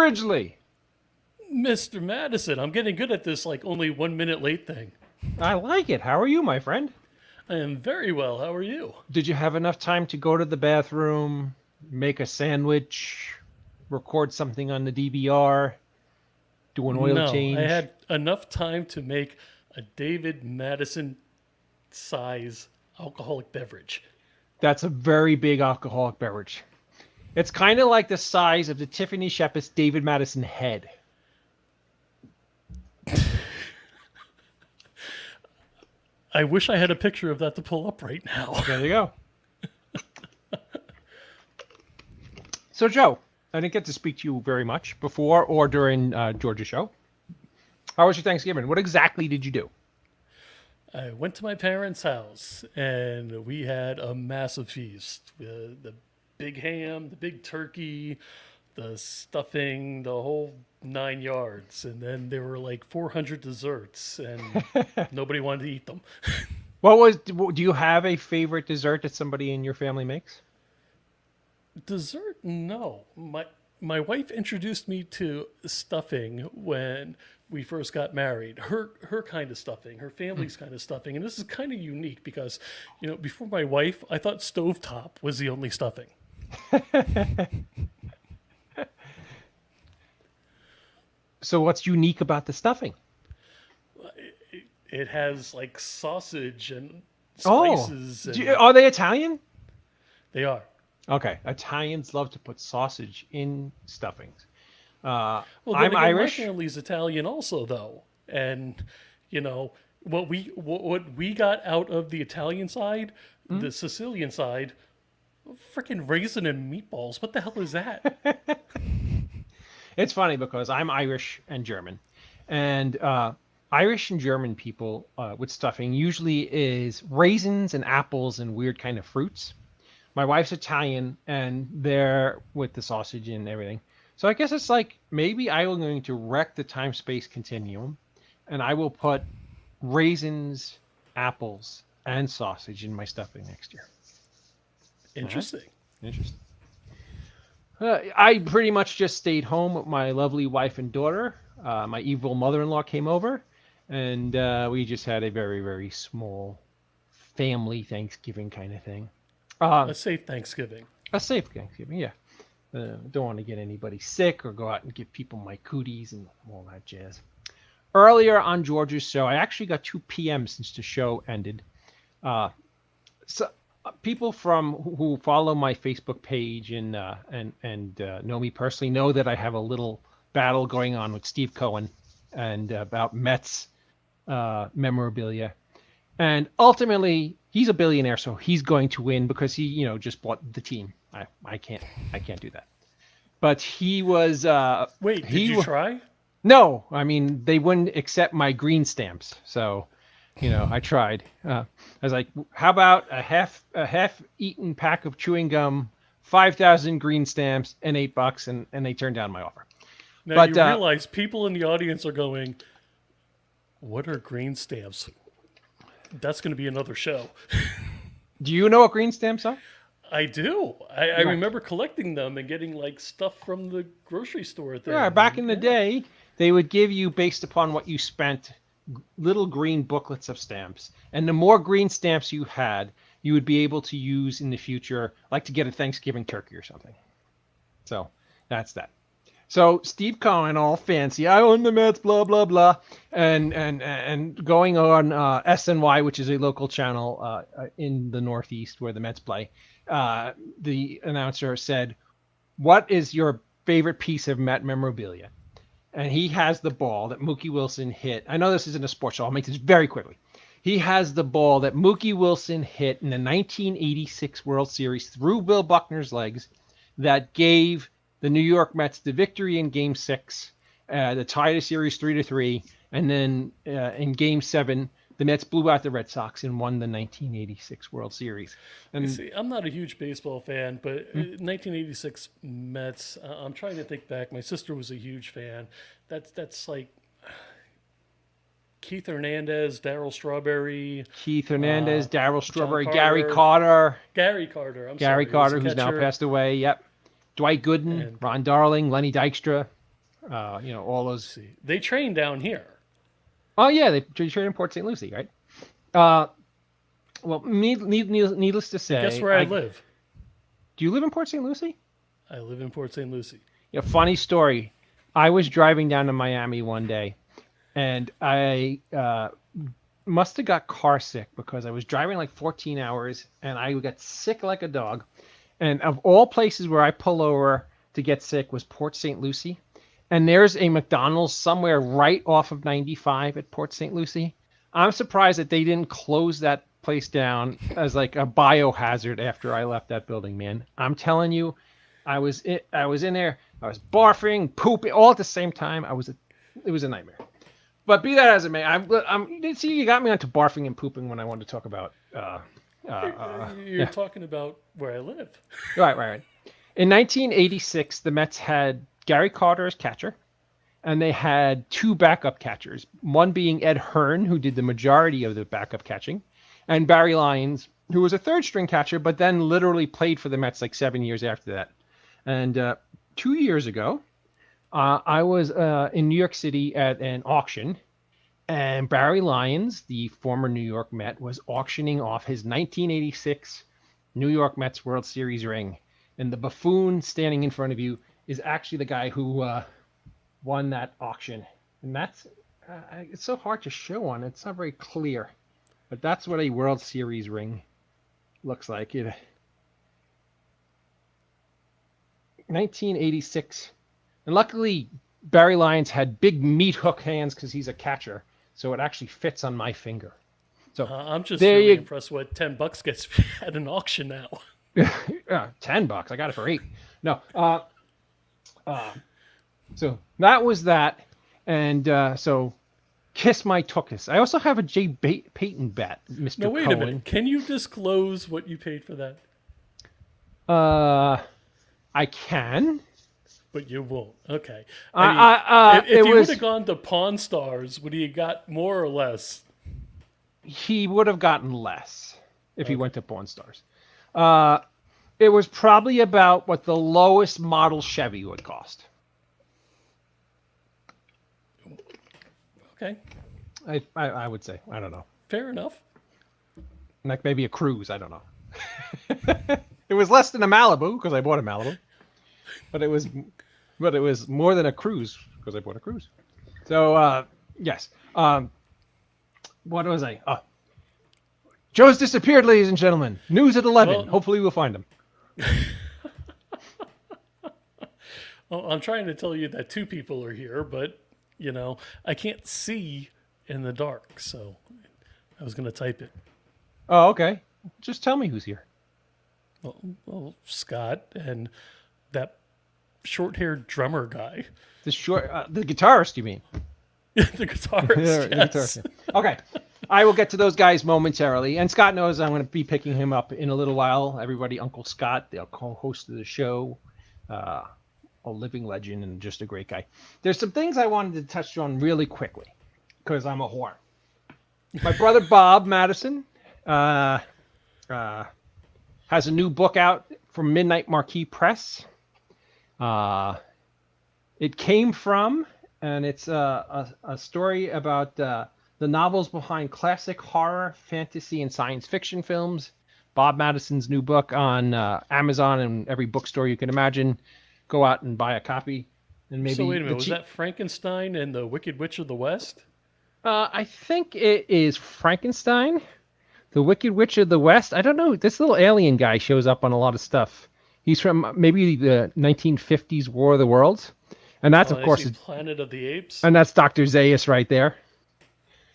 Ridgely. Mr. Madison, I'm getting good at this like only 1 minute late thing. I like it. How are you, my friend? I am very well. How are you? Did you have enough time to go to the bathroom, make a sandwich, record something on the DVR, do an oil change? I had enough time to make a David Madison size alcoholic beverage. That's a very big alcoholic beverage. It's kind of like the size of the Tiffany Shepard's David Madison head. I wish I had a picture of that to pull up right now. There you go. So, Joe, I didn't get to speak to you very much before or during George's show. How was your Thanksgiving? What exactly did you do? I went to my parents' house and we had a massive feast. The big ham, the big turkey, the stuffing, the whole 9 yards. And then there were like 400 desserts and nobody wanted to eat them. Do you have a favorite dessert that somebody in your family makes? Dessert? No. My wife introduced me to stuffing when we first got married. Her kind of stuffing, her family's kind of stuffing. And this is kind of unique because, before my wife, I thought stovetop was the only stuffing. So what's unique about the stuffing? It has like sausage and Oh, spices. are they Italian? They are. Okay, Italians love to put sausage in stuffings. Well, then I'm again, Irish. My family's Italian also, though, and what we got out of the Italian side, the Sicilian side, freaking raisin and meatballs. What the hell is that? It's funny because I'm Irish and German, and Irish and German people with stuffing usually is raisins and apples and weird kind of fruits. My wife's Italian, and they're with the sausage and everything. So I guess it's like maybe I'm going to wreck the time-space continuum, and I will put raisins, apples, and sausage in my stuffing next year. Interesting. Interesting. I pretty much just stayed home with my lovely wife and daughter. My evil mother-in-law came over, and we just had a very, very small family Thanksgiving kind of thing. A safe Thanksgiving. A safe Thanksgiving, yeah. Don't want to get anybody sick or go out and give people my cooties and all that jazz. Earlier on George's show, I actually got 2 p.m. since the show ended. So people who follow my Facebook page and know me personally know that I have a little battle going on with Steve Cohen and about Mets memorabilia. And ultimately, he's a billionaire, so he's going to win because he, just bought the team. I can't do that. But he was. Wait, did you try? No, I mean they wouldn't accept my green stamps. So, I tried. I was like, how about a half-eaten pack of chewing gum, 5,000 green stamps, and $8, and they turned down my offer. Now you realize people in the audience are going, "What are green stamps?" That's going to be another show. Do you know what green stamps are? I do. I remember collecting them and getting like stuff from the grocery store. Yeah, back in the day, they would give you, based upon what you spent, little green booklets of stamps. And the more green stamps you had, you would be able to use in the future, like to get a Thanksgiving turkey or something. So that's that. So Steve Cohen, all fancy, I own the Mets, blah blah blah, and going on SNY, which is a local channel in the Northeast where the Mets play. The announcer said, "What is your favorite piece of Met memorabilia?" And he has the ball that Mookie Wilson hit. I know this isn't a sports show. I'll make this very quickly. He has the ball that Mookie Wilson hit in the 1986 World Series through Bill Buckner's legs that gave the New York Mets the victory in Game 6, the tie the series 3-3, and then in Game 7, the Mets blew out the Red Sox and won the 1986 World Series. And see, I'm not a huge baseball fan, but 1986 Mets, I'm trying to think back. My sister was a huge fan. That's like Keith Hernandez, Darryl Strawberry. Darryl Strawberry, Gary Carter. Gary Carter, Carter, who's now passed away. Yep. Dwight Gooden, Ron Darling, Lenny Dykstra. All those. See, they train down here. Oh yeah, they train in Port St. Lucie, right? Well, needless to say, Guess where I live? Do you live in Port St. Lucie? I live in Port St. Lucie. Yeah, funny story. I was driving down to Miami one day, and I must have got car sick because I was driving like 14 hours, and I got sick like a dog. And of all places where I pull over to get sick was Port St. Lucie. And there's a McDonald's somewhere right off of 95 at Port St. Lucie. I'm surprised that they didn't close that place down as like a biohazard after I left that building, man. I'm telling you, I was in there. I was barfing, pooping, all at the same time. It was a nightmare. But be that as it may, you got me onto barfing and pooping when I wanted to talk about. You're talking about where I live. Right. In 1986, the Mets had Gary Carter as catcher, and they had two backup catchers, one being Ed Hearn, who did the majority of the backup catching, and Barry Lyons, who was a third-string catcher, but then literally played for the Mets like 7 years after that. And 2 years ago, I was in New York City at an auction, and Barry Lyons, the former New York Met, was auctioning off his 1986 New York Mets World Series ring. And the buffoon standing in front of you is actually the guy who won that auction. And that's it's so hard to show on. It's not very clear. But that's what a World Series ring looks like. 1986. And luckily, Barry Lyons had big meat hook hands because he's a catcher. So it actually fits on my finger. So I'm just really impressed what $10 gets at an auction now. $10. I got it for $8. No. So that was that. And so kiss my tuchus. I also have a Jay Payton bat, Mr. No, wait Cohen. a minute. Can you disclose what you paid for that? I can. But you won't. Okay. If you would have gone to Pawn Stars, would he have got more or less? He would have gotten less if he went to Pawn Stars. It was probably about what the lowest model Chevy would cost. Okay. I would say. I don't know. Fair enough. Like maybe a Cruise. I don't know. It was less than a Malibu because I bought a Malibu. But it was more than a Cruise because I bought a Cruise. So, yes. What was I? Joe's disappeared, ladies and gentlemen. News at 11. Well, hopefully we'll find him. Well, I'm trying to tell you that two people are here, but, I can't see in the dark, so I was going to type it. Oh, okay. Just tell me who's here. Well, Scott and that short-haired drummer guy. The guitarist, you mean? The guitarist, yes. The guitarist. Okay. I will get to those guys momentarily. And Scott knows I'm going to be picking him up in a little while. Everybody, Uncle Scott, the co-host of the show, a living legend and just a great guy. There's some things I wanted to touch on really quickly because I'm a whore. My brother Bob Madison has a new book out from Midnight Marquee Press. It came from, and it's a story about the novels behind classic horror, fantasy, and science fiction films. Bob Madison's new book on Amazon and every bookstore you can imagine. Go out and buy a copy. And maybe. So wait a minute, was that Frankenstein and the Wicked Witch of the West? I think it is Frankenstein, the Wicked Witch of the West. I don't know. This little alien guy shows up on a lot of stuff. He's from maybe the 1950s War of the Worlds. And that's, of course, Planet of the Apes. And that's Dr. Zaius right there.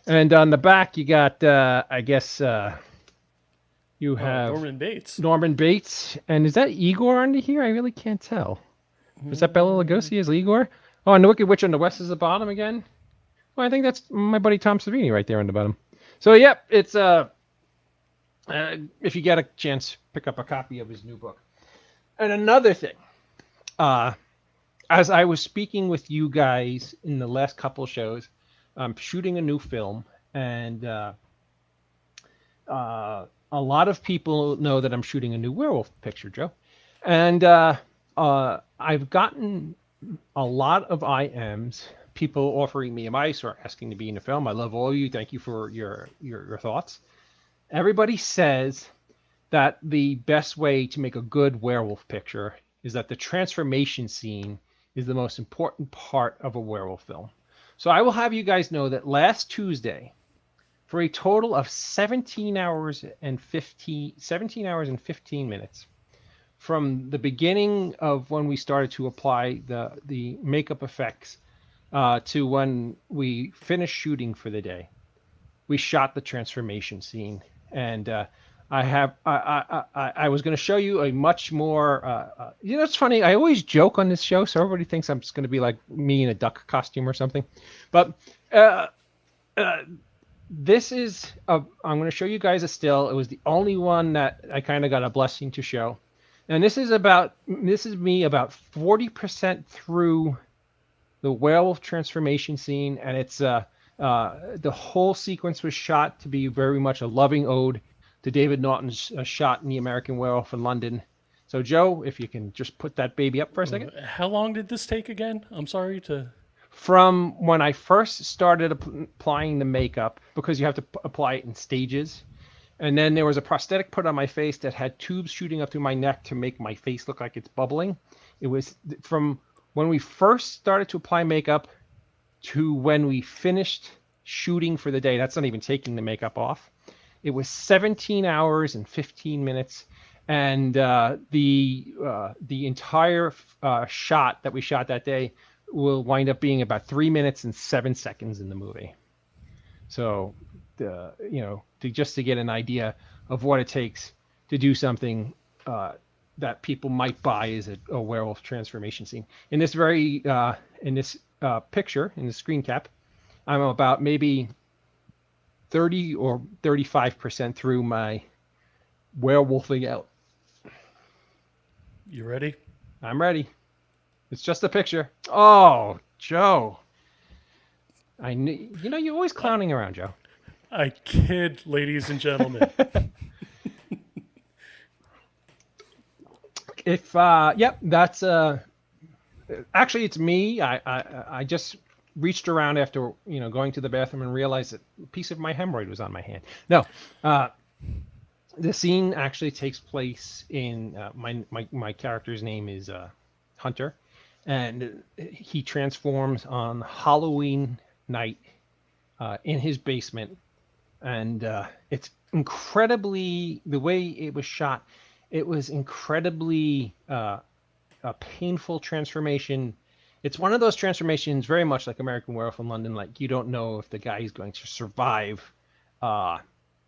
And on the back, you got, I guess, you have Norman Bates. Norman Bates. And is that Igor under here? I really can't tell. Is that Bela Lugosi as Igor? Oh, and the Wicked Witch on the West is the bottom again. Well, I think that's my buddy Tom Savini right there on the bottom. So, yep, it's if you get a chance, pick up a copy of his new book. And another thing, as I was speaking with you guys in the last couple of shows, I'm shooting a new film, and a lot of people know that I'm shooting a new werewolf picture, Joe. And I've gotten a lot of IMs, people offering me advice or asking to be in the film. I love all of you. Thank you for your thoughts. Everybody says that the best way to make a good werewolf picture is that the transformation scene is the most important part of a werewolf film. So I will have you guys know that last Tuesday, for a total of 17 hours and 15 minutes, from the beginning of when we started to apply the makeup effects to when we finished shooting for the day, we shot the transformation scene. And I was going to show you a much more, it's funny. I always joke on this show, so everybody thinks I'm just going to be like me in a duck costume or something. But this is, I'm going to show you guys a still. It was the only one that I kind of got a blessing to show. And this is me about 40% through the werewolf transformation scene. And it's, the whole sequence was shot to be very much a loving ode to David Naughton's shot in The American Werewolf in London. So Joe, if you can just put that baby up for a second. How long did this take again? I'm sorry to... From when I first started applying the makeup, because you have to apply it in stages. And then there was a prosthetic put on my face that had tubes shooting up through my neck to make my face look like it's bubbling. It was from when we first started to apply makeup to when we finished shooting for the day. That's not even taking the makeup off. It was 17 hours and 15 minutes. And the entire shot that we shot that day will wind up being about 3 minutes and 7 seconds in the movie. So, just to get an idea of what it takes to do something that people might buy as a werewolf transformation scene. In this picture, in the screen cap, I'm about maybe 30 or 35% through my werewolfing out. You ready? I'm ready. It's just a picture. Oh, Joe. I knew, you're always clowning around, Joe. I kid, ladies and gentlemen. That's actually it's me. I just reached around after going to the bathroom and realized that a piece of my hemorrhoid was on my hand. No, the scene actually takes place in my character's name is Hunter, and he transforms on Halloween night in his basement. And it's incredibly, the way it was shot, it was incredibly a painful transformation. It's one of those transformations very much like American Werewolf in London, like you don't know if the guy is going to survive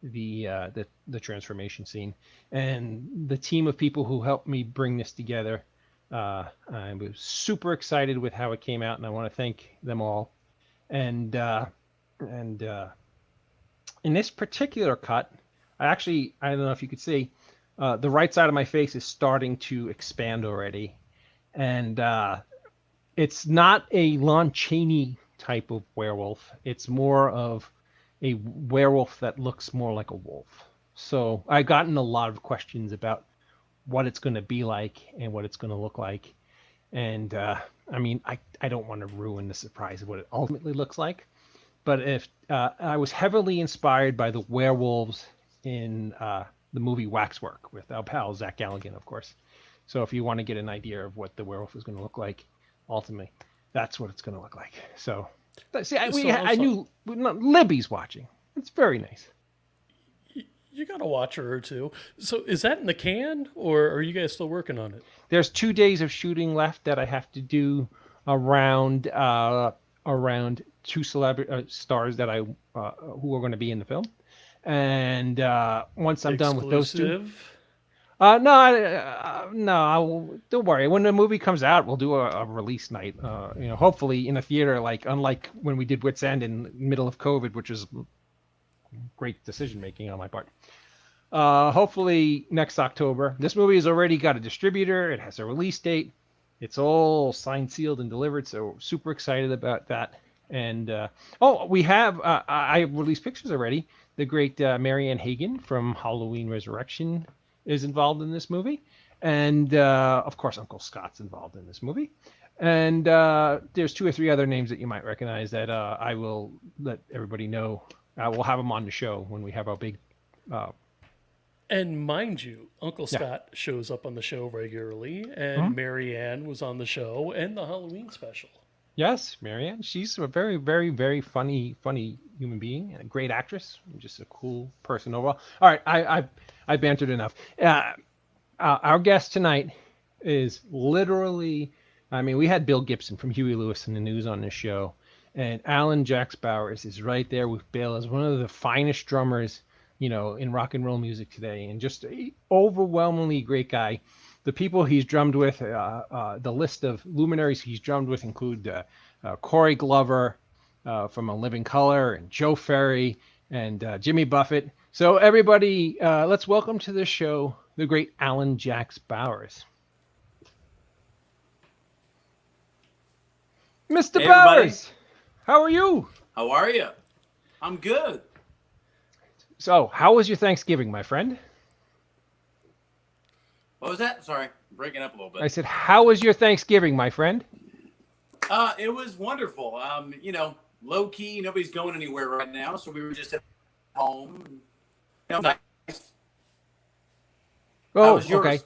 the transformation scene. And the team of people who helped me bring this together, I was super excited with how it came out, and I want to thank them all. And in this particular cut, I don't know if you could see, the right side of my face is starting to expand already. And it's not a Lon Chaney type of werewolf. It's more of a werewolf that looks more like a wolf. So I've gotten a lot of questions about what it's going to be like and what it's going to look like. And I don't want to ruin the surprise of what it ultimately looks like. But if I was heavily inspired by the werewolves in the movie Waxwork with our pal Zach Galligan, of course. So if you want to get an idea of what the werewolf is going to look like, ultimately, that's what it's going to look like. So, see, I knew Libby's watching. It's very nice. You got to watch her or two. So is that in the can, or are you guys still working on it? There's 2 days of shooting left that I have to do around two celebrity stars that who are going to be in the film, and once I'm done with those two, don't worry. When the movie comes out, we'll do a release night. Hopefully in a theater, like unlike when we did Wits End in the middle of COVID, which is great decision making on my part. Hopefully next October. This movie has already got a distributor. It has a release date. It's all signed, sealed, and delivered. So super excited about that. And we have I released pictures already. The great Marianne Hagen from Halloween Resurrection is involved in this movie, and of course Uncle Scott's involved in this movie. And there's 2 or 3 other names that you might recognize that I will let everybody know. We'll have them on the show when we have our big. And mind you, Uncle Yeah. Scott shows up on the show regularly, and Mary Ann was on the show, and the Halloween special. Yes, Marianne. She's a very, very, very funny human being and a great actress. Just a cool person overall. All right, I bantered enough. Our guest tonight is literally. I mean, we had Bill Gibson from Huey Lewis and the News on this show, and Alan Jax Bowers is right there with Bill as one of the finest drummers, in rock and roll music today, and just an overwhelmingly great guy. The people he's drummed with, the list of luminaries he's drummed with include Corey Glover from A Living Color, and Joe Ferry, and Jimmy Buffett. So everybody, let's welcome to the show the great Alan Jax Bowers. Mr. Hey, Bowers, how are you? How are you? I'm good. So, how was your Thanksgiving, my friend? What was that? Sorry, I'm breaking up a little bit. I said, how was your Thanksgiving, my friend? It was wonderful. Low key, nobody's going anywhere right now, so we were just at home. Nice. Oh, How was yours? okay.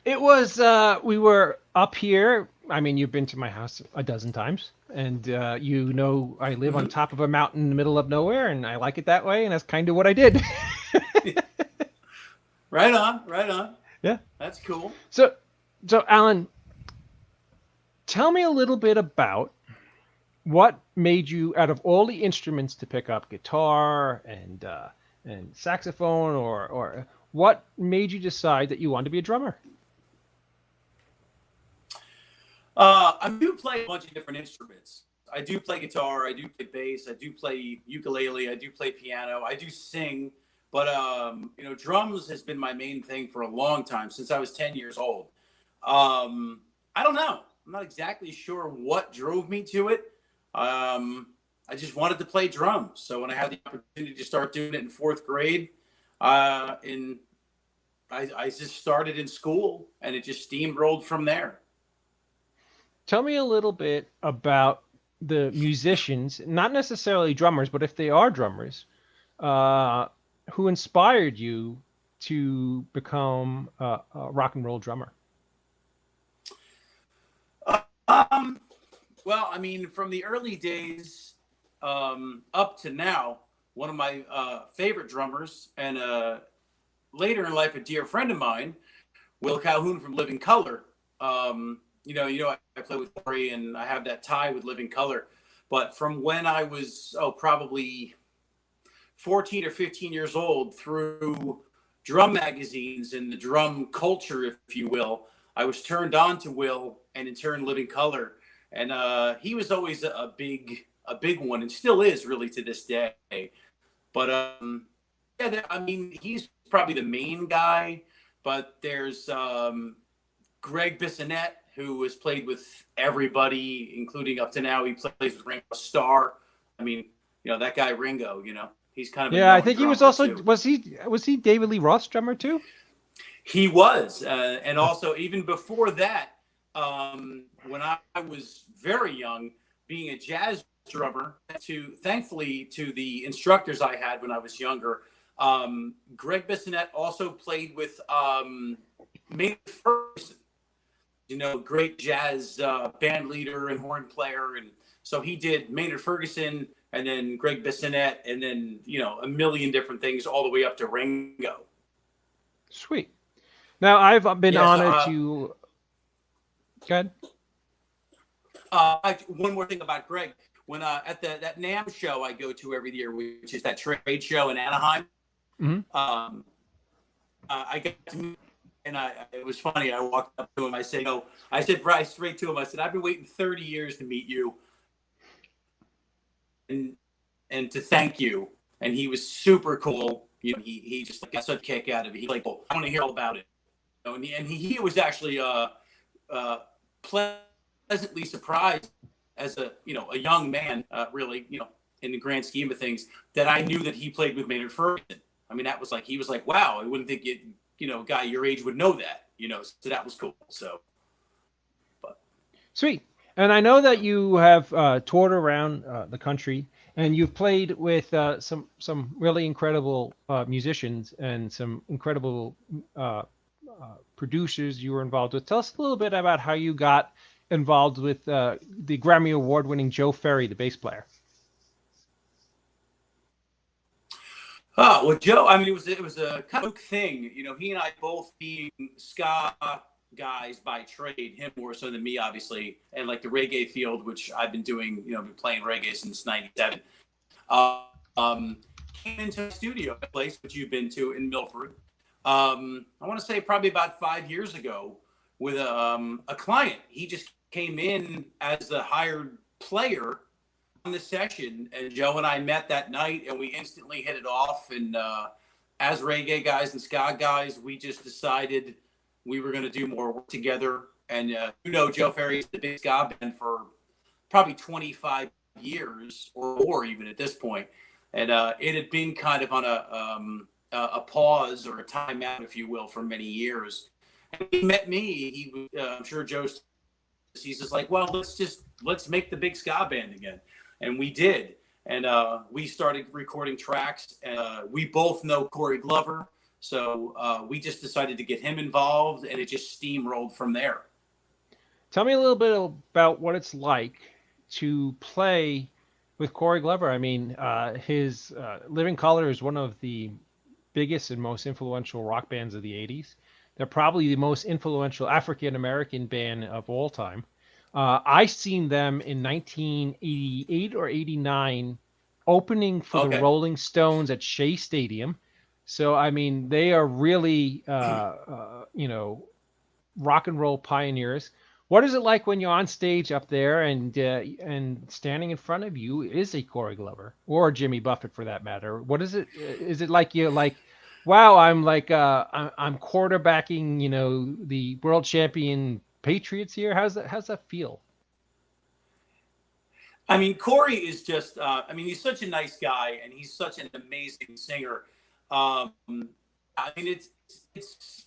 It was, we were up here. I mean, you've been to my house a dozen times, and I live on top of a mountain in the middle of nowhere, and I like it that way, and that's kind of what I did. Right on. Yeah. That's cool. So Alan, tell me a little bit about what made you, out of all the instruments to pick up, guitar and saxophone, or what made you decide that you wanted to be a drummer? I do play a bunch of different instruments. I do play guitar. I do play bass. I do play ukulele. I do play piano. I do sing. But, drums has been my main thing for a long time, since I was 10 years old. I don't know. I'm not exactly sure what drove me to it. I just wanted to play drums. So when I had the opportunity to start doing it in 4th grade, I just started in school, and it just steamrolled from there. Tell me a little bit about the musicians, not necessarily drummers, but if they are drummers, who inspired you to become a rock and roll drummer? Well, I mean, from the early days up to now, one of my favorite drummers, and later in life a dear friend of mine, Will Calhoun from Living Color. I play with Ferry, and I have that tie with Living Color. But from when I was probably 14 or 15 years old, through drum magazines and the drum culture, if you will, I was turned on to Will, and in turn Living Color. And he was always a big one, and still is really to this day. But he's probably the main guy. But there's Greg Bissonette, who has played with everybody, including up to now. He plays with Ringo Starr. I mean, that guy Ringo. He's kind of I think he was also too. was he David Lee Roth's drummer too? He was, and also even before that, when I was very young, being a jazz drummer, thankfully to the instructors I had when I was younger, Greg Bissonette also played with Maynard Ferguson, great jazz band leader and horn player, and so he did Maynard Ferguson, and then Greg Bissonette, and then a million different things, all the way up to Ringo. Sweet. Now I've been honored to. Go ahead. One more thing about Greg. When at that NAMM show I go to every year, which is that trade show in Anaheim, I got to meet, and it was funny. I walked up to him. I said right straight to him. I said, "I've been waiting 30 years to meet you, and to thank you." And he was super cool. He just got such a kick out of it. He's like, "Well, I want to hear all about it." And he was actually pleasantly surprised as a young man, really, in the grand scheme of things, that I knew that he played with Maynard Ferguson. I mean, that was like, he was like, wow, I wouldn't think a guy your age would know that, so that was cool. So, but Sweet. And I know that you have toured around the country, and you've played with some really incredible musicians and some incredible producers you were involved with. Tell us a little bit about how you got involved with the Grammy Award-winning Joe Ferry, the bass player. Oh, well, Joe, I mean, it was a kind of thing. You know, he and I both being ska guys by trade, him more so than me, obviously, and like the reggae field, which I've been doing, you know, been playing reggae since '97. Came into the studio, a place which you've been to in Milford. I want to say probably about 5 years ago with a client. He just came in as a hired player on the session, and Joe and I met that night, and we instantly hit it off. And as reggae guys and ska guys, we just decided we were going to do more work together. And you know, Joe Ferry's the big ska band for probably 25 years or more, even at this point. And it had been kind of on a pause or a timeout, if you will, for many years. And he met me. I'm sure Joe's. He's just like, well, let's make the big ska band again. And we did. And we started recording tracks. We both know Corey Glover. So we just decided to get him involved, and it just steamrolled from there. Tell me a little bit about what it's like to play with Corey Glover. I mean, his Living Colour is one of the biggest and most influential rock bands of the 80s. They're probably the most influential African-American band of all time. I seen them in 1988 or 89 opening for the Rolling Stones at Shea Stadium. So, I mean, they are really, you know, rock and roll pioneers. What is it like when you're on stage up there and standing in front of you is a Corey Glover or Jimmy Buffett for that matter? What is it? Is it like you're like, wow, I'm like I'm quarterbacking, you know, the world champion Patriots here? How's that feel? I mean, Corey is just, I mean, he's such a nice guy, and he's such an amazing singer. I mean, it's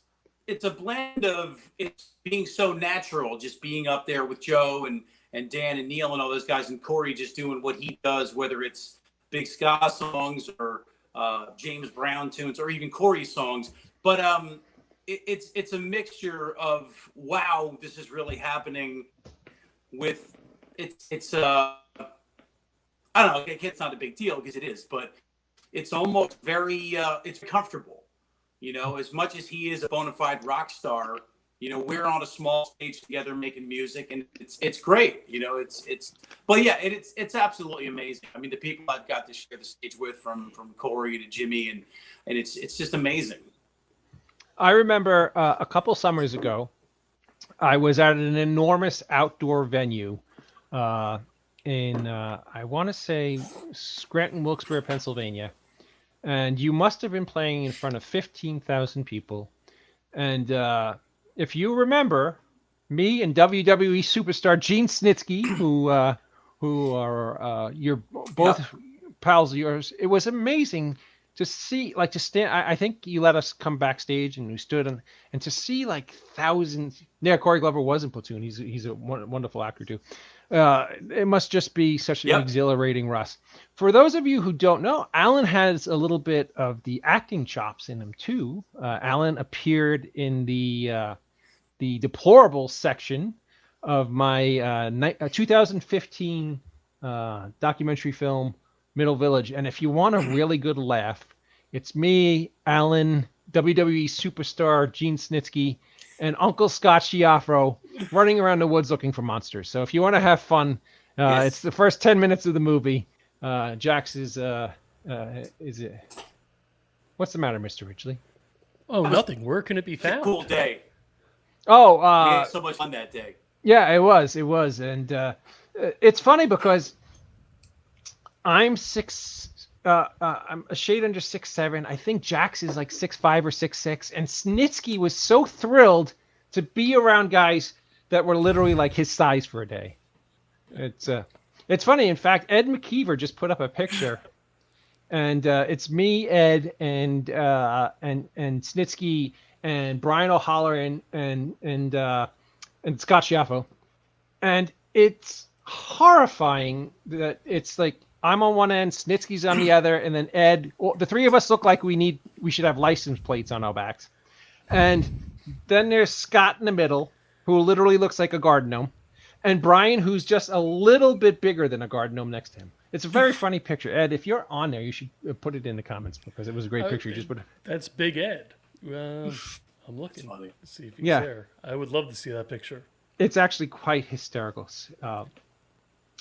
a blend of it's being so natural, just being up there with Joe and Dan and Neil and all those guys, and Corey just doing what he does, whether it's big ska songs or James Brown tunes or even Corey songs. But it's a mixture of, wow, this is really happening with it's I don't know, it's not a big deal because it is, but it's almost very it's comfortable, you know, as much as he is a bona fide rock star. You know, we're on a small stage together making music, and it's great. You know, but yeah, it's absolutely amazing. I mean, the people I've got to share the stage with, from Corey to Jimmy, and it's just amazing. I remember a couple summers ago, I was at an enormous outdoor venue in I want to say Scranton, Wilkes-Barre, Pennsylvania, and you must have been playing in front of 15,000 people, and if you remember, me and WWE superstar Gene Snitsky, who are you're both pals of yours, it was amazing to see, like, to stand. I think you let us come backstage and we stood and to see like thousands. Yeah, Corey Glover was in Platoon. He's a wonderful actor too. It must just be such an exhilarating rush. For those of you who don't know, Alan has a little bit of the acting chops in him too. Alan appeared in the deplorable section of my 2015 documentary film Middle Village. And if you want a really good laugh, it's me, Alan, WWE superstar Gene Snitsky, and Uncle Scott Schiaffo running around the woods looking for monsters. So if you want to have fun, it's the first 10 minutes of the movie. Jax is it? What's the matter, Mr. Ridgely? Oh, nothing. Where can it be found? Cool day. Oh, we had so much fun that day. Yeah, it was, and it's funny because I'm I'm a shade under 6'7". I think Jax is like 6'5" or 6'6", and Snitsky was so thrilled to be around guys that were literally like his size for a day. It's funny. In fact, Ed McKeever just put up a picture, and it's me, Ed, and Snitsky, and Brian O'Holler, and Scott Schiaffo. And it's horrifying that it's like I'm on one end, Snitsky's on the other, and then Ed. Well, the three of us look like we should have license plates on our backs. And then there's Scott in the middle, who literally looks like a garden gnome, and Brian, who's just a little bit bigger than a garden gnome next to him. It's a very funny picture. Ed, if you're on there, you should put it in the comments because it was a great picture. You just put it. That's Big Ed. I'm looking to see if he's there. I would love to see that picture. It's actually quite hysterical.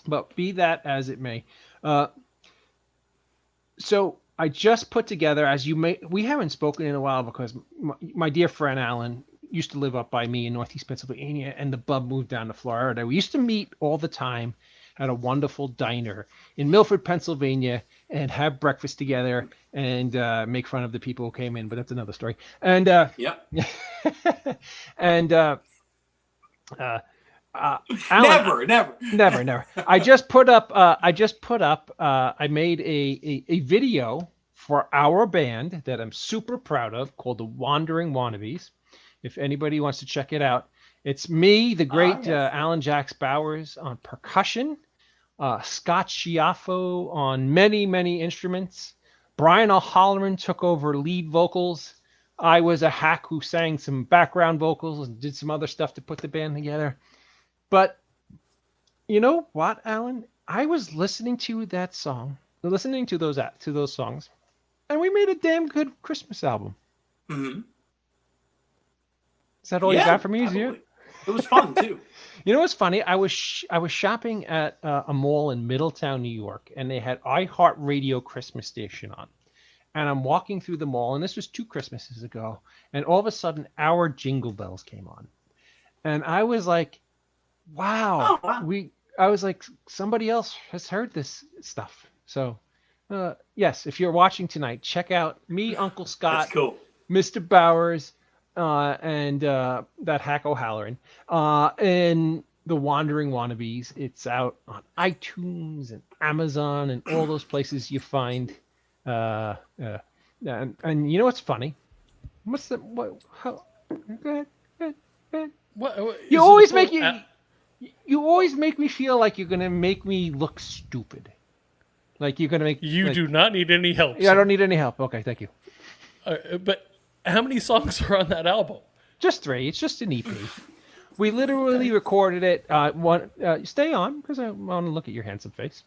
But be that as it may. So I just put together, as you may, we haven't spoken in a while because my dear friend Alan used to live up by me in Northeast Pennsylvania, and the bub moved down to Florida. We used to meet all the time at a wonderful diner in Milford, Pennsylvania, and have breakfast together and make fun of the people who came in. But that's another story. And and Alan, never. I made a video for our band that I'm super proud of called the Wandering Wannabes. If anybody wants to check it out, it's me, the great Alan Jax Bowers on percussion, Scott Schiaffo on many, many instruments. Brian O'Halloran took over lead vocals. I was a hack who sang some background vocals and did some other stuff to put the band together. But you know what, Alan? I was listening to those songs, and we made a damn good Christmas album. Mm-hmm. Is that all you got for me? It was fun too. You know what's funny? I was shopping at a mall in Middletown, New York, and they had iHeartRadio Christmas station on. And I'm walking through the mall, and this was 2 Christmases ago, and all of a sudden, our Jingle Bells came on, and I was like, "Wow!" I was like, somebody else has heard this stuff. So, yes, if you're watching tonight, check out me, Uncle Scott, That's cool. Mr. Bowers. And that hack O'Halloran, and the Wandering Wannabes. It's out on iTunes and Amazon and all those places you find. And you know what's funny? Go ahead. What You always make me feel like you're gonna make me look stupid. Like you're gonna make do not need any help. Yeah, I don't need any help. Okay, thank you. But how many songs are on that album? Just 3. It's just an EP. We literally recorded it. Stay on, because I want to look at your handsome face.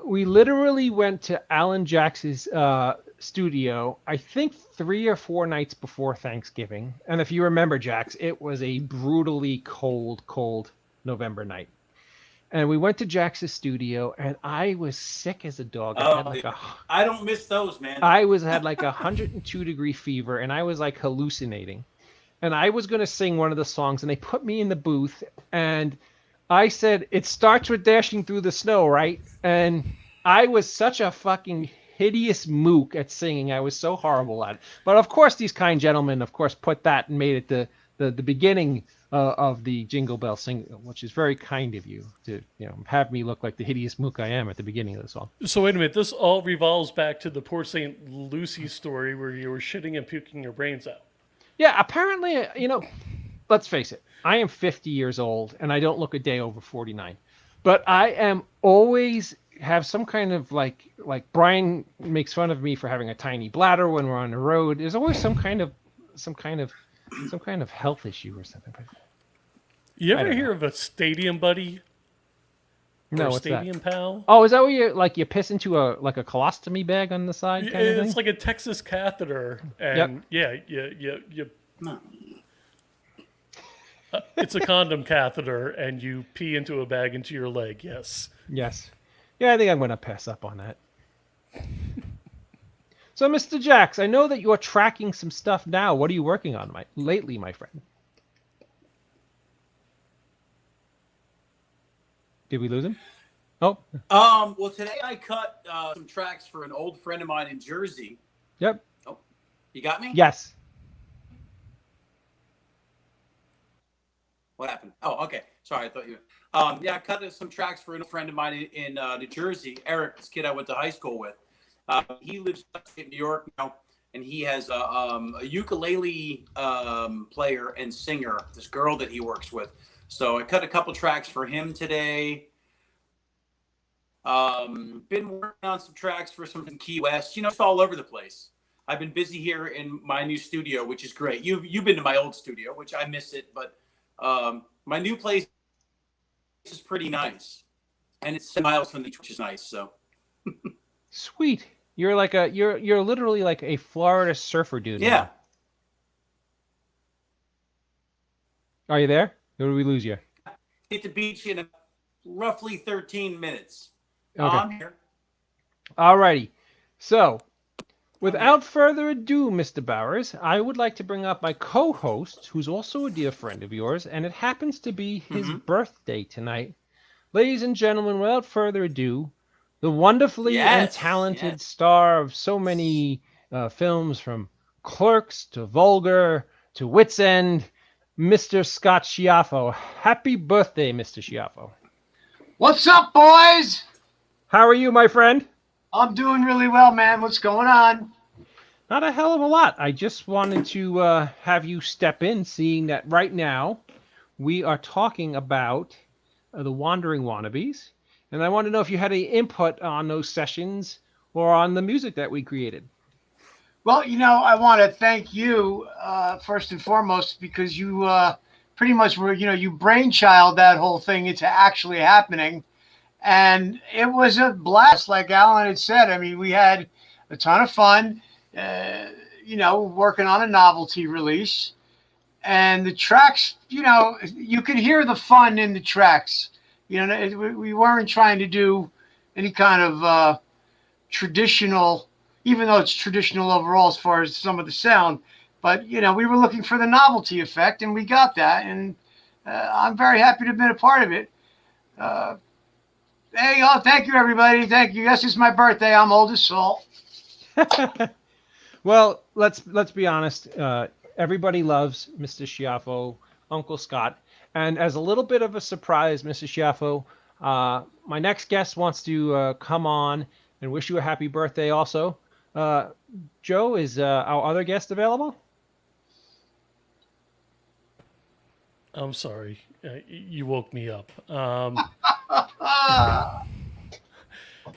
We literally went to Alan Jax's studio, I think 3 or 4 nights before Thanksgiving. And if you remember, Jax, it was a brutally cold November night. And we went to Jax's studio, and I was sick as a dog. I don't miss those, man. I had like 102-degree fever, and I was like hallucinating. And I was going to sing one of the songs, and they put me in the booth, and I said, "It starts with dashing through the snow, right?" And I was such a fucking hideous mook at singing. I was so horrible at it. But of course, these kind gentlemen, of course, put that and made it the beginning of the Jingle Bell single, which is very kind of you to have me look like the hideous mook I am at the beginning of the song. So wait a minute, this all revolves back to the Port St. Lucie story where you were shitting and puking your brains out. Yeah, apparently, let's face it, I am 50 years old and I don't look a day over 49, but I am always have some kind of like Brian makes fun of me for having a tiny bladder when we're on the road. There's always some kind of health issue or something. You ever hear of a stadium buddy? No, or what's stadium that? pal? Oh, is that where you piss into a colostomy bag on the side? Kind of It's thing? like a Texas catheter, and it's a condom catheter, and you pee into a bag into your leg. Yes. Yes. Yeah, I think I'm going to pass up on that. So, Mr. Jax, I know that you're tracking some stuff now. What are you working on lately, my friend? Did we lose him? Oh. Well, today I cut some tracks for an old friend of mine in Jersey. Yep. Oh, you got me? Yes. What happened? Oh, okay. Sorry, I thought you. I cut some tracks for a friend of mine in New Jersey. Eric, this kid I went to high school with. He lives in New York now, and he has a ukulele player and singer. This girl that he works with. So I cut a couple tracks for him today. Been working on some tracks for some from Key West. It's all over the place. I've been busy here in my new studio, which is great. You've been to my old studio, which I miss it, but my new place is pretty nice, and it's 10 miles from the beach, which is nice. So Sweet. You're literally like a Florida surfer dude. yeah. Now. Are you there? Or did we lose you? Hit the beach in roughly 13 minutes. Okay. I'm here. Alrighty. So, without further ado, Mr. Bowers, I would like to bring up my co-host, who's also a dear friend of yours, and it happens to be his birthday tonight. Ladies and gentlemen, without further ado, the wonderfully and talented star of so many films, from Clerks to Vulgar to Wit's End, Mr. Scott Schiaffo. Happy birthday, Mr. Schiaffo. What's up, boys? How are you, my friend? I'm doing really well, man. What's going on? Not a hell of a lot. I just wanted to have you step in, seeing that right now we are talking about the Wandering Wannabes, and I want to know if you had any input on those sessions or on the music that we created. Well, I want to thank you first and foremost, because you pretty much were, you brainchild that whole thing into actually happening. And it was a blast, like Alan had said. I mean, we had a ton of fun, working on a novelty release. And the tracks, you could hear the fun in the tracks. We weren't trying to do any kind of traditional, even though it's traditional overall as far as some of the sound. But, we were looking for the novelty effect, and we got that. And I'm very happy to have been a part of it. Thank you, everybody. Thank you. Yes, it's my birthday. I'm old as salt. Well, let's be honest. Everybody loves Mr. Schiaffo, Uncle Scott. And as a little bit of a surprise, Mr. Schiaffo, my next guest wants to come on and wish you a happy birthday also. Joe, is our other guest available? I'm sorry. You woke me up.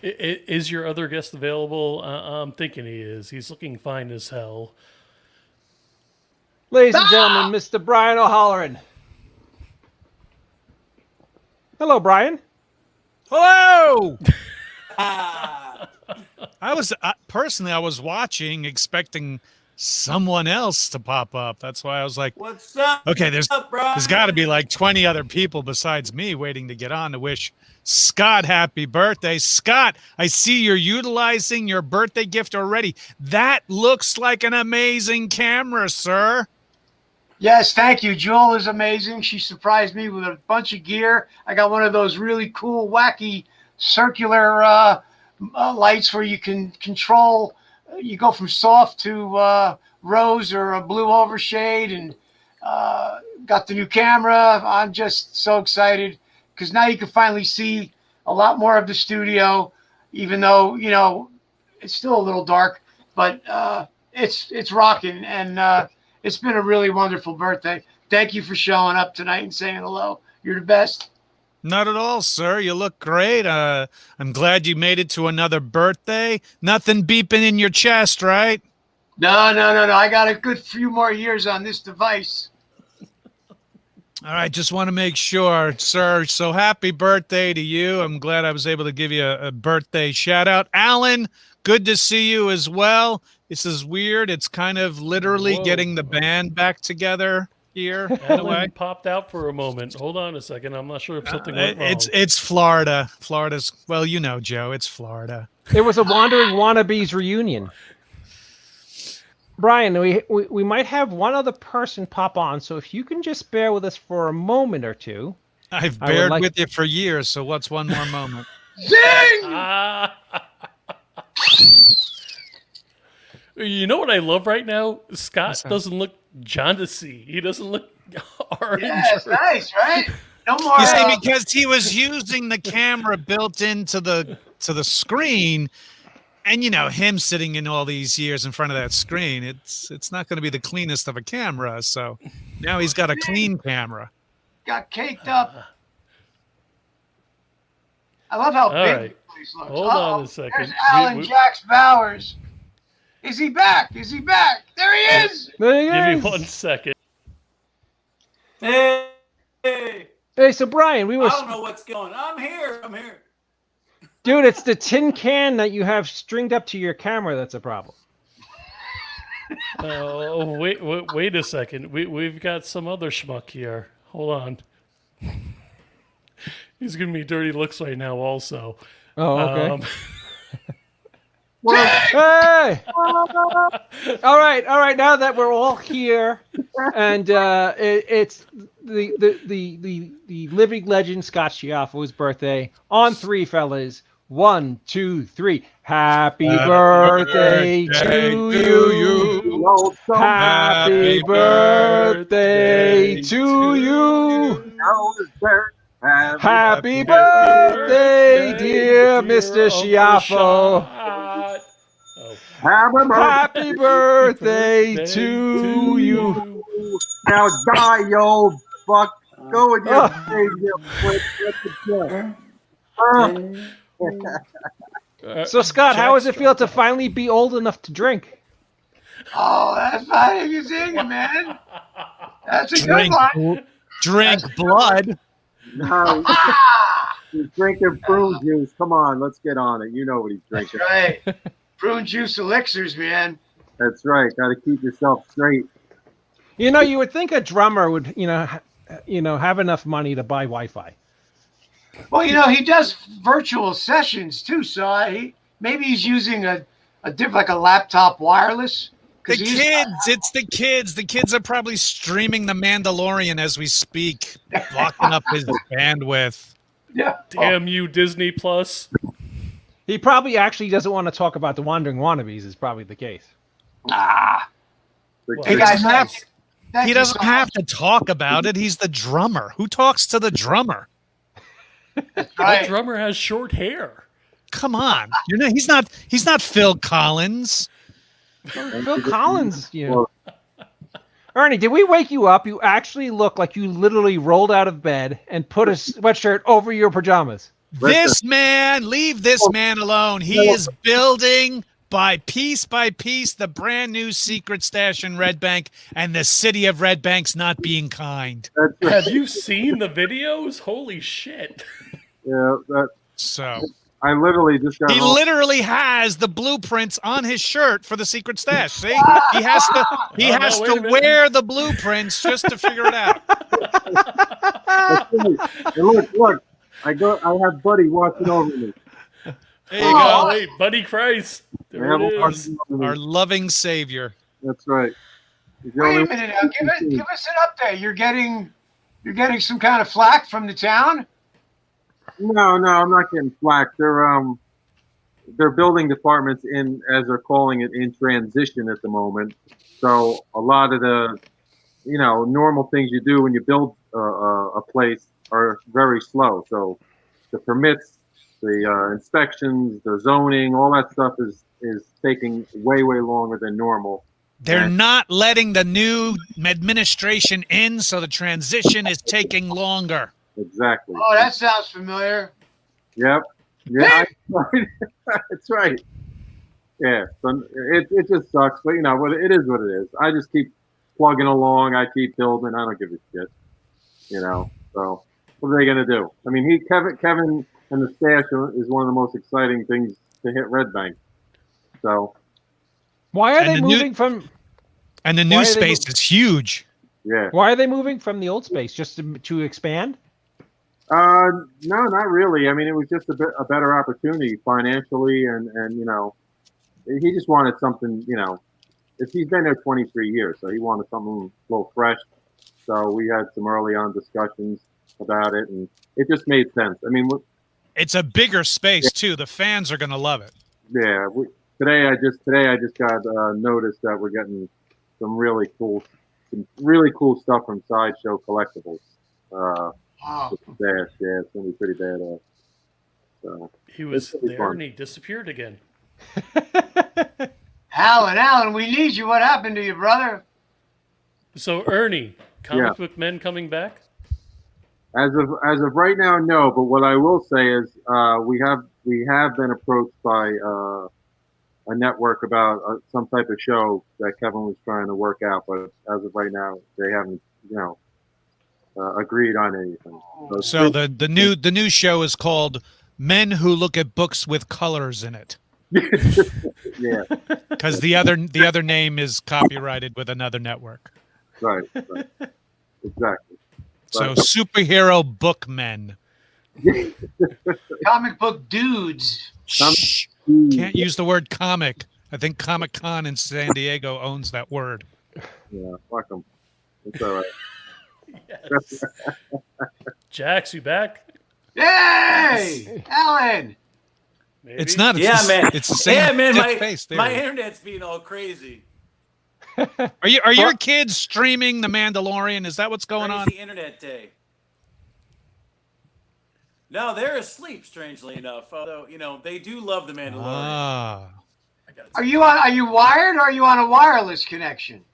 Is your other guest available? I'm thinking he is. He's looking fine as hell. Ladies and gentlemen, Mr. Brian O'Halloran. Hello, Brian. Hello. I was watching, expecting someone else to pop up. That's why I was like, What's up? okay, there's Brian? got to be like 20 other people besides me waiting to get on to wish Scott happy birthday. Scott, I see you're utilizing your birthday gift already. That looks like an amazing camera, sir. Yes, thank you. Jewel is amazing. She surprised me with a bunch of gear. I got one of those really cool, wacky, circular lights where you can control. You go from soft to rose or a blue overshade, and got the new camera. I'm just so excited because now you can finally see a lot more of the studio, even though, it's still a little dark, but it's rocking. And it's been a really wonderful birthday. Thank you for showing up tonight and saying hello. You're the best. Not at all, sir. You look great. I'm glad you made it to another birthday. Nothing beeping in your chest, right? No. I got a good few more years on this device. All right, just want to make sure, sir. So happy birthday to you. I'm glad I was able to give you a birthday shout out. Alan, good to see you as well. This is weird. It's kind of literally getting the band back together here. Alan popped out for a moment. Hold on a second. I'm not sure if something went wrong. It's Florida. Florida's, well, Joe, it's Florida. It was a Wandering Wannabes reunion. Brian, we might have one other person pop on, so if you can just bear with us for a moment or two. I've bared with you for years, so what's one more moment? Zing! You know what I love right now? Scott doesn't look jaundicey. He doesn't look orange. Yeah, it's nice, right? No more. You see, because he was using the camera built into the screen, and him sitting in all these years in front of that screen, it's not going to be the cleanest of a camera. So now he's got a clean camera. got caked up. I love how All big right. the place looks. Hold on a second. There's Alan Jax Bowers. Is he back? Is he back? There he is. There he Give is. me 1 second. Hey, Hey, so Brian, we were. I don't know what's going on. I'm here. Dude, it's the tin can that you have stringed up to your camera that's a problem. Oh, wait a second. We've got some other schmuck here. Hold on. He's giving me dirty looks right now also. Oh, okay. Hey! Hey! All right. Now that we're all here, and it's the living legend Scott Schiaffo's birthday on 3, fellas. 1, 2, 3. Happy birthday to you. Happy birthday to you. Happy birthday, dear Mr. Schiaffo. Happy birthday to you. Now die, you old fuck. Go with your So, Scott, how does it feel to finally be old enough to drink? Oh, that's fine. You sing it, man. That's a good one. Drink blood. No, he's drinking prune juice. Come on, let's get on it. You know what he's drinking. That's right. Prune juice elixirs, man. That's right. Got to keep yourself straight. You know, you would think a drummer would, have enough money to buy Wi-Fi. Well, he does virtual sessions too, so maybe he's using a like a laptop wireless. The kids, it's the kids. The kids are probably streaming The Mandalorian as we speak, blocking up his bandwidth. Yeah. Damn you, Disney Plus. He probably actually doesn't want to talk about the Wandering Wannabes. Is probably the case. Hey guys, he doesn't have to talk about it. He's the drummer. Who talks to the drummer? Right. The drummer has short hair. Come on, he's not Phil Collins. Phil Collins, Ernie, did we wake you up? You actually look like you literally rolled out of bed and put a sweatshirt over your pajamas. Leave this man alone. He is building by piece the brand new secret stash in Red Bank, and the city of Red Bank's not being kind. Have you seen the videos? Holy shit. Yeah, so I literally just got. He literally has the blueprints on his shirt for the secret stash. See, he has to wear the blueprints just to figure it out. Look, I have Buddy watching over me. There you go. Hey, Buddy Christ. There it is. Our loving savior. That's right. Wait a minute now. Give us an update. You're getting some kind of flack from the town? No, I'm not getting flack. They're building departments in, as they're calling it, in transition at the moment. So a lot of the, normal things you do when you build a place are very slow. So the permits, the inspections, the zoning, all that stuff is taking way longer than normal. They're not letting the new administration in, so the transition is taking longer. Exactly. Oh, that sounds familiar. Yep. Yeah, that's right. Yeah, so it just sucks, but it is what it is. I just keep plugging along. I keep building. I don't give a shit. So what are they gonna do? I mean, Kevin and the stash is one of the most exciting things to hit Red Bank. So why are they moving from? And the new space is huge. Yeah. Why are they moving from the old space? Just to expand? No, not really. I mean, it was just a better opportunity financially, and he just wanted something. He's been there 23 years, so he wanted something a little fresh. So we had some early on discussions about it, and it just made sense. I mean, it's a bigger space too. The fans are going to love it. Yeah. Today I just got notice that we're getting some really cool stuff from Sideshow Collectibles. Wow. Yeah, it's gonna be pretty bad. So he was there and he disappeared again. Alan, we need you. What happened to you, brother? So Ernie, comic book men coming back? As of right now, no. But what I will say is, we have been approached by a network about some type of show that Kevin was trying to work out. But as of right now, they haven't, agreed on anything. So the new show is called Men Who Look at Books with Colors in It. Yeah. Because the other name is copyrighted with another network. Right. Exactly. So superhero book men. Comic book dudes. Shh. Can't use the word comic. I think Comic-Con in San Diego owns that word. Yeah, fuck them. It's all right. Yes. Jax, you back? Yay! Alan! Maybe? It's not. It's Yeah, the, man. It's the same. Yeah, man. face there. My internet's being all crazy. Are your kids streaming The Mandalorian? Is that what's going on? Crazy internet day. No, they're asleep. Strangely enough, although they do love The Mandalorian. Ah. Are you wired or are you on a wireless connection?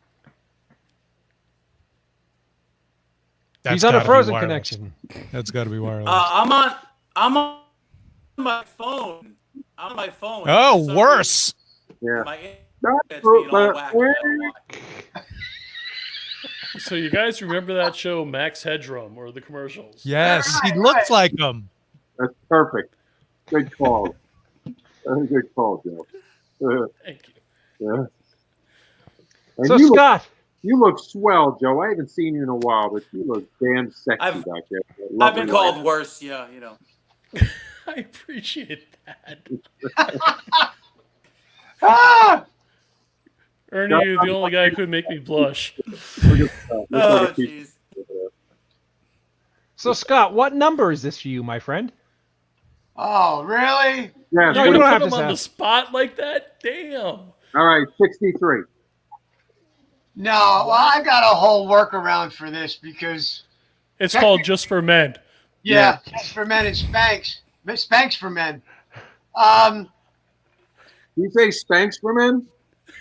He's on a frozen connection. That's got to be wireless. I'm on my phone. I'm on my phone. Oh, worse. Yeah. My internet's being all whacked. So you guys remember that show, Max Headroom, or the commercials? Yes, he looks like him. That's perfect. Good call. Very good call, Joe. Thank you. Yeah. And So, you Scott. You look swell, Joe. I haven't seen you in a while, but you look damn sexy back there. I've been called worse. Yeah, I appreciate that. Ernie, you're the only guy who could make me blush. Oh, jeez. So, Scott, what number is this for you, my friend? Oh, really? Yeah, You're gonna put him on the spot like that? Damn. All right, 63. No, well, I got a whole workaround for this because it's called Just for Men. Yeah, Just for Men and Spanx. Spanx for Men. You say Spanx for men?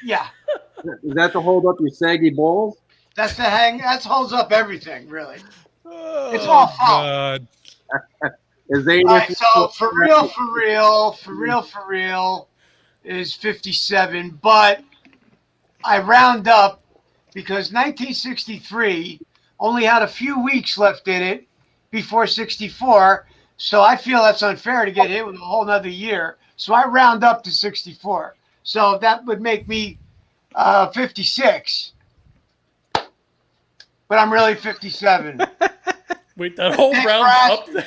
Yeah. Is that to hold up your saggy balls? That's the hang. That holds up everything, really. It's all fun. Is they All right, so for real is 57, but I round up because 1963 only had a few weeks left in it before 64, so I feel that's unfair to get hit with a whole nother year. So I round up to 64. So that would make me 56. But I'm really 57. Wait, that whole Thanks, round Brad. up there?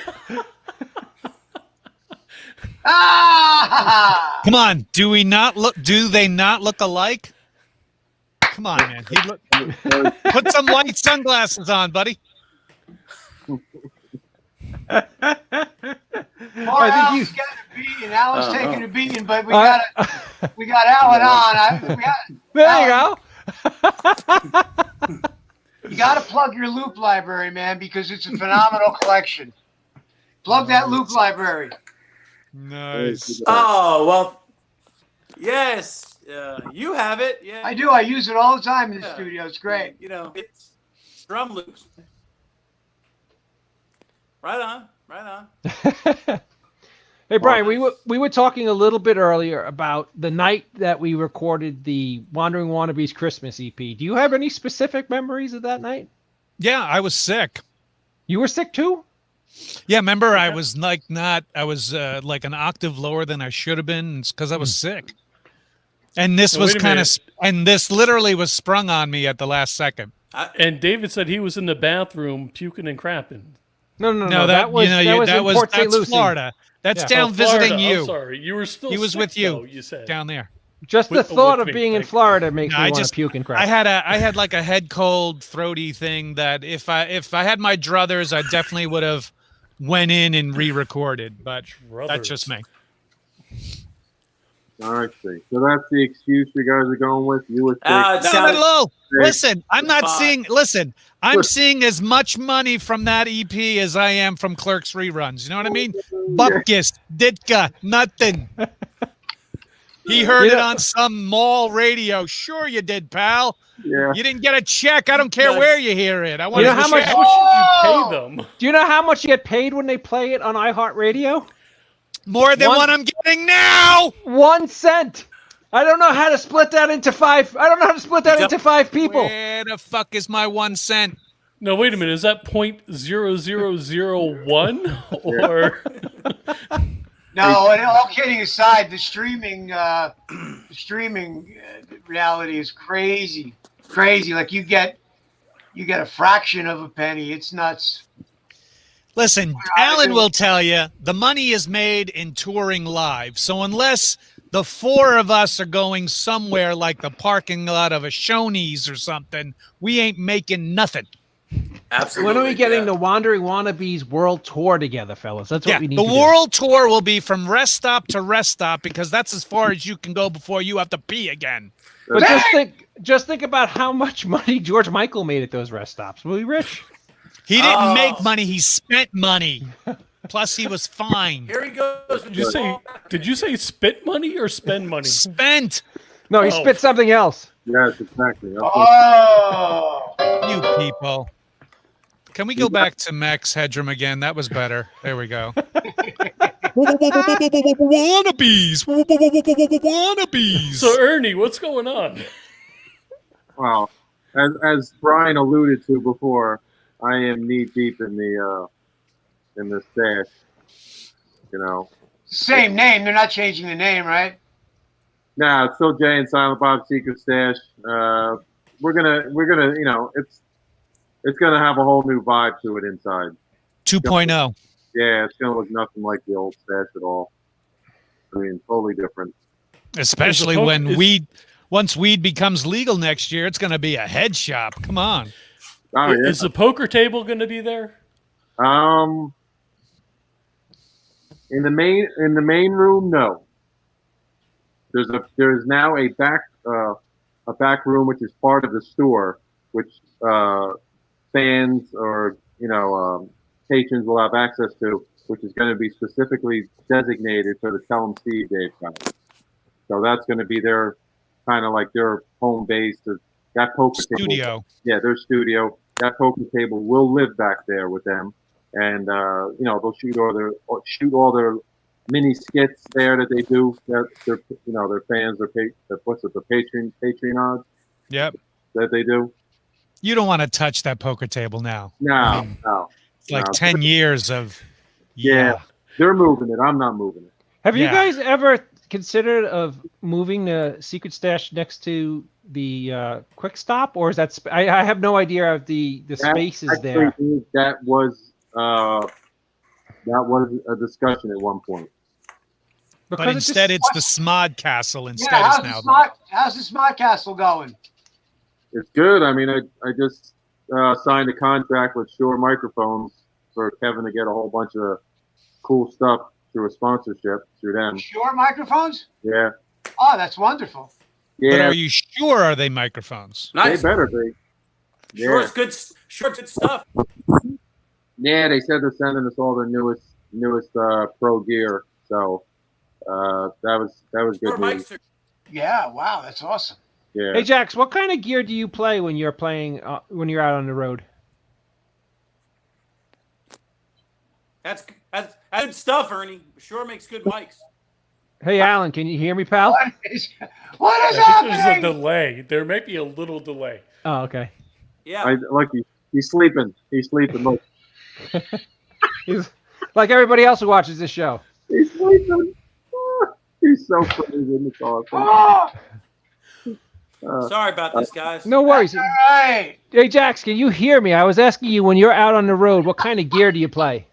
Come on, do they not look alike? Come on, man. Put some white sunglasses on, buddy. Alan's getting a beating. Alan's taking a beating, but we got Alan on. There you go. You got to plug your loop library, man, because it's a phenomenal collection. Plug that loop library. Nice. Oh well. Yes, you have it. Yeah, I do. I use it all the time in the studio. It's great. It's drum loops. Right on. Hey, Brian, we were talking a little bit earlier about the night that we recorded the Wandering Wannabes Christmas EP. Do you have any specific memories of that night? Yeah, I was sick. You were sick too? Yeah, remember I was like like an octave lower than I should have been because I was sick. And this was this literally was sprung on me at the last second. And David said he was in the bathroom puking and crapping. No, that was that's Florida. That's down visiting you. I'm sorry, you were still. He was sick, with you. though, you said down there. Just the thought of being in Florida makes me want to puke and crap. I had like a head cold, throaty thing that if I had my druthers, I definitely would have went in and re-recorded. But that's just me. All right, see. So that's the excuse you guys are going with. You were no. Listen, I'm not seeing. Listen, I'm seeing as much money from that EP as I am from Clerks reruns. You know what I mean? Bupkis, Ditka, nothing. He heard it on some mall radio. Sure you did, pal. Yeah. You didn't get a check. I don't care where you hear it. I want You know to how much check. should you pay them? Do you know how much you get paid when they play it on iHeartRadio? More than what I'm getting now. 1 cent. I don't know how to split that into five. I don't know how to split that into 5 people. Where the fuck is my 1 cent? No, wait a minute. Is that 0.0001 or? No, and all kidding aside, the streaming reality is crazy. Like you get a fraction of a penny. It's nuts. Listen, Alan will tell you the money is made in touring live. So unless the 4 of us are going somewhere like the parking lot of a Shoney's or something, we ain't making nothing. Absolutely. When are we getting the Wandering Wannabes World Tour together, fellas? That's what we need the to do. world tour will be from rest stop to rest stop because that's as far as you can go before you have to pee again. But just think about how much money George Michael made at those rest stops. Will he rich? He didn't make money. He spent money. Plus, he was fine. Here he goes. Did you say spit money or spend money? Spent. No, he spit something else. Yes, exactly. Oh, You people. Can we go back to Max Headroom again? That was better. There we go. Wannabes. So Ernie, what's going on? Well, as Brian alluded to before, I am knee deep in the stash. You know. same name. They're not changing the name, right? Nah, it's still Jay and Silent Bob's Secret Stash. We're gonna, you know, it's gonna have a whole new vibe to it inside. 2.0. Yeah, it's gonna look nothing like the old stash at all. I mean, totally different. Especially when once weed becomes legal next year, it's going to be a head shop. Come on. Oh, yeah. Is the poker table going to be there? In the main room, no. There's now a back room which is part of the store, which fans or patrons will have access to, which is going to be specifically designated for the Tell 'em Steve Dave guys. So that's going to be their kind of like their home base. That poker studio. Table, yeah, their studio. That poker table will live back there with them, and they'll shoot all their mini skits there that they do. That their fans, the Patreon Yep. that they do. You don't want to touch that poker table now. No. It's like 10 years of. Yeah, they're moving it. I'm not moving it. Have you guys ever considered of moving the Secret Stash next to the Quick Stop, or is that? I have no idea if the space is there. That was a discussion at one point. But instead, it's the Smod Castle instead. Yeah, how's the Smod Castle going? It's good. I mean, I just signed a contract with Shure Microphones for Kevin to get a whole bunch of cool stuff through a sponsorship through them. Shure Microphones? Yeah. Oh, that's wonderful. Yeah. But are you sure are they microphones? Nice. They better be. Sure, Yeah. it's good. Sure, good stuff. Yeah, they said they're sending us all their newest pro gear. So that was good Sure, news. Yeah, wow, that's awesome. Yeah. Hey, Jax, what kind of gear do you play when you're playing when you're out on the road? That's good stuff, Ernie. Sure makes good mics. Hey, Alan, can you hear me, pal? What is I think happening? there's a delay. There might be a little delay. Oh, okay. Yeah. He's sleeping. He's sleeping. Look. He's like everybody else who watches this show. He's sleeping. He's so crazy. It's awesome. Sorry about this, guys. No worries. All right. Hey, Jax, can you hear me? I was asking you when you're out on the road, what kind of gear do you play?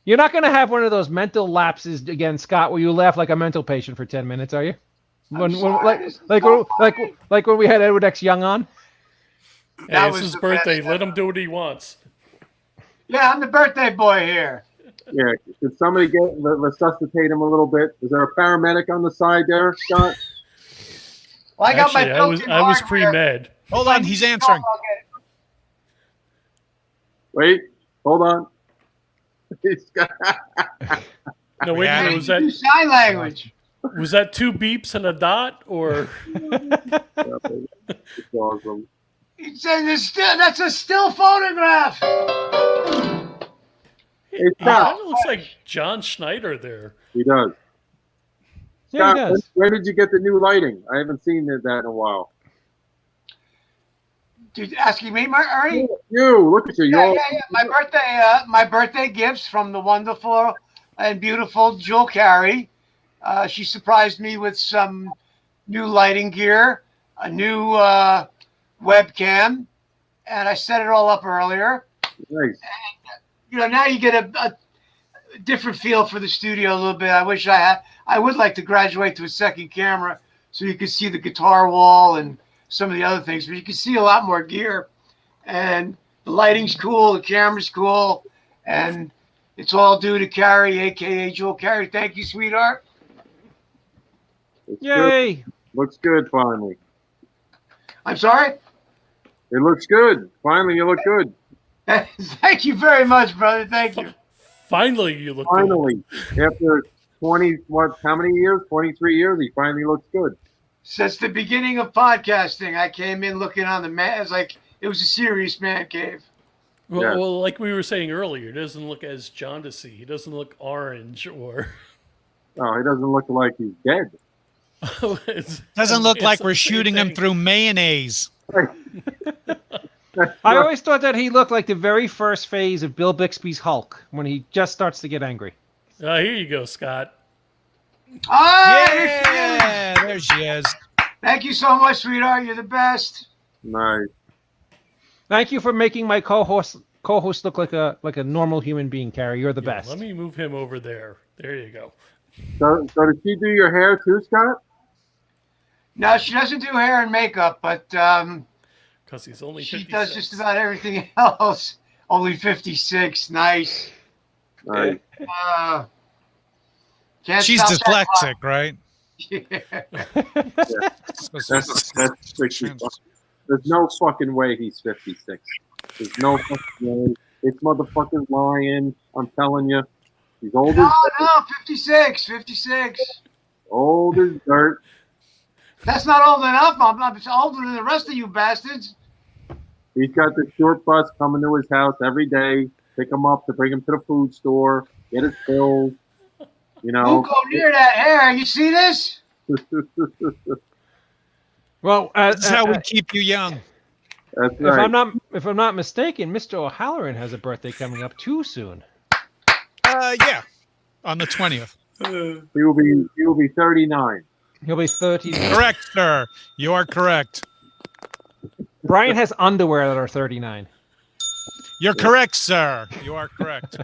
You're not going to have one of those mental lapses again, Scott, where you laugh like a mental patient for 10 minutes, are you? Like when we had Edward X Young on? Hey, it's his birthday. Let him do what he wants. Yeah, I'm the birthday boy here. Yeah. Did somebody resuscitate him a little bit? Is there a paramedic on the side there, Scott? Well, I got Actually, my I was hardware. pre-med. Hold on, he's answering. Wait, hold on. He's got No, wait a minute. Was that? Do sign language. Was that 2 beeps and a dot, or? It's awesome. He said that's a still photograph. It's He not. kind of looks like John Schneider there. He does. Yeah, he Scott, does. where did you get the new lighting? I haven't seen that in a while. Dude, asking me, Ernie? You look at you. Yeah. My birthday gifts from the wonderful and beautiful Jewel Carey. She surprised me with some new lighting gear, a new webcam, and I set it all up earlier. Nice. And, now you get a different feel for the studio a little bit. I wish I would like to graduate to a second camera so you could see the guitar wall and some of the other things, but you can see a lot more gear. And the lighting's cool, the camera's cool, and it's all due to Carrie, aka Jewel Carey. Thank you, sweetheart. Yay! Good. Looks good finally. I'm sorry? It looks good. Finally, you look good. Thank you very much, brother. Thank you. Finally, you look Finally, after 20, how many years? 23 years, he finally looks good. Since the beginning of podcasting, I came in looking on the man. It's like it was a serious man cave. Well, like we were saying earlier, it doesn't look as jaundicey. He doesn't look orange or. Oh, he doesn't look like he's dead. Doesn't look like we're shooting him through mayonnaise. I always thought that he looked like the very first phase of Bill Bixby's Hulk when he just starts to get angry. Here you go, Scott. Yeah, there she is. Thank you so much, sweetheart. You're the best. Nice. Thank you for making my co-host look like a normal human being, Carrie. You're the best. Let me move him over there. There you go. So did she do your hair too, Scott? No, she doesn't do hair and makeup, but because he's only 56. She does just about everything else. Only 56. Nice. Nice. She's dyslexic, right? That's 60. There's no fucking way he's 56. There's no fucking way. This motherfucker's lying. I'm telling you. He's old as dirt. No, 56. 56. Old as dirt. That's not old enough. I'm older than the rest of you bastards. He's got the short bus coming to his house every day, pick him up to bring him to the food store, get his pills. Don't go near that hair. You see this? Well, this is how we keep you young. That's right. If I'm not mistaken, Mr. O'Halloran has a birthday coming up too soon. Yeah, on the 20th. He will be 39. He'll be 30. Correct, sir. You are correct. Brian has underwear that are 39. You're correct, sir. You are correct.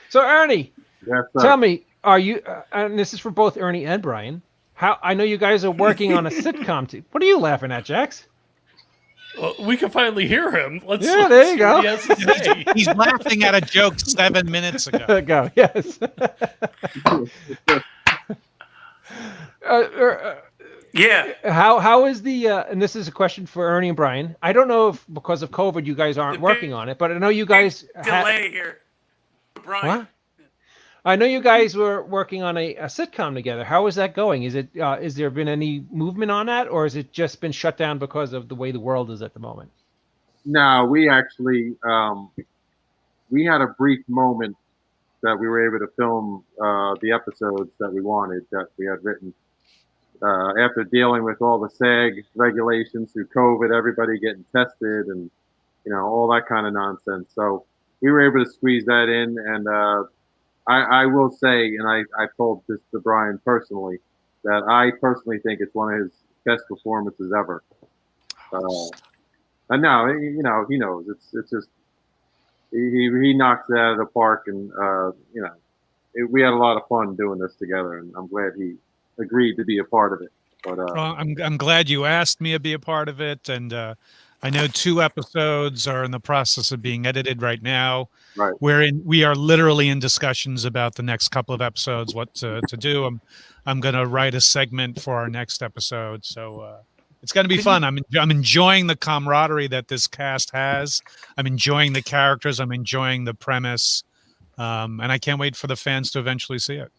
So, Ernie, yes, tell me, are you? And this is for both Ernie and Brian. How I know you guys are working on a sitcom. What are you laughing at, Jax? Well, we can finally hear him. Let's there you go. He has to say. He's laughing at a joke 7 minutes ago. Yes. Yeah. How is the and this is a question for Ernie and Brian. I don't know if because of COVID you guys aren't working on it, but I know you guys delay here. Brian. What? I know you guys were working on a sitcom together. How is that going? Is it is there been any movement on that, or has it just been shut down because of the way the world is at the moment? No, we actually we had a brief moment that we were able to film the episodes that we wanted, that we had written. After dealing with all the SAG regulations through COVID, everybody getting tested and, all that kind of nonsense. So we were able to squeeze that in. And I will say, and I told this to Brian personally, that I personally think it's one of his best performances ever. And now, he knows. It's just, he knocks it out of the park. And, we had a lot of fun doing this together. And I'm glad he agreed to be a part of it. But well, I'm glad you asked me to be a part of it, and I know 2 episodes are in the process of being edited right now. Right. We are literally in discussions about the next couple of episodes, what to do. I'm going to write a segment for our next episode, so it's going to be fun. I'm enjoying the camaraderie that this cast has. I'm enjoying the characters. I'm enjoying the premise, and I can't wait for the fans to eventually see it.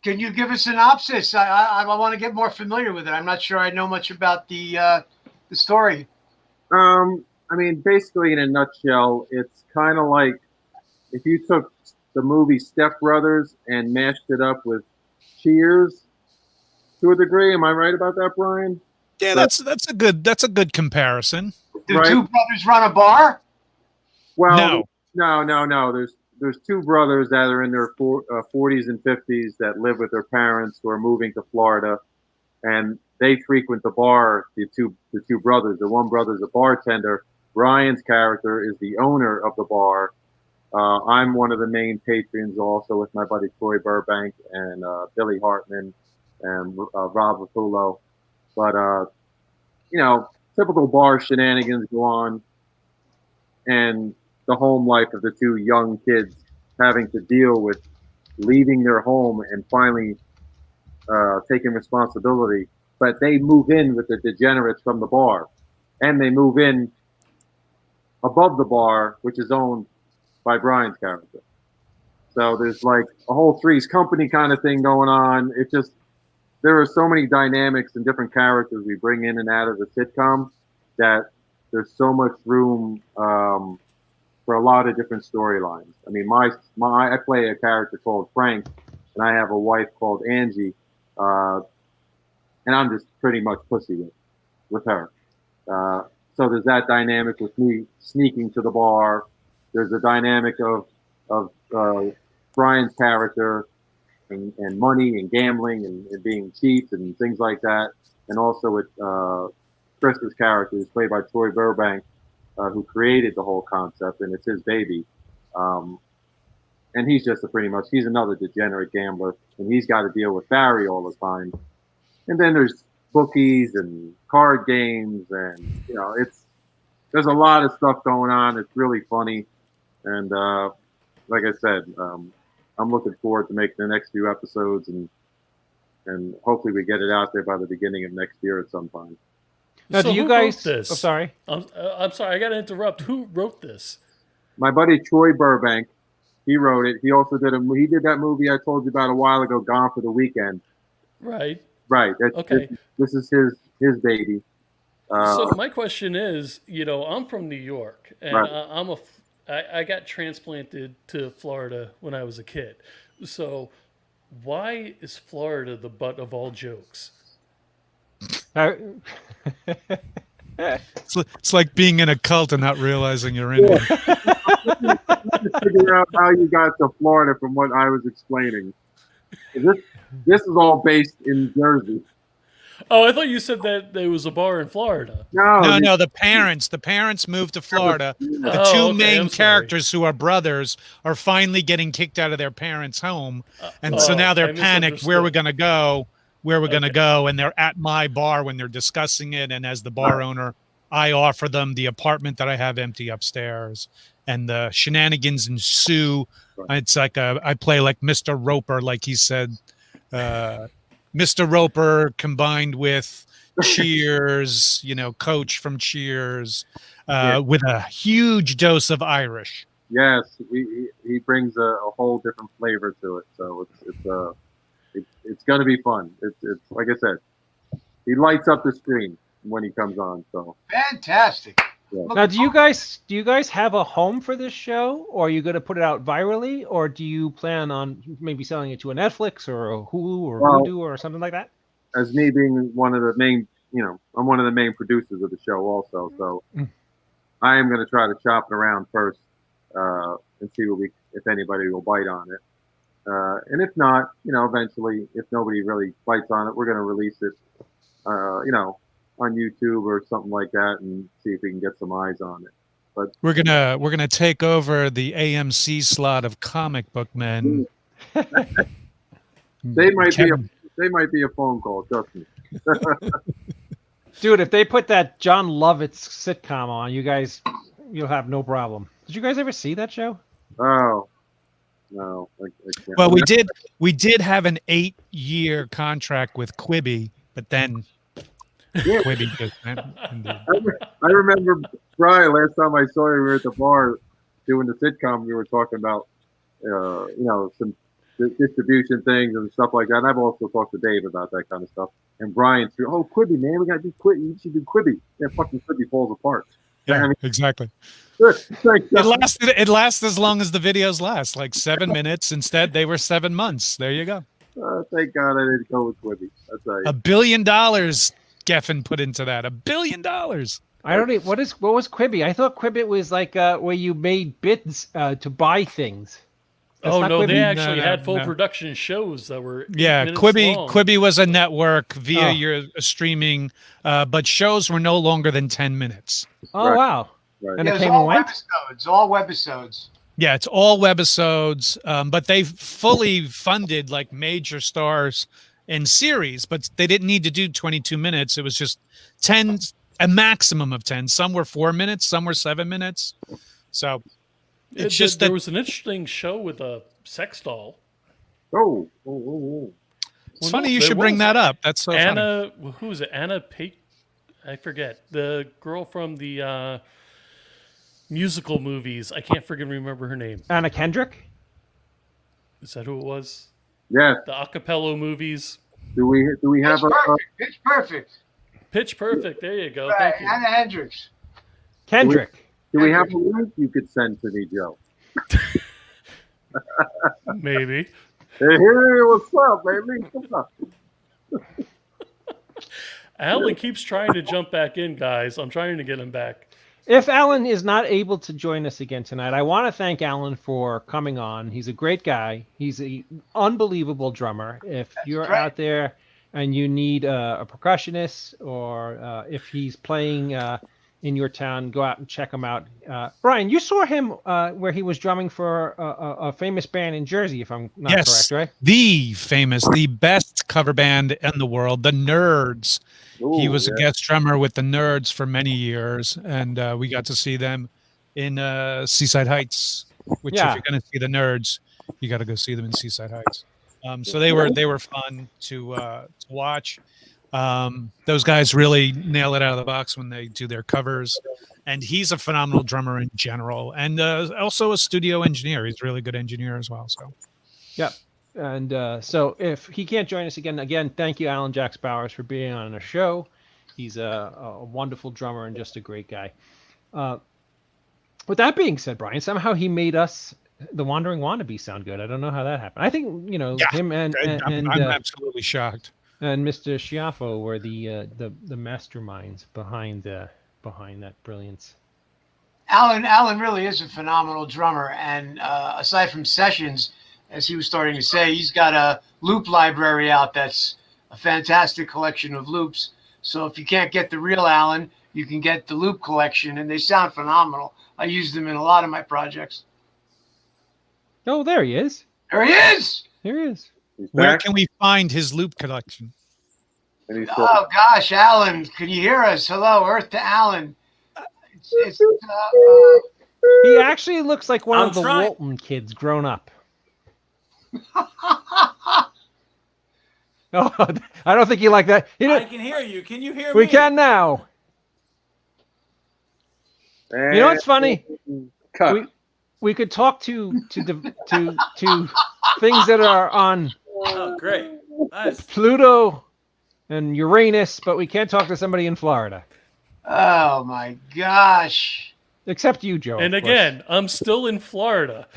Can you give a synopsis? I want to get more familiar with it. I'm not sure I know much about the story. I mean, basically, in a nutshell, it's kind of like if you took the movie Step Brothers and mashed it up with Cheers to a degree. Am I right about that, Brian? Yeah, But- that's a good comparison. Do Right. two brothers run a bar? Well, No. no. There's two brothers that are in their 40s and 50s that live with their parents who are moving to Florida, and they frequent the bar. The two brothers. The one brother's a bartender. Brian's character is the owner of the bar. I'm one of the main patrons, also with my buddy Troy Burbank and Billy Hartman and Rob Rapullo. But you know, typical bar shenanigans go on, and the home life of the two young kids having to deal with leaving their home and finally taking responsibility. But they move in with the degenerates from the bar, and they move in above the bar, which is owned by Brian's character. So there's like a whole Three's Company kind of thing going on. It just, there are so many dynamics and different characters we bring in and out of the sitcom that there's so much room for a lot of different storylines. I mean, I play a character called Frank, and I have a wife called Angie, and I'm just pretty much pussy with her. So there's that dynamic with me sneaking to the bar. There's a dynamic of Brian's character and money and gambling and being cheap and things like that. And also with Chris's character, who's played by Troy Burbank, who created the whole concept, and it's his baby. And he's just he's another degenerate gambler, and he's got to deal with Ferry all the time. And then there's bookies and card games, and you know, there's a lot of stuff going on. It's really funny, and like I said, I'm looking forward to making the next few episodes, and hopefully we get it out there by the beginning of next year at some time. Now, So do you who guys? wrote this? Oh, sorry. I'm sorry. I got to interrupt. Who wrote this? My buddy Troy Burbank, he wrote it. He also did that movie I told you about a while ago, Gone for the Weekend. Right. Right. Okay. This is his baby. So my question is, you know, I'm from New York, and Right. I got transplanted to Florida when I was a kid. So why is Florida the butt of all jokes? It's like being in a cult and not realizing you're in it. Figure out how you got to Florida from what I was explaining. This is all based in Jersey. Oh, I thought you said that there was a bar in Florida. No, the parents moved to Florida. The two okay, main I'm sorry. characters who are brothers are finally getting kicked out of their parents' home. And so now I they're panicked. Where we're misunderstood. going to go? Where we're going to go? And they're at my bar when they're discussing it. And as the bar owner, I offer them the apartment that I have empty upstairs. And the shenanigans ensue. It's like I play like Mr. Roper, like he said. Mr. Roper combined with Cheers, you know, Coach from Cheers, with a huge dose of Irish. Yes, he brings a whole different flavor to it. So it's going to be fun. It's like I said, he lights up the screen when he comes on. So Fantastic. yeah. Now, do you guys have a home for this show, or are you going to put it out virally, or do you plan on maybe selling it to a Netflix or a Hulu or Vudu or something like that? As me being one of the main, I'm one of the main producers of the show also. So I am going to try to chop it around first and see if anybody will bite on it. And if not, eventually, if nobody really bites on it, we're going to release it, on YouTube or something like that, and see if we can get some eyes on it. But We're gonna take over the AMC slot of comic book men. they might be a phone call. Trust me. Dude, if they put that John Lovitz sitcom on, you'll have no problem. Did you guys ever see that show? Oh no. I can't. Well, we did have an 8-year contract with Quibi, but then Quibi just ended. I remember, Brian, last time I saw you, we were at the bar doing the sitcom. We were talking about, some distribution things and stuff like that. And I've also talked to Dave about that kind of stuff. And Brian too. Oh, Quibi, man, we got to do Quibi. You should do Quibi. Yeah, fucking Quibi falls apart. Yeah, I mean, exactly. thank It lasts as long as the videos last, like 7 minutes. Instead, they were 7 months. There you go. Thank God I didn't go with Quibi. That's right. $1 billion Geffen put into that. $1 billion. I don't even, what was Quibi? I thought Quibi was like where you made bids to buy things. That's Oh not no, Quibi. they actually No, had full no. production shows that were 8 Yeah, minutes Quibi long. Quibi was a network via Oh. your streaming, but shows were no longer than 10 minutes. Oh Right. wow! Right. And Yeah, it it's came all and went. webisodes. All webisodes. Yeah, it's all webisodes, but they fully funded like major stars in series, but they didn't need to do 22 minutes. It was just 10, a maximum of 10. Some were 4 minutes, some were 7 minutes. So it's just there that was an interesting show with a sex doll. Oh. it's Well, funny no, you there should bring was. that up. That's so funny. Anna, who is it? Anna Pate? I forget. The girl from the musical movies. I can't friggin' remember her name. Anna Kendrick. Is that who it was? Yes. The acapella movies. Do we have Pitch a perfect. Pitch perfect. Pitch Perfect. There you go. Right. Thank you. Anna Hendricks. Kendrick. do we have a link you could send to me, Joe? Maybe. Hey, what's up, baby? Come on. Alan keeps trying to jump back in, guys. I'm trying to get him back. If Alan is not able to join us again tonight, I want to thank Alan for coming on. He's a great guy. He's an unbelievable drummer. If you're right. out there and you need a percussionist, or if he's playing in your town, go out and check him out. Brian, you saw him where he was drumming for a famous band in Jersey, if I'm not Yes, correct, right? the best cover band in the world, the Nerds. He Ooh, was yeah. a guest drummer with the Nerds for many years, and we got to see them in Seaside Heights. Which, Yeah. if you're going to see the Nerds, you got to go see them in Seaside Heights. So they were fun to watch. Those guys really nail it out of the box when they do their covers, and he's a phenomenal drummer in general, and also a studio engineer. He's a really good engineer as well. So. Yep. And so if he can't join us again, thank you, Alan Jax Bowers, for being on the show. He's a wonderful drummer and just a great guy. With that being said, Brian, somehow he made us, the Wandering Wannabes, sound good. I don't know how that happened. I think, him and I'm absolutely shocked. and Mr. Schiaffo were the masterminds behind that brilliance. Alan really is a phenomenal drummer, and aside from sessions, as he was starting to say, he's got a loop library out that's a fantastic collection of loops. So if you can't get the real Alan, you can get the loop collection, and they sound phenomenal. I use them in a lot of my projects. Oh, there he is. There he is. Here he is. He's Where back, can we find his loop collection? and he's Oh gosh, Alan, can you hear us? Hello, Earth to Alan. He actually looks like one I'm of the trying. Walton kids grown up. Oh, I don't think you like that. I can hear you. Can you hear me? We can now. and You know what's funny? Cut. We could talk to things that are on Oh, great. Nice. Pluto and Uranus, but we can't talk to somebody in Florida. Oh my gosh. Except you, Joe. And of course. again, I'm still in Florida.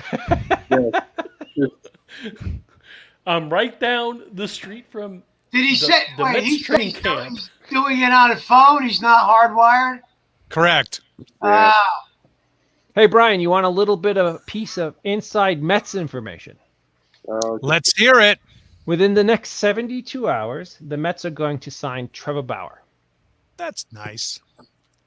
I'm right down the street from Did he the, say? the Wait, Mets he's training camp. doing it on a phone. He's not hardwired. Correct. Yeah. Hey, Brian, you want a little bit of a piece of inside Mets information? Let's hear it. Within the next 72 hours, the Mets are going to sign Trevor Bauer. That's nice.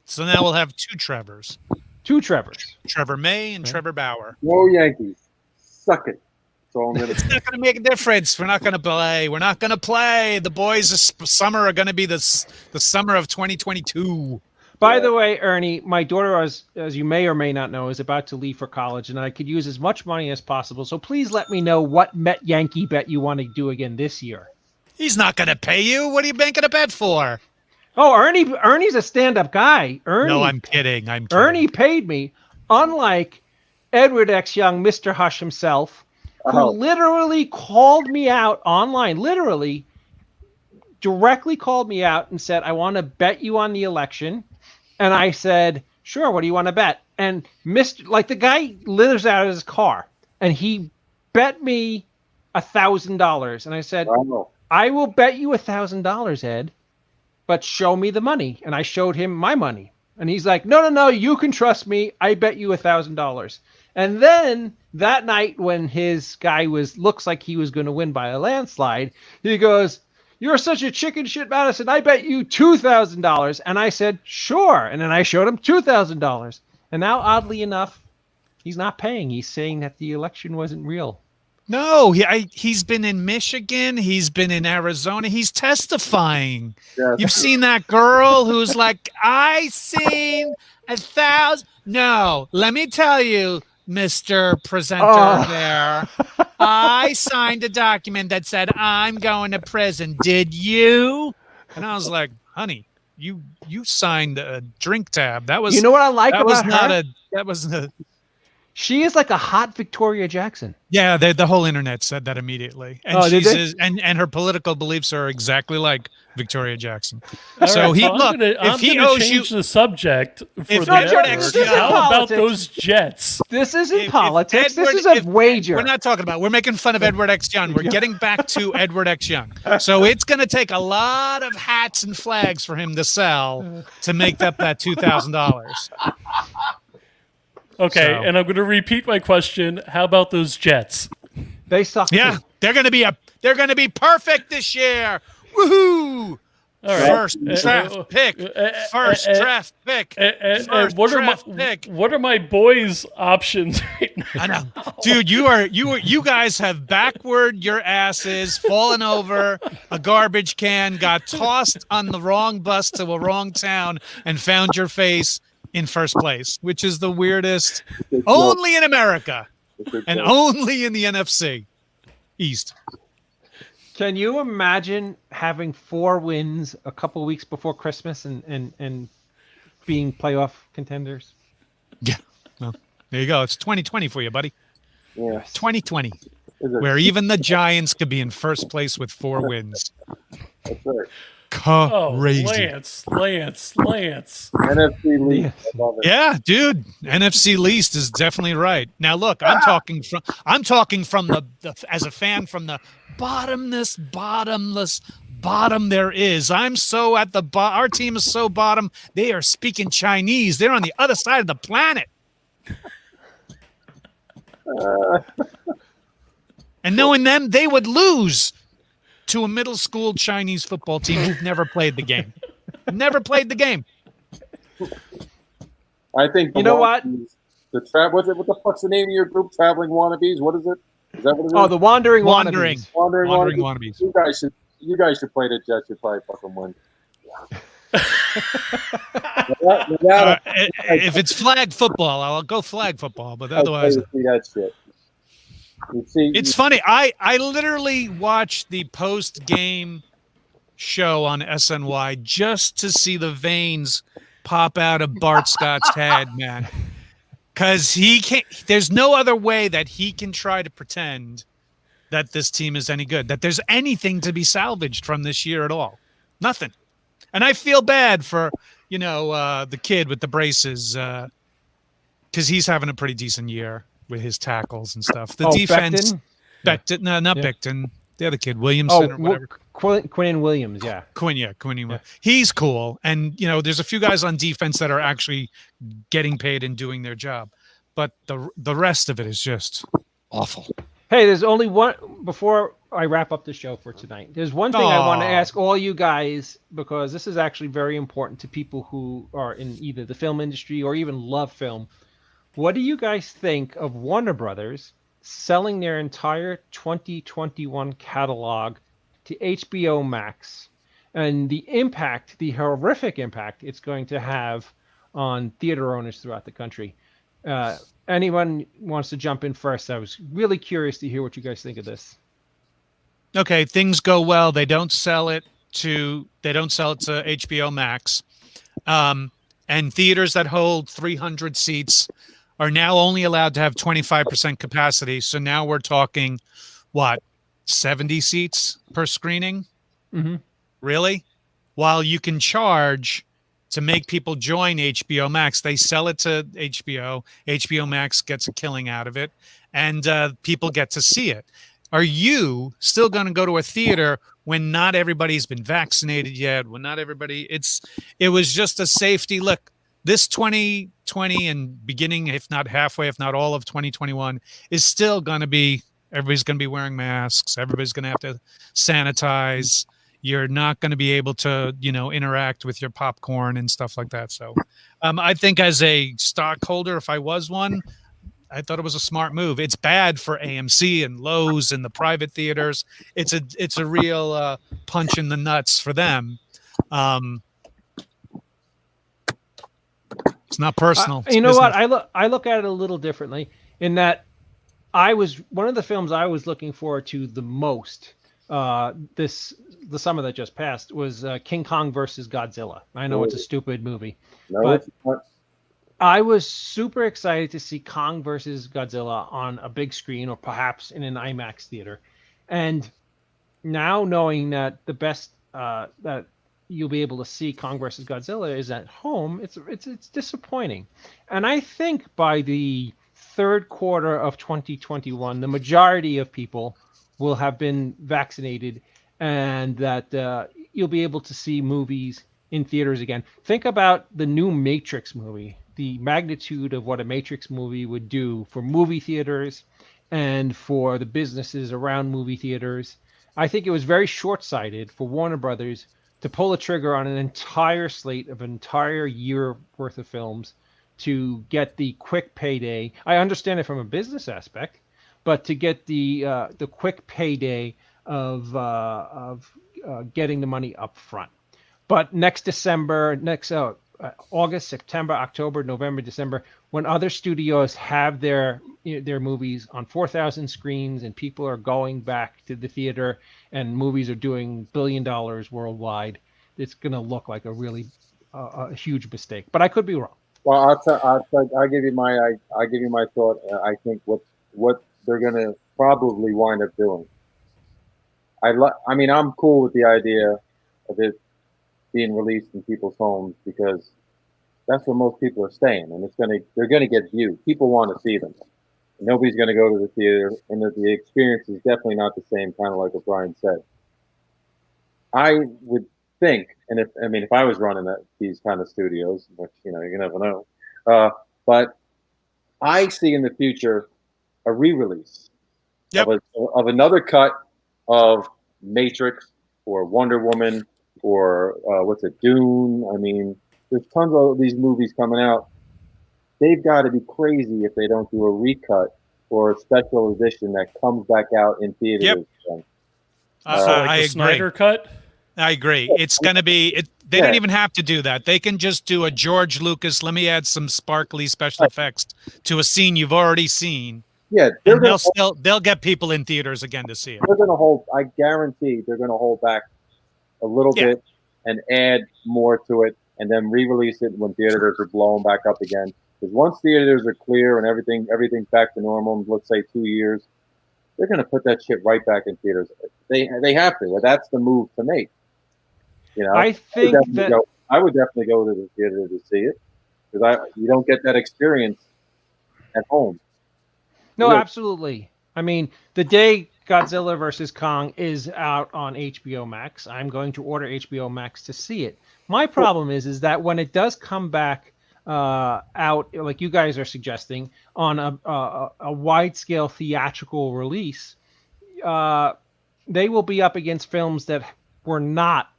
So now we'll have two Trevors. Two Trevors. Trevor May and Trevor Bauer. Whoa, Yankees. Suck it. That's all I'm going to It's not going to make a difference. We're not going to play. We're not going to play. The boys this summer are going to be the summer of 2022. By the way, Ernie, my daughter, as you may or may not know, is about to leave for college, and I could use as much money as possible. So please let me know what Met Yankee bet you want to do again this year. He's not going to pay you. What are you banking a bet for? Oh, Ernie's a stand-up guy. No, I'm kidding. Ernie paid me, unlike Edward X. Young, Mr. Hush himself, who literally called me out online, literally directly called me out and said, I want to bet you on the election. And I said, sure, what do you want to bet? And the guy lives out of his car and he bet me $1,000. And I said, I will bet you $1,000, Ed, but show me the money. And I showed him my money. And he's like, no, you can trust me. I bet you $1,000. And then that night when his guy looks like he was going to win by a landslide, he goes, you're such a chicken shit, Madison. I bet you $2,000. And I said, sure. And then I showed him $2,000. And now, oddly enough, he's not paying. He's saying that the election wasn't real. No, he's been in Michigan. He's been in Arizona. He's testifying. Yes. You've seen that girl who's like, I seen 1,000. No, let me tell you, Mr. Presenter there, I signed a document that said I'm going to prison. Did you? And I was like, honey, you signed a drink tab. That was, you know what I like about her? That wasn't a. She is like a hot Victoria Jackson. Yeah, the whole internet said that immediately, and and her political beliefs are exactly like Victoria Jackson. So if he owes you the subject for if the Edward network, X, how about those Jets? This isn't politics. This is a wager. We're not talking about. We're making fun of Edward X. Young. We're getting back to Edward X. Young. So it's going to take a lot of hats and flags for him to sell to make up that $2,000. Okay, and I'm going to repeat my question. How about those Jets? They suck. Yeah, they're going to be perfect this year. Woohoo! All right. First draft pick. First draft pick. What are my boys' options right now? I know, dude. You guys have backward your asses, fallen over a garbage can, got tossed on the wrong bus to a wrong town, and found your face in first place, which is the weirdest. Only in America, and only in the NFC East. Can you imagine having 4 wins a couple weeks before Christmas and being playoff contenders? Yeah. Well, there you go. It's 2020 for you, buddy. Yeah. 2020, where even the Giants could be in first place with 4 wins. That's right. Crazy. Lance. NFC least. Yeah, dude. NFC least is definitely right. Now, look, I'm talking from the as a fan from the bottomless bottom there is. I'm so at the bottom. Our team is so bottom. They are speaking Chinese. They're on the other side of the planet. And knowing them, they would lose to a middle school Chinese football team who've never played the game. Never played the game. I think you know what? What the fuck's the name of your group? Traveling Wannabes? What is it? Is that what it is? Oh, the Wandering Wannabes. Wandering Wannabes. You guys should play the Jets. You'd probably fucking win. If it's flag football, I'll go flag football. But otherwise, that shit. It's funny. I literally watched the post-game show on SNY just to see the veins pop out of Bart Scott's head, man. Because he can't. There's no other way that he can try to pretend that this team is any good, that there's anything to be salvaged from this year at all. Nothing. And I feel bad for the kid with the braces because he's having a pretty decent year with his tackles and stuff. The defense, Becton? No, not Becton. The other kid, Williamson or whatever. Quinn Williams, yeah. Quinn. He's cool. And, there's a few guys on defense that are actually getting paid and doing their job. But the rest of it is just awful. Hey, there's only one, before I wrap up the show for tonight, there's one thing I want to ask all you guys, because this is actually very important to people who are in either the film industry or even love film. What do you guys think of Warner Brothers selling their entire 2021 catalog to HBO Max and the impact, the horrific impact it's going to have on theater owners throughout the country? Anyone wants to jump in first? I was really curious to hear what you guys think of this. Okay, things go well. They don't sell it to HBO Max. And theaters that hold 300 seats are now only allowed to have 25% capacity. So now we're talking, what, 70 seats per screening? Mm-hmm. Really? While you can charge to make people join HBO Max. They sell it to HBO. HBO Max gets a killing out of it, and people get to see it. Are you still going to go to a theater when not everybody's been vaccinated yet? When not everybody, it was just a safety look. This 2020 and beginning, if not halfway, if not all of 2021, is still going to be, everybody's going to be wearing masks. Everybody's going to have to sanitize. You're not going to be able to, interact with your popcorn and stuff like that. So I think as a stockholder, if I was one, I thought it was a smart move. It's bad for AMC and Lowe's and the private theaters. It's a real punch in the nuts for them. It's not personal. It's you know business. what? I look at it a little differently in that one of the films I was looking forward to the most the summer that just passed was King Kong versus Godzilla. I know it's a stupid movie, but I was super excited to see Kong versus Godzilla on a big screen or perhaps in an IMAX theater. And now knowing that the best that you'll be able to see Kong versus Godzilla is at home, it's disappointing. And I think by the third quarter of 2021, the majority of people will have been vaccinated, and that you'll be able to see movies in theaters again. Think about the new Matrix movie, the magnitude of what a Matrix movie would do for movie theaters and for the businesses around movie theaters. I think it was very short-sighted for Warner Brothers to pull the trigger on an entire slate of an entire year worth of films to get the quick payday. I understand it from a business aspect, but to get the quick payday of getting the money up front. But next December, August, September, October, November, December, when other studios have their movies on 4,000 screens and people are going back to the theater and movies are doing $1 billion worldwide, it's going to look like a really a huge mistake. But I could be wrong. Well, I'll give you my thought. I think what they're going to probably wind up doing. I mean, I'm cool with the idea of it being released in people's homes because that's where most people are staying, and they're gonna get viewed. People want to see them. Nobody's gonna go to the theater, and the experience is definitely not the same. Kind of like what Brian said. I would think, and if I was running these kind of studios, which you never know, but I see in the future a re-release of another cut of Matrix or Wonder Woman or Dune. I mean, there's tons of these movies coming out. They've got to be crazy if they don't do a recut or a special edition that comes back out in theaters. Yep. I agree. Snyder cut? I agree. It's going to be. They don't even have to do that. They can just do a George Lucas. Let me add some sparkly special effects to a scene you've already seen. Yeah, they'll get people in theaters again to see it. They're going to hold. I guarantee they're going to hold back a little bit and add more to it, and then re-release it when theaters are blowing back up again. Because once theaters are clear and everything's back to normal, let's say 2 years, they're going to put that shit right back in theaters. They have to. Well, that's the move to make. I think I would definitely go to the theater to see it because you don't get that experience at home. No, absolutely. I mean, the day Godzilla vs. Kong is out on HBO Max, I'm going to order HBO Max to see it. My problem is that when it does come back out, like you guys are suggesting, on a wide-scale theatrical release, they will be up against films that were not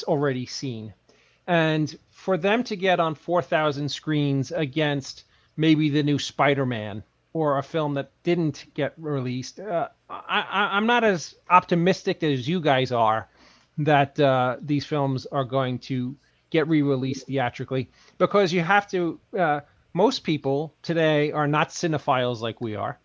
already seen. And for them to get on 4,000 screens against maybe the new Spider-Man or a film that didn't get released, I'm not as optimistic as you guys are that these films are going to get re-released theatrically, because you have to, most people today are not cinephiles like we are.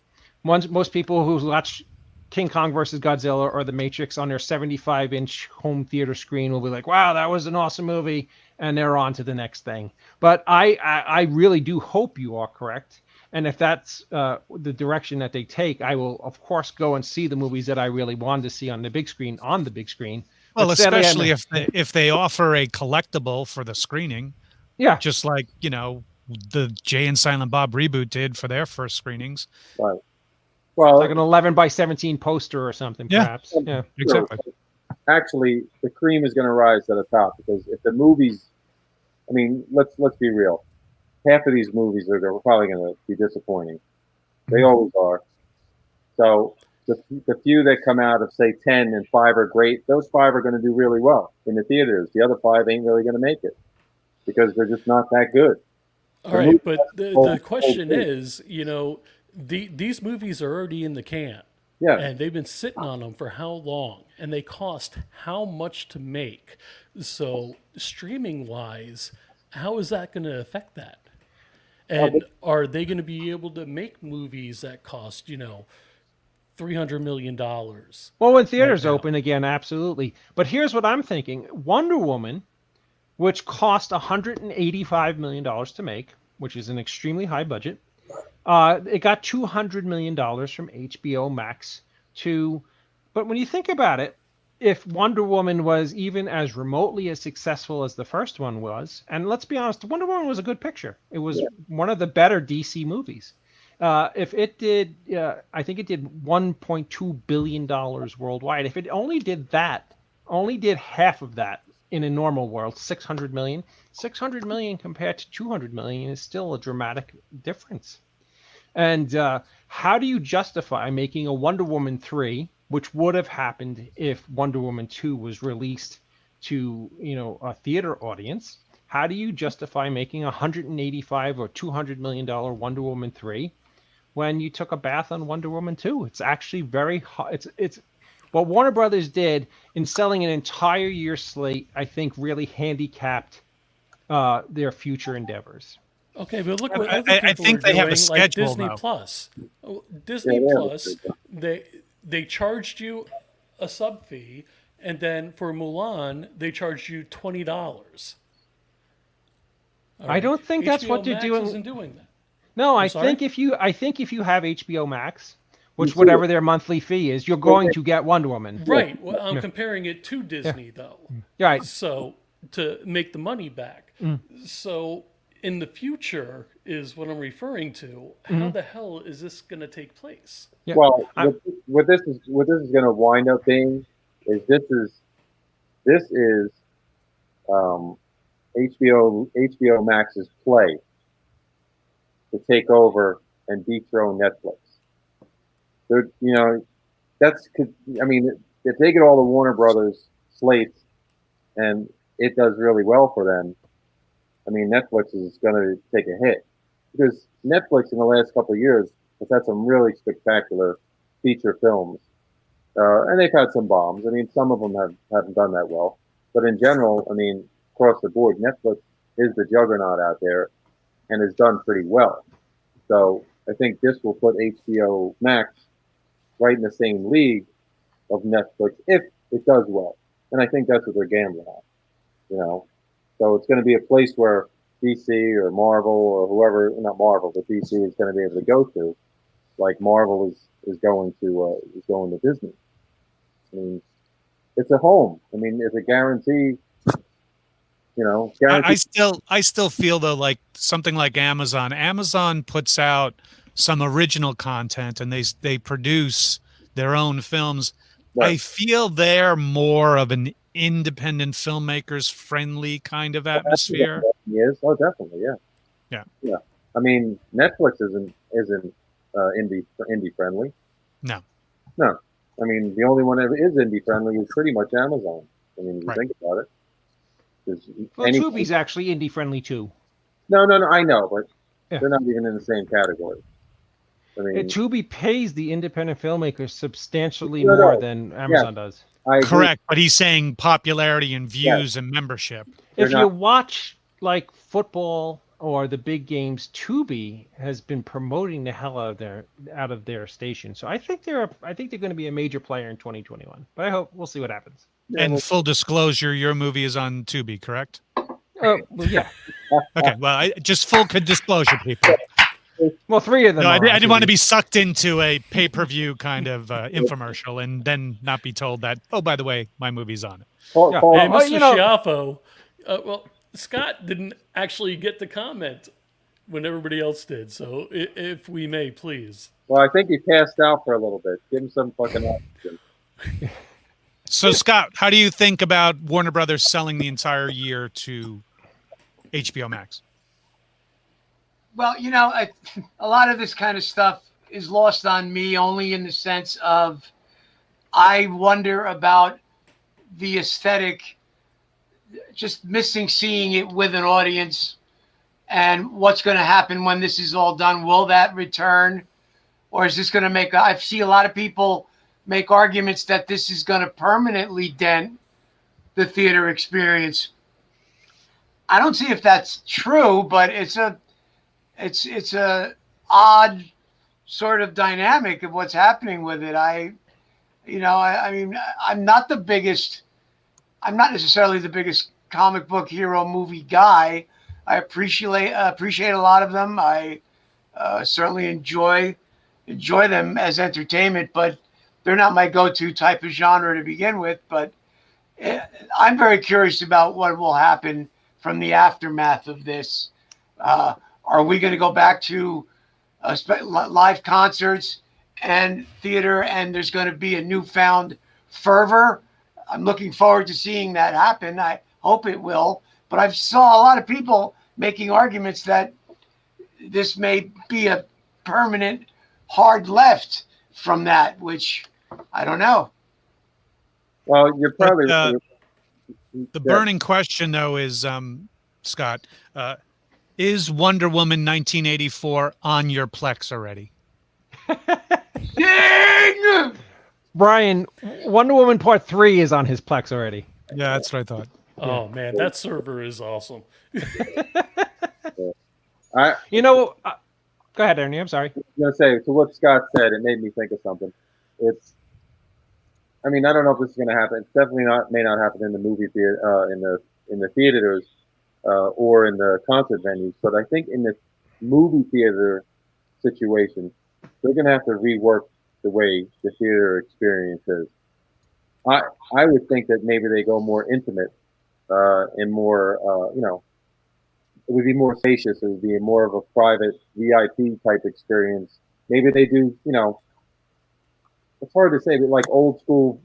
Most people who watch King Kong versus Godzilla or The Matrix on their 75-inch home theater screen will be like, wow, that was an awesome movie. and they're on to the next thing. But I really do hope you are correct. And if that's the direction that they take, I will, of course, go and see the movies that I really wanted to see on the big screen. Well, But sadly, especially if they offer a collectible for the screening, yeah, just like the Jay and Silent Bob Reboot did for their first screenings. Right. Well, like an 11 by 17 poster or something, Yeah. perhaps. Yeah, Exactly. Actually, the cream is going to rise to the top because if the movies, I mean, let's be real. Half of these movies are probably going to be disappointing. They always are. So the few that come out of say 10 and 5 are great. Those 5 are going to do really well in the theaters. The other 5 ain't really going to make it because they're just not that good. All right, but the question is, these movies are already in the can. Yeah. And they've been sitting on them for how long? And they cost how much to make? So streaming wise, how is that going to affect that? And are they going to be able to make movies that cost, $300 million? Well, when theaters open again, absolutely. But here's what I'm thinking. Wonder Woman, which cost $185 million to make, which is an extremely high budget, it got $200 million from HBO Max but when you think about it, if Wonder Woman was even as remotely as successful as the first one was, and let's be honest, Wonder Woman was a good picture. It was one of the better DC movies. If it did, I think it did $1.2 billion worldwide. If it only did half of that in a normal world, 600 million compared to 200 million is still a dramatic difference. And how do you justify making a Wonder Woman 3, which would have happened if Wonder Woman 2 was released to, a theater audience? How do you justify making a $185 or $200 million Wonder Woman 3 when you took a bath on Wonder Woman 2? It's actually very hard. It's what Warner Brothers did in selling an entire year slate, I think really handicapped their future endeavors. Okay, but look what other people I think are they have doing, a schedule, like Disney though. Plus. Disney Plus, they charged you a sub fee, and then for Mulan, they charged you $20. I don't think that's what they're HBO Max doing. Isn't doing that. No, I think if you have HBO Max, which whatever their monthly fee is, you're going to get Wonder Woman. Right. Well, I'm comparing it to Disney though. Right. So to make the money back. So in the future is what I'm referring to. How the hell is this going to take place? Yeah. Well, what this is going to wind up being is this is HBO Max's play to take over and dethrone Netflix. They're, if they get all the Warner Brothers slates and it does really well for them, I mean, Netflix is going to take a hit because Netflix in the last couple of years has had some really spectacular feature films, and they've had some bombs. I mean, some of them haven't done that well, but in general, I mean, across the board, Netflix is the juggernaut out there and has done pretty well. So I think this will put HBO Max right in the same league of Netflix if it does well, and I think that's what they're gambling on, So it's going to be a place where DC or Marvel or whoever, not Marvel, but DC is going to be able to go to, like Marvel is going to Disney. I mean, it's a home. I mean, it's a guarantee. I still feel though like something like Amazon. Amazon puts out some original content and they produce their own films. Right. I feel they're more of an independent filmmakers friendly kind of atmosphere. Yes, definitely, yeah. I mean, Netflix isn't indie friendly. No. I mean, the only one that is indie friendly is pretty much Amazon. I mean, if you think about it. Well, Tubi's actually indie friendly too. No, I know, but they're not even in the same category. I mean, Tubi pays the independent filmmakers substantially more than Amazon does. Correct, but he's saying popularity and views and membership. If you watch like football or the big games, Tubi has been promoting the hell out of their station. So I think they're going to be a major player in 2021. But I hope we'll see what happens. And full disclosure, your movie is on Tubi, correct? Well, yeah. Okay, well, just full disclosure, people. Well, 3 of them. No, I are on didn't want to TV. be sucked into a pay-per-view kind of infomercial and then not be told that, oh, by the way, my movie's on it. Yeah. Hey, Oh, Mr. you know- Schiaffo. Well, Scott didn't actually get to comment when everybody else did. So, if we may, please. Well, I think he passed out for a little bit. Give him some fucking oxygen. So, Scott, how do you think about Warner Brothers selling the entire year to HBO Max? Well, you know, a lot of this kind of stuff is lost on me only in the sense of I wonder about the aesthetic, just missing seeing it with an audience and what's going to happen when this is all done. Will that return? Or is this going to make, I see a lot of people make arguments that this is going to permanently dent the theater experience. I don't see if that's true, but it's a odd sort of dynamic of what's happening with it. I mean, I'm not necessarily the biggest comic book hero movie guy. I appreciate a lot of them. I certainly enjoy them as entertainment, but they're not my go-to type of genre to begin with. But I'm very curious about what will happen from the aftermath of this. Are we going to go back to live concerts and theater, and there's going to be a newfound fervor? I'm looking forward to seeing that happen. I hope it will. But I saw a lot of people making arguments that this may be a permanent hard left from that, which I don't know. Well, you're probably the burning question, though, is Scott. Is Wonder Woman 1984 on your Plex already? Ding! Brian, Wonder Woman Part 3 is on his Plex already. Yeah, that's what I thought. Oh, man, that server is awesome. Go ahead, Ernie. I'm sorry. I was going to say, to what Scott said, it made me think of something. I mean, I don't know if this is going to happen. It's definitely may not happen in the movie theater, in the theaters, or in the concert venues. But I think in the movie theater situation, they're going to have to rework the way the theater experience is. I would think that maybe they go more intimate, and more, it would be more spacious. It would be more of a private VIP type experience. Maybe they do, it's hard to say, but like old school,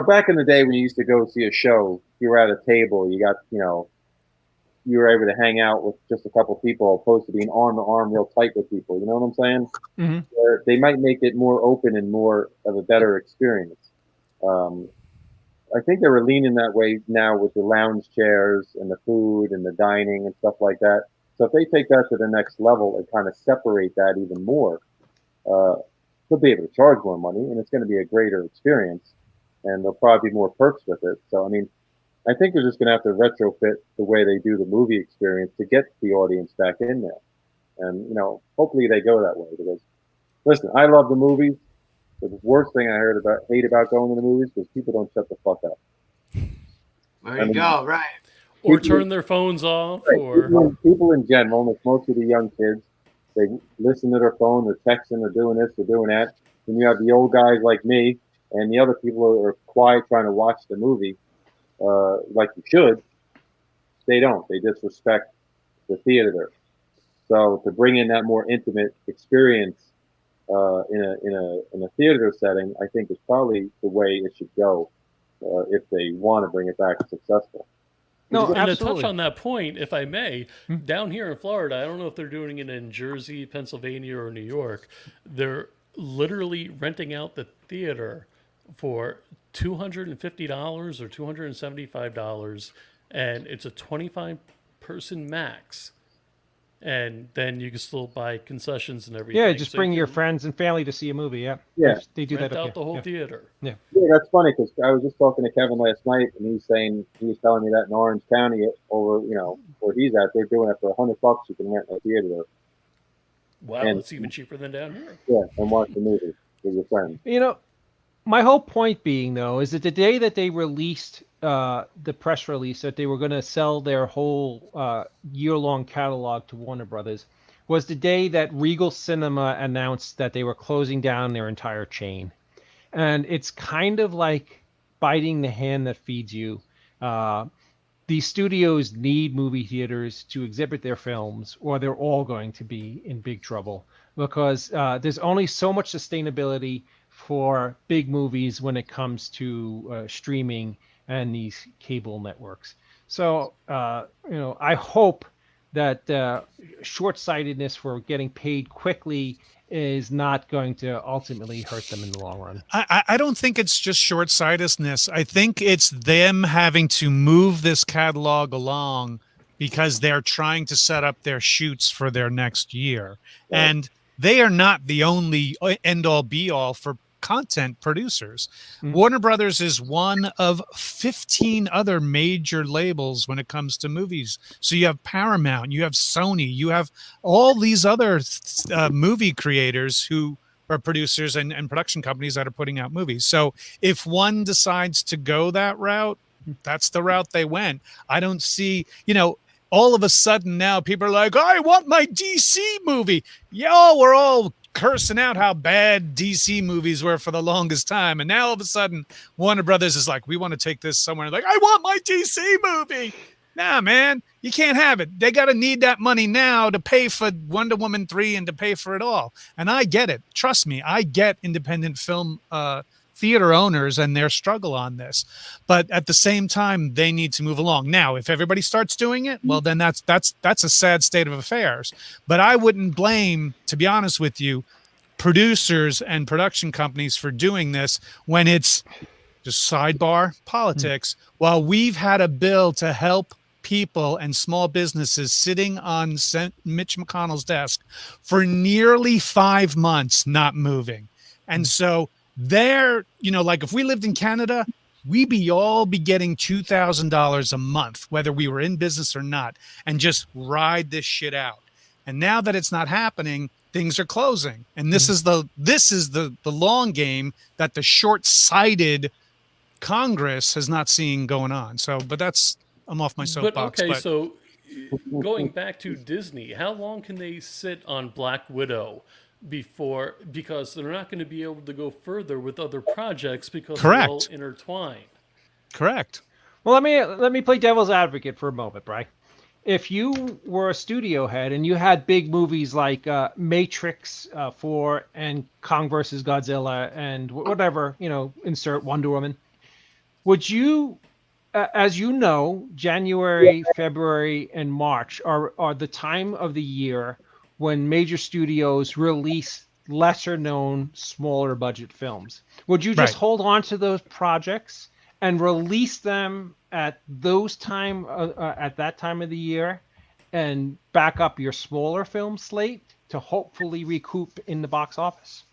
back in the day when you used to go see a show, you were at a table, you got, you were able to hang out with just a couple people opposed to being arm to arm real tight with people. You know what I'm saying? Mm-hmm. Where they might make it more open and more of a better experience. I think they were leaning that way now with the lounge chairs and the food and the dining and stuff like that. So if they take that to the next level and kind of separate that even more, they'll be able to charge more money, and it's going to be a greater experience, and there'll probably be more perks with it. So, I mean, I think they're just going to have to retrofit the way they do the movie experience to get the audience back in there. And, hopefully they go that way, because, listen, I love the movies. But the worst thing I hate about going to the movies is people don't shut the fuck up. There you go, right. Or turn their phones off, right. or people in general, most of the young kids, they listen to their phone, they're texting, they're doing this, they're doing that. And you have the old guys like me and the other people who are quiet trying to watch the movie, like you should. They don't. They disrespect the theater. So to bring in that more intimate experience in a theater setting, I think is probably the way it should go if they want to bring it back successful. No, and absolutely. to touch on that point, if I may, down here in Florida, I don't know if they're doing it in Jersey, Pennsylvania, or New York. They're literally renting out the theater for $250 or $275, and it's a 25-person max. And then you can still buy concessions and everything. Yeah, just So bring you your can friends and family to see a movie. Yeah, Yeah. they do rent that up out here. the whole Yeah. theater. Yeah. Yeah, that's funny, because I was just talking to Kevin last night, and he was telling me that in Orange County, over where he's at, they're doing it for $100. You can rent a theater there. Wow, And- it's even cheaper than down here. Yeah, and watch the movie with your friends. My whole point being, though, is that the day that they released the press release that they were going to sell their whole year-long catalog to Warner Brothers was the day that Regal Cinema announced that they were closing down their entire chain. And it's kind of like biting the hand that feeds you. These studios need movie theaters to exhibit their films, or they're all going to be in big trouble, because there's only so much sustainability for big movies when it comes to streaming and these cable networks. So, I hope that short-sightedness for getting paid quickly is not going to ultimately hurt them in the long run. I don't think it's just short-sightedness. I think it's them having to move this catalog along because they're trying to set up their shoots for their next year. Yeah. And they are not the only end-all be-all for content producers. Mm-hmm. Warner Brothers is one of 15 other major labels when it comes to movies. So you have Paramount, you have Sony, you have all these other movie creators who are producers and production companies that are putting out movies. So if one decides to go that route, that's the route they went. I don't see, all of a sudden now people are like, I want my DC movie. We're all cursing out how bad DC movies were for the longest time. And now all of a sudden Warner Brothers is like, we want to take this somewhere. Like, I want my DC movie. Nah, man, you can't have it. They got to need that money now to pay for Wonder Woman 3 and to pay for it all. And I get it. Trust me, I get independent film theater owners and their struggle on this. But at the same time, they need to move along. Now, if everybody starts doing it, well, then that's a sad state of affairs. But I wouldn't blame, to be honest with you, producers and production companies for doing this when it's just sidebar politics. While we've had a bill to help people and small businesses sitting on Mitch McConnell's desk for nearly 5 months not moving. And so there, like if we lived in Canada, we'd all be getting $2,000 a month, whether we were in business or not, and just ride this shit out. And now that it's not happening, things are closing. And this is the long game that the short-sighted Congress has not seen going on. So, but I'm off my soapbox. But so going back to Disney, how long can they sit on Black Widow because they're not going to be able to go further with other projects because they're all intertwined? Correct. Well, let me play devil's advocate for a moment, Bri. If you were a studio head and you had big movies like Matrix 4 and Kong versus Godzilla and whatever, insert Wonder Woman, would you, as you know, January, February, and March are the time of the year when major studios release lesser known, smaller budget films? Would you just hold on to those projects and release them at that time of the year and back up your smaller film slate to hopefully recoup in the box office?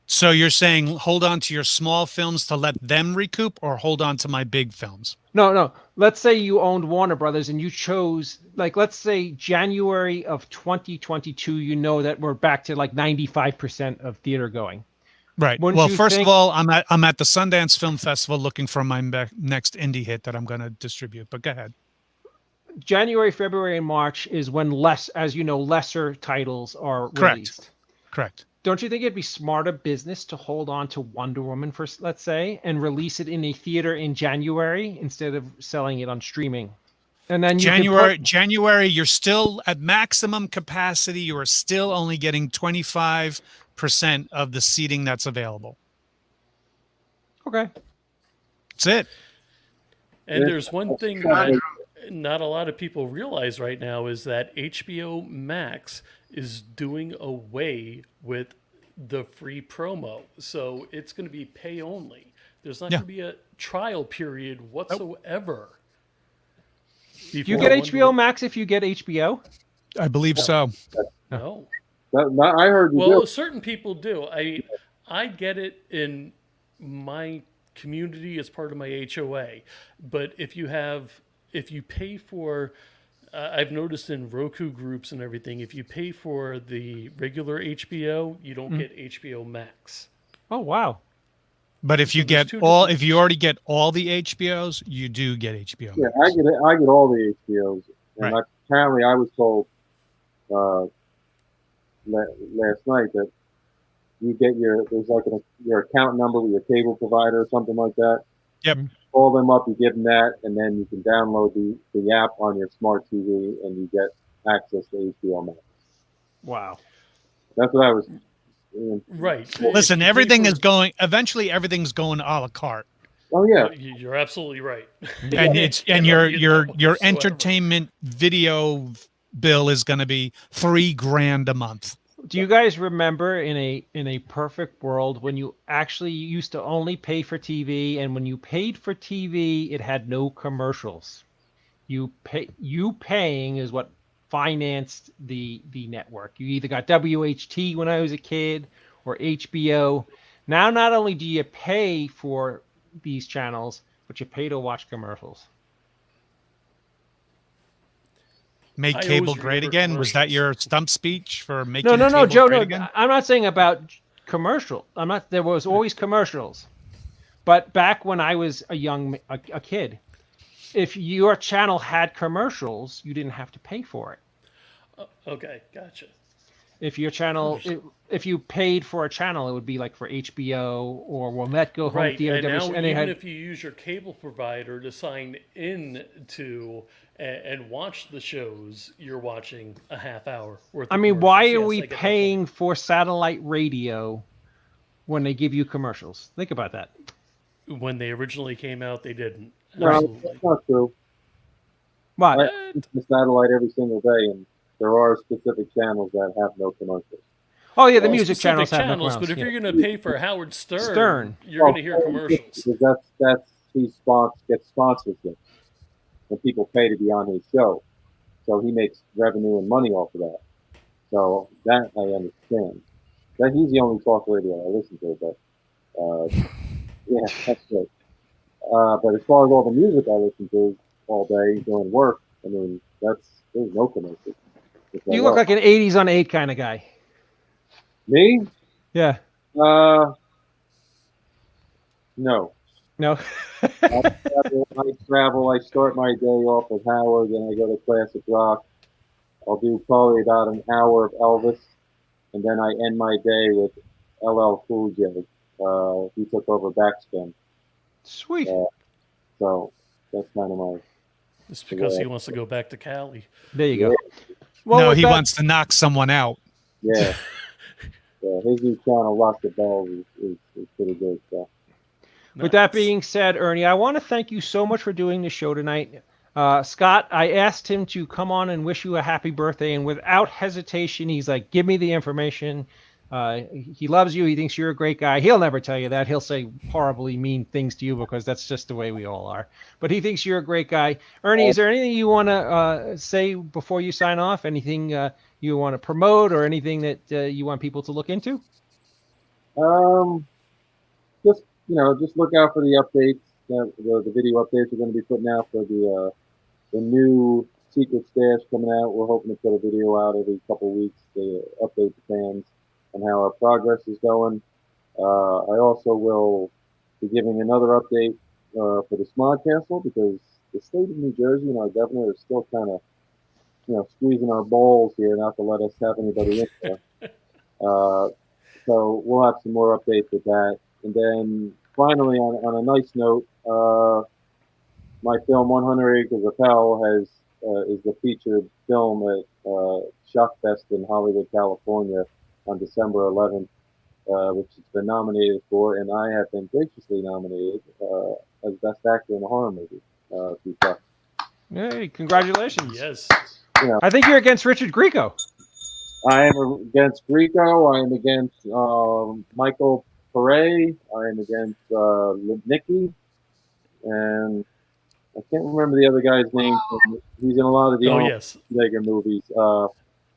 So you're saying hold on to your small films to let them recoup, or hold on to my big films? No. Let's say you owned Warner Brothers and you chose, let's say January of 2022, that we're back to 95% of theater going. Right. Well, first of all, I'm at the Sundance Film Festival looking for my next indie hit that I'm going to distribute. But go ahead. January, February, and March is when lesser titles are released. Correct. Don't you think it'd be smarter business to hold on to Wonder Woman for, let's say, and release it in a theater in January instead of selling it on streaming? And then January, you're still at maximum capacity. You are still only getting 25% of the seating that's available. Okay. That's it. And there's one thing that not a lot of people realize right now is that HBO Max is doing away with the free promo. So it's going to be pay only. There's not going to be a trial period whatsoever. You get HBO Max if you get HBO? I believe so. No. I heard you do. Certain people do. I get it in my community as part of my HOA. But if you pay for, I've noticed in Roku groups and everything, if you pay for the regular HBO, you don't get HBO Max. Oh, wow. But if you there's get two all, different- if you already get all the HBOs, you do get HBO. Yeah, Max. I get all the HBOs, and Right. apparently I was told last night that you get there's like your account number with your cable provider or something like that. Yep. Call them up, you give them that, and then you can download the app on your smart TV, and you get access to HBO Max. Wow. That's what I was. Right. Listen, If you pay everything for- is going. Eventually, everything's going a la carte, Oh yeah, You're absolutely right. and it's Yeah, and no, your whatsoever. entertainment video bill is going to be $3,000 a month. Do you guys remember in a perfect world when you actually used to only pay for TV, and when you paid for TV, it had no commercials? You paying is what financed the network. You either got WHT when I was a kid or HBO. Now not only do you pay for these channels, but you pay to watch commercials. Make I cable always great remember again. Was that commercials. your stump speech for making No, cable Joe. great No, again? I'm not saying about commercial. I'm not. There was always commercials, but back when I was a kid, if your channel had commercials, you didn't have to pay for it. Okay, gotcha. If your channel, if you paid for a channel, it would be like for HBO or Wometco, Home Right, Theater, and now and they even had. if you use your cable provider to sign in to and watch the shows, you're watching a half hour worth. I of mean, why commercials. are Yes, we I get that paying for satellite radio when they give you commercials? Think about that. point. When they originally came out, they didn't. no, Absolutely. that's not true. What? I use the satellite every single day, and there are specific channels that have no commercials. Oh yeah, the Well, music specific channels have no channels, commercials. but if yeah. you're going to pay for Howard Stern. you're going to hear commercials. Because that's he gets sponsorships, and people pay to be on his show, so he makes revenue and money off of that. So that I understand. That he's the only talk radio I listen to, but yeah, that's good. But as far as all the music I listen to all day doing work, I mean, there's no commercials. You look like an 80s on 8 kind of guy. Me? Yeah. No. No. I travel. I start my day off with Howard, then I go to classic rock. I'll do probably about an hour of Elvis, and then I end my day with LL Cool J. He took over Backspin. Sweet. So that's kind of my. It's because he wants to go back to Cali. There you go. No, with he that- wants to knock someone out. Yeah. Yeah, his new channel, Rock the Bells, is pretty good. So. With that being said, Ernie, I want to thank you so much for doing the show tonight. Scott, I asked him to come on and wish you a happy birthday, and without hesitation, he's like, give me the information. He loves you. He thinks you're a great guy. He'll never tell you that. He'll say horribly mean things to you because that's just the way we all are. But he thinks you're a great guy. Ernie, is there anything you want to say before you sign off? Anything you want to promote or anything that you want people to look into? Just look out for the updates. The video updates we're going to be putting out for the new Secret Stash coming out. We're hoping to put a video out every couple weeks to update the fans on how our progress is going. I also will be giving another update for the Smog Castle because the state of New Jersey and our governor is still kind of, squeezing our balls here not to let us have anybody in there. So we'll have some more updates with that. And then finally, on a nice note, my film 100 Acres of Hell is the featured film at Shockfest in Hollywood, California on December 11th, which it's been nominated for, and I have been graciously nominated as Best Actor in a Horror Movie. through Shockfest. Hey, congratulations. Yes. I think you're against Richard Grieco. I am against Grieco. I am against Michael Ferry. I am against Lipnicki. And I can't remember the other guy's name. He's in a lot of the Schwarzenegger movies.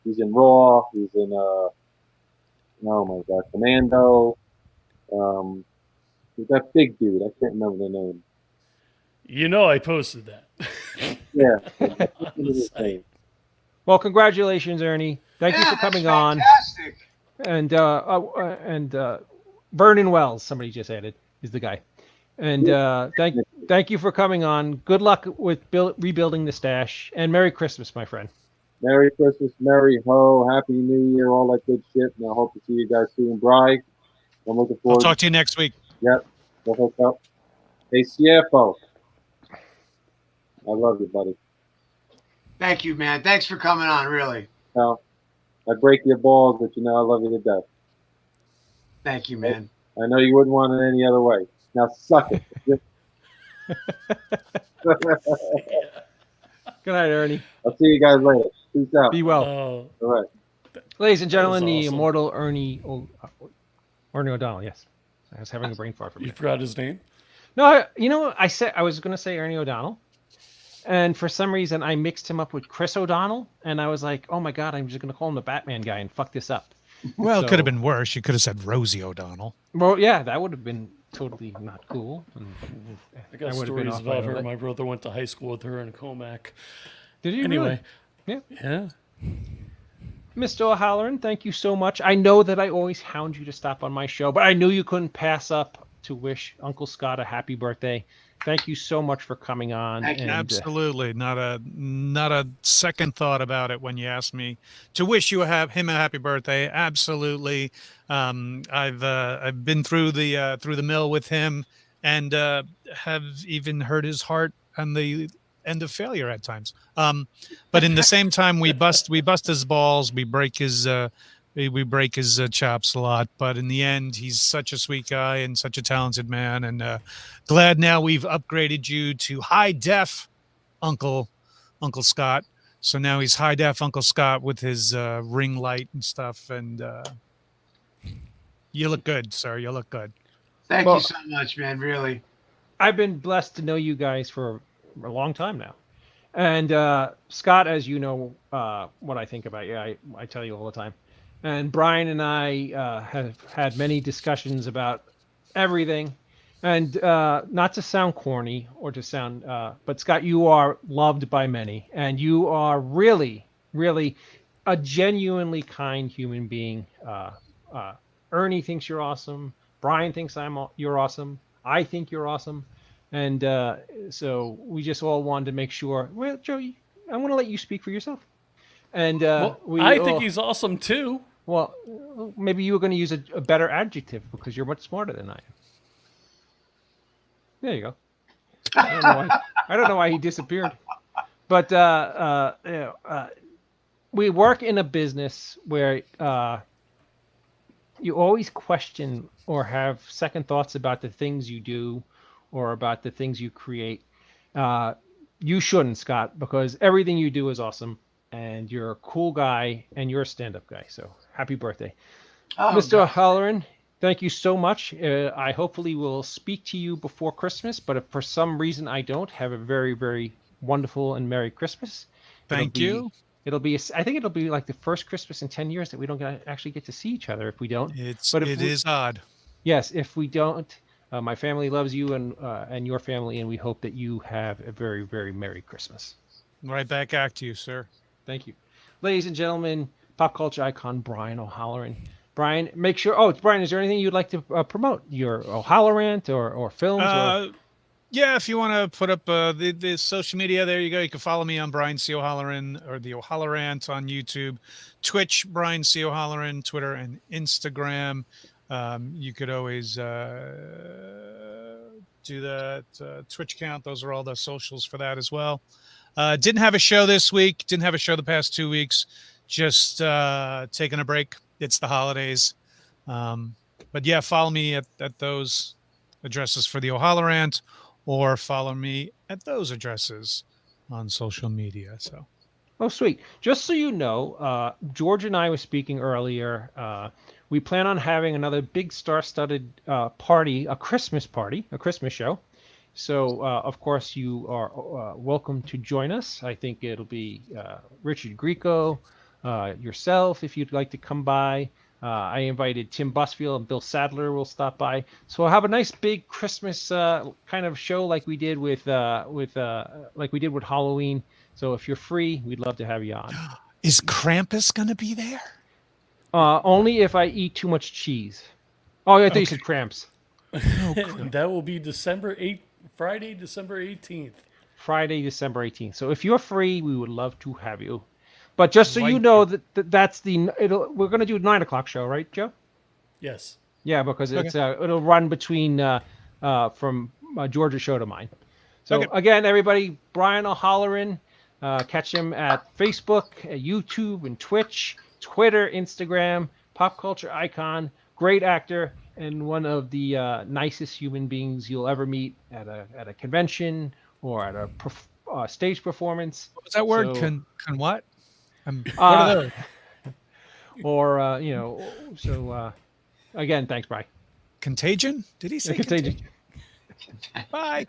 He's in Raw. He's in, oh my God, Fernando. He's that big dude. I can't remember the name. I posted that. Yeah. Well, congratulations, Ernie. Thank you for coming on. Fantastic. And Vernon Wells, somebody just added. is the guy. And thank you for coming on. Good luck with rebuilding the stash, and Merry Christmas, my friend. Merry Christmas, Merry Ho, Happy New Year, all that good shit. And I hope to see you guys soon. Bri, I'm looking I'll forward. talk to you next week. Yep. We'll hook up. Hey, Schiaffo. I love you, buddy. Thank you, man. Thanks for coming on, really. Now, I break your balls, but you know I love you to death. Thank you, man. I know you wouldn't want it any other way. Now, suck it. Good night, Ernie. I'll see you guys later. Peace out. Be well. All right. Ladies and gentlemen, the awesome. immortal Ernie O'Donnell, yes. I was having a brain fart for me. You forgot his name? No, you know what? I was going to say Ernie O'Donnell. And for some reason, I mixed him up with Chris O'Donnell. And I was like, oh my God, I'm just going to call him the Batman guy and fuck this up. Well, it could have been worse. You could have said Rosie O'Donnell. Well, yeah, that would have been totally not cool. I got stories about her. My brother went to high school with her in Comac. Did you anyway? Really? Yeah. Mr. O'Halloran, thank you so much. I know that I always hound you to stop on my show, but I knew you couldn't pass up to wish Uncle Scott a happy birthday. Thank you so much for coming on. And, absolutely, not a second thought about it when you asked me to wish him a happy birthday. Absolutely, I've been through the mill with him, and have even heard his heart on the end of failure at times. But in the same time, we bust his balls, we break his chops a lot, but in the end, he's such a sweet guy and such a talented man. And glad now we've upgraded you to high def, Uncle Scott. So now he's high def Uncle Scott with his ring light and stuff. And you look good, sir. You look good. Thank you so much, man. Really, I've been blessed to know you guys for a long time now. And Scott, as you know, what I think about you, I tell you all the time. And Brian and I have had many discussions about everything. And not to sound corny or to sound, but Scott, you are loved by many. And you are really, really a genuinely kind human being. Ernie thinks you're awesome. Brian thinks you're awesome. I think you're awesome. And so we just all wanted to make sure. Well, Joe, I'm going to let you speak for yourself. And I think he's awesome too. Well, maybe you were going to use a better adjective because you're much smarter than I am. There you go. I don't know why he disappeared. But we work in a business where you always question or have second thoughts about the things you do or about the things you create. You shouldn't, Scott, because everything you do is awesome. And you're a cool guy, and you're a stand-up guy. So happy birthday. Mr. O'Halloran, thank you so much. I hopefully will speak to you before Christmas, but if for some reason I don't, have a very, very wonderful and Merry Christmas. Thank you. I think it'll be like the first Christmas in 10 years that we don't actually get to see each other if we don't. It is odd. Yes, if we don't, my family loves you and your family, and we hope that you have a very, very Merry Christmas. Right back at you, sir. Thank you. Ladies and gentlemen, pop culture icon Brian O'Halloran. Brian, make sure... Oh, Brian, is there anything you'd like to promote? Your O'Halloran or films? Yeah, if you want to put up the social media, there you go. You can follow me on Brian C. O'Halloran or the O'Halloran on YouTube, Twitch, Brian C. O'Halloran, Twitter, and Instagram. You could always do that Twitch account. Those are all the socials for that as well. Didn't have a show this week. Didn't have a show the past 2 weeks. Just taking a break. It's the holidays. But yeah, follow me at those addresses for the O'Halloran, or follow me at those addresses on social media. So. Oh, sweet. Just so you know, George and I were speaking earlier. We plan on having another big star-studded party, a Christmas show. So, of course, you are welcome to join us. I think it'll be Richard Grieco, yourself, if you'd like to come by. I invited Tim Busfield and Bill Sadler will stop by. So we'll have a nice big Christmas kind of show like we did with Halloween. So if you're free, we'd love to have you on. Is Krampus going to be there? Only if I eat too much cheese. Oh, I thought you said cramps. That will be Friday, December 18th. Friday, December 18th. So if you're free, we would love to have you. But just so you Right. know that's we're going to do a 9 o'clock show, right, Joe? Yes. Yeah, because it'll run between from Georgia's show to mine. So Okay. again, everybody, Brian O'Halloran, catch him at Facebook, YouTube, and Twitch, Twitter, Instagram, pop culture icon, great actor, and one of the nicest human beings you'll ever meet at a convention or at a stage performance. What was that word? So, Can what? What are those? Or so again, thanks, Brian. Contagion? Did he say Contagion. Bye.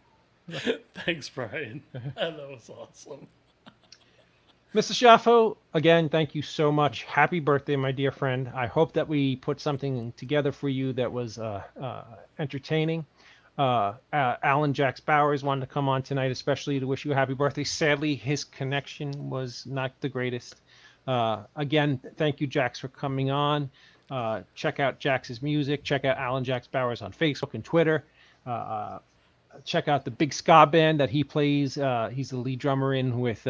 Thanks, Brian. That was awesome. Mr. Schiaffo, again, thank you so much. Happy birthday, my dear friend. I hope that we put something together for you that was entertaining. Alan Jax Bowers wanted to come on tonight, especially to wish you a happy birthday. Sadly, his connection was not the greatest. Again, thank you, Jax, for coming on. Check out Jax's music. Check out Alan Jax Bowers on Facebook and Twitter. Check out the Big Ska Band that he plays. He's the lead drummer in with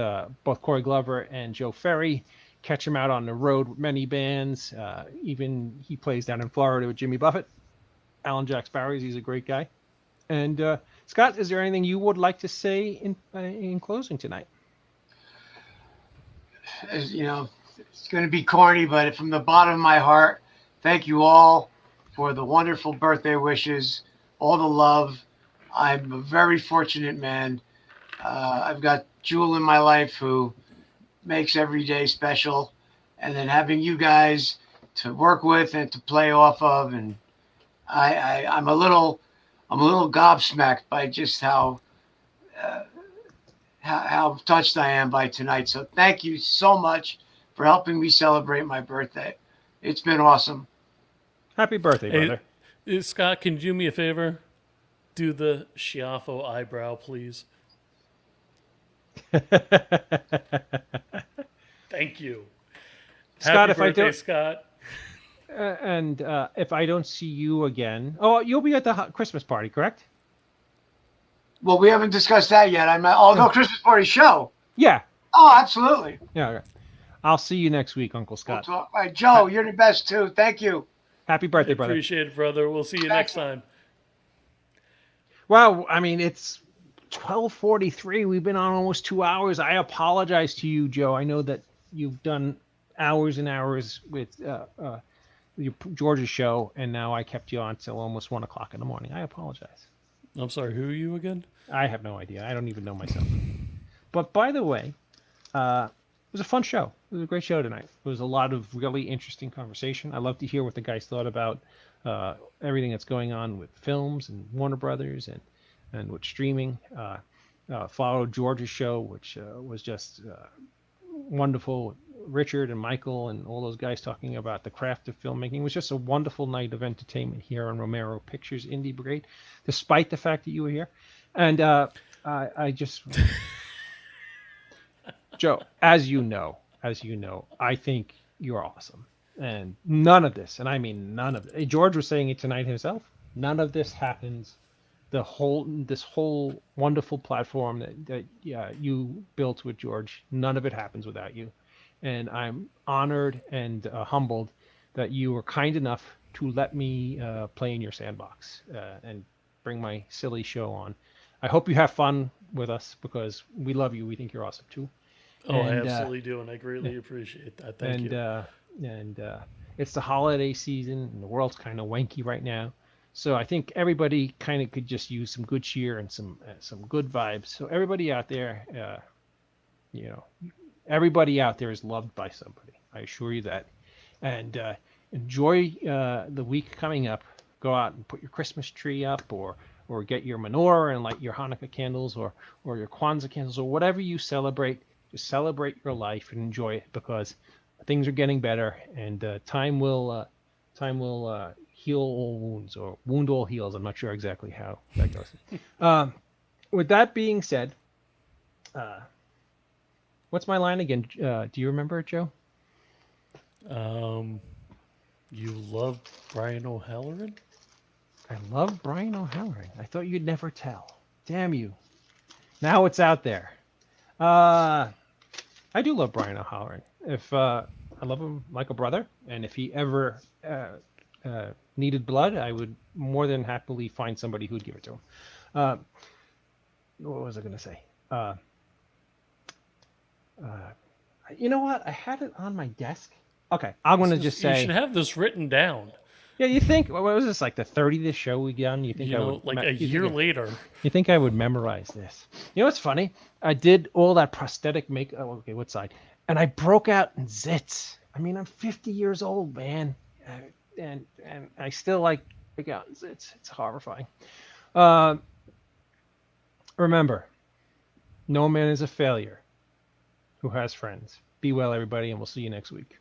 both Corey Glover and Joe Ferry. Catch him out on the road with many bands. Even he plays down in Florida with Jimmy Buffett. Alan Jax Bowers, he's a great guy. And Scott, is there anything you would like to say in closing tonight? As, it's going to be corny, but from the bottom of my heart, thank you all for the wonderful birthday wishes, all the love. I'm a very fortunate man. I've got Jewel in my life who makes every day special, and then having you guys to work with and to play off of, and I'm a little gobsmacked by just how touched I am by tonight. So thank you so much for helping me celebrate my birthday. It's been awesome. Happy birthday, brother. Scott, can you do me a favor? Do the Schiaffo eyebrow, please. Thank you. Scott, Happy if birthday, I don't, Scott. And if I don't see you again, you'll be at the Christmas party, correct? Well, we haven't discussed that yet. No Christmas party show. Yeah. Oh, absolutely. Yeah. Okay. I'll see you next week, Uncle Scott. All right, Joe, you're the best too. Thank you. Happy birthday, brother. Appreciate it, brother. We'll see you next time. Wow, I mean, it's 12:43. We've been on almost 2 hours. I apologize to you, Joe. I know that you've done hours and hours with your Georgia show, and now I kept you on till almost 1 o'clock in the morning. I apologize. I'm sorry, who are you again? I have no idea. I don't even know myself. But by the way, it was a fun show. It was a great show tonight. It was a lot of really interesting conversation. I love to hear what the guys thought about everything that's going on with films and Warner Brothers and with streaming. Followed George's show, which was just wonderful. Richard and Michael and all those guys talking about the craft of filmmaking. It was just a wonderful night of entertainment here on Romero Pictures Indie Brigade, despite the fact that you were here. And I just, Joe, as you know, I think you're awesome. And none of this, and I mean none of it. George was saying it tonight himself. None of this happens. This whole wonderful platform that you built with George, none of it happens without you. And I'm honored and humbled that you were kind enough to let me play in your sandbox and bring my silly show on. I hope you have fun with us because we love you. We think you're awesome too. Oh, I absolutely do, and I greatly appreciate that. Thank you. And it's the holiday season, and the world's kind of wanky right now. So I think everybody kind of could just use some good cheer and some good vibes. So everybody out there, everybody out there is loved by somebody. I assure you that. And enjoy the week coming up. Go out and put your Christmas tree up, or get your menorah and light your Hanukkah candles, or your Kwanzaa candles, or whatever you celebrate. Just celebrate your life and enjoy it because things are getting better, and time will heal all wounds, or wound all heals. I'm not sure exactly how that goes. With that being said, what's my line again? Do you remember it, Joe? You love Brian O'Halloran? I love Brian O'Halloran. I thought you'd never tell. Damn you. Now it's out there. I do love Brian O'Halloran. I love him like a brother, and if he ever needed blood, I would more than happily find somebody who'd give it to him. What was I going to say? You know what? I had it on my desk. Okay, I'm going to just say. You should have this written down. Yeah, you think, what was this, like the 30th show we done? You think like a year later. You think I would memorize this? You know what's funny? I did all that prosthetic make. Oh, okay, what side? And I broke out in zits. I mean, I'm 50 years old, man, and I still break out in zits. It's horrifying. Remember, no man is a failure who has friends. Be well, everybody, and we'll see you next week.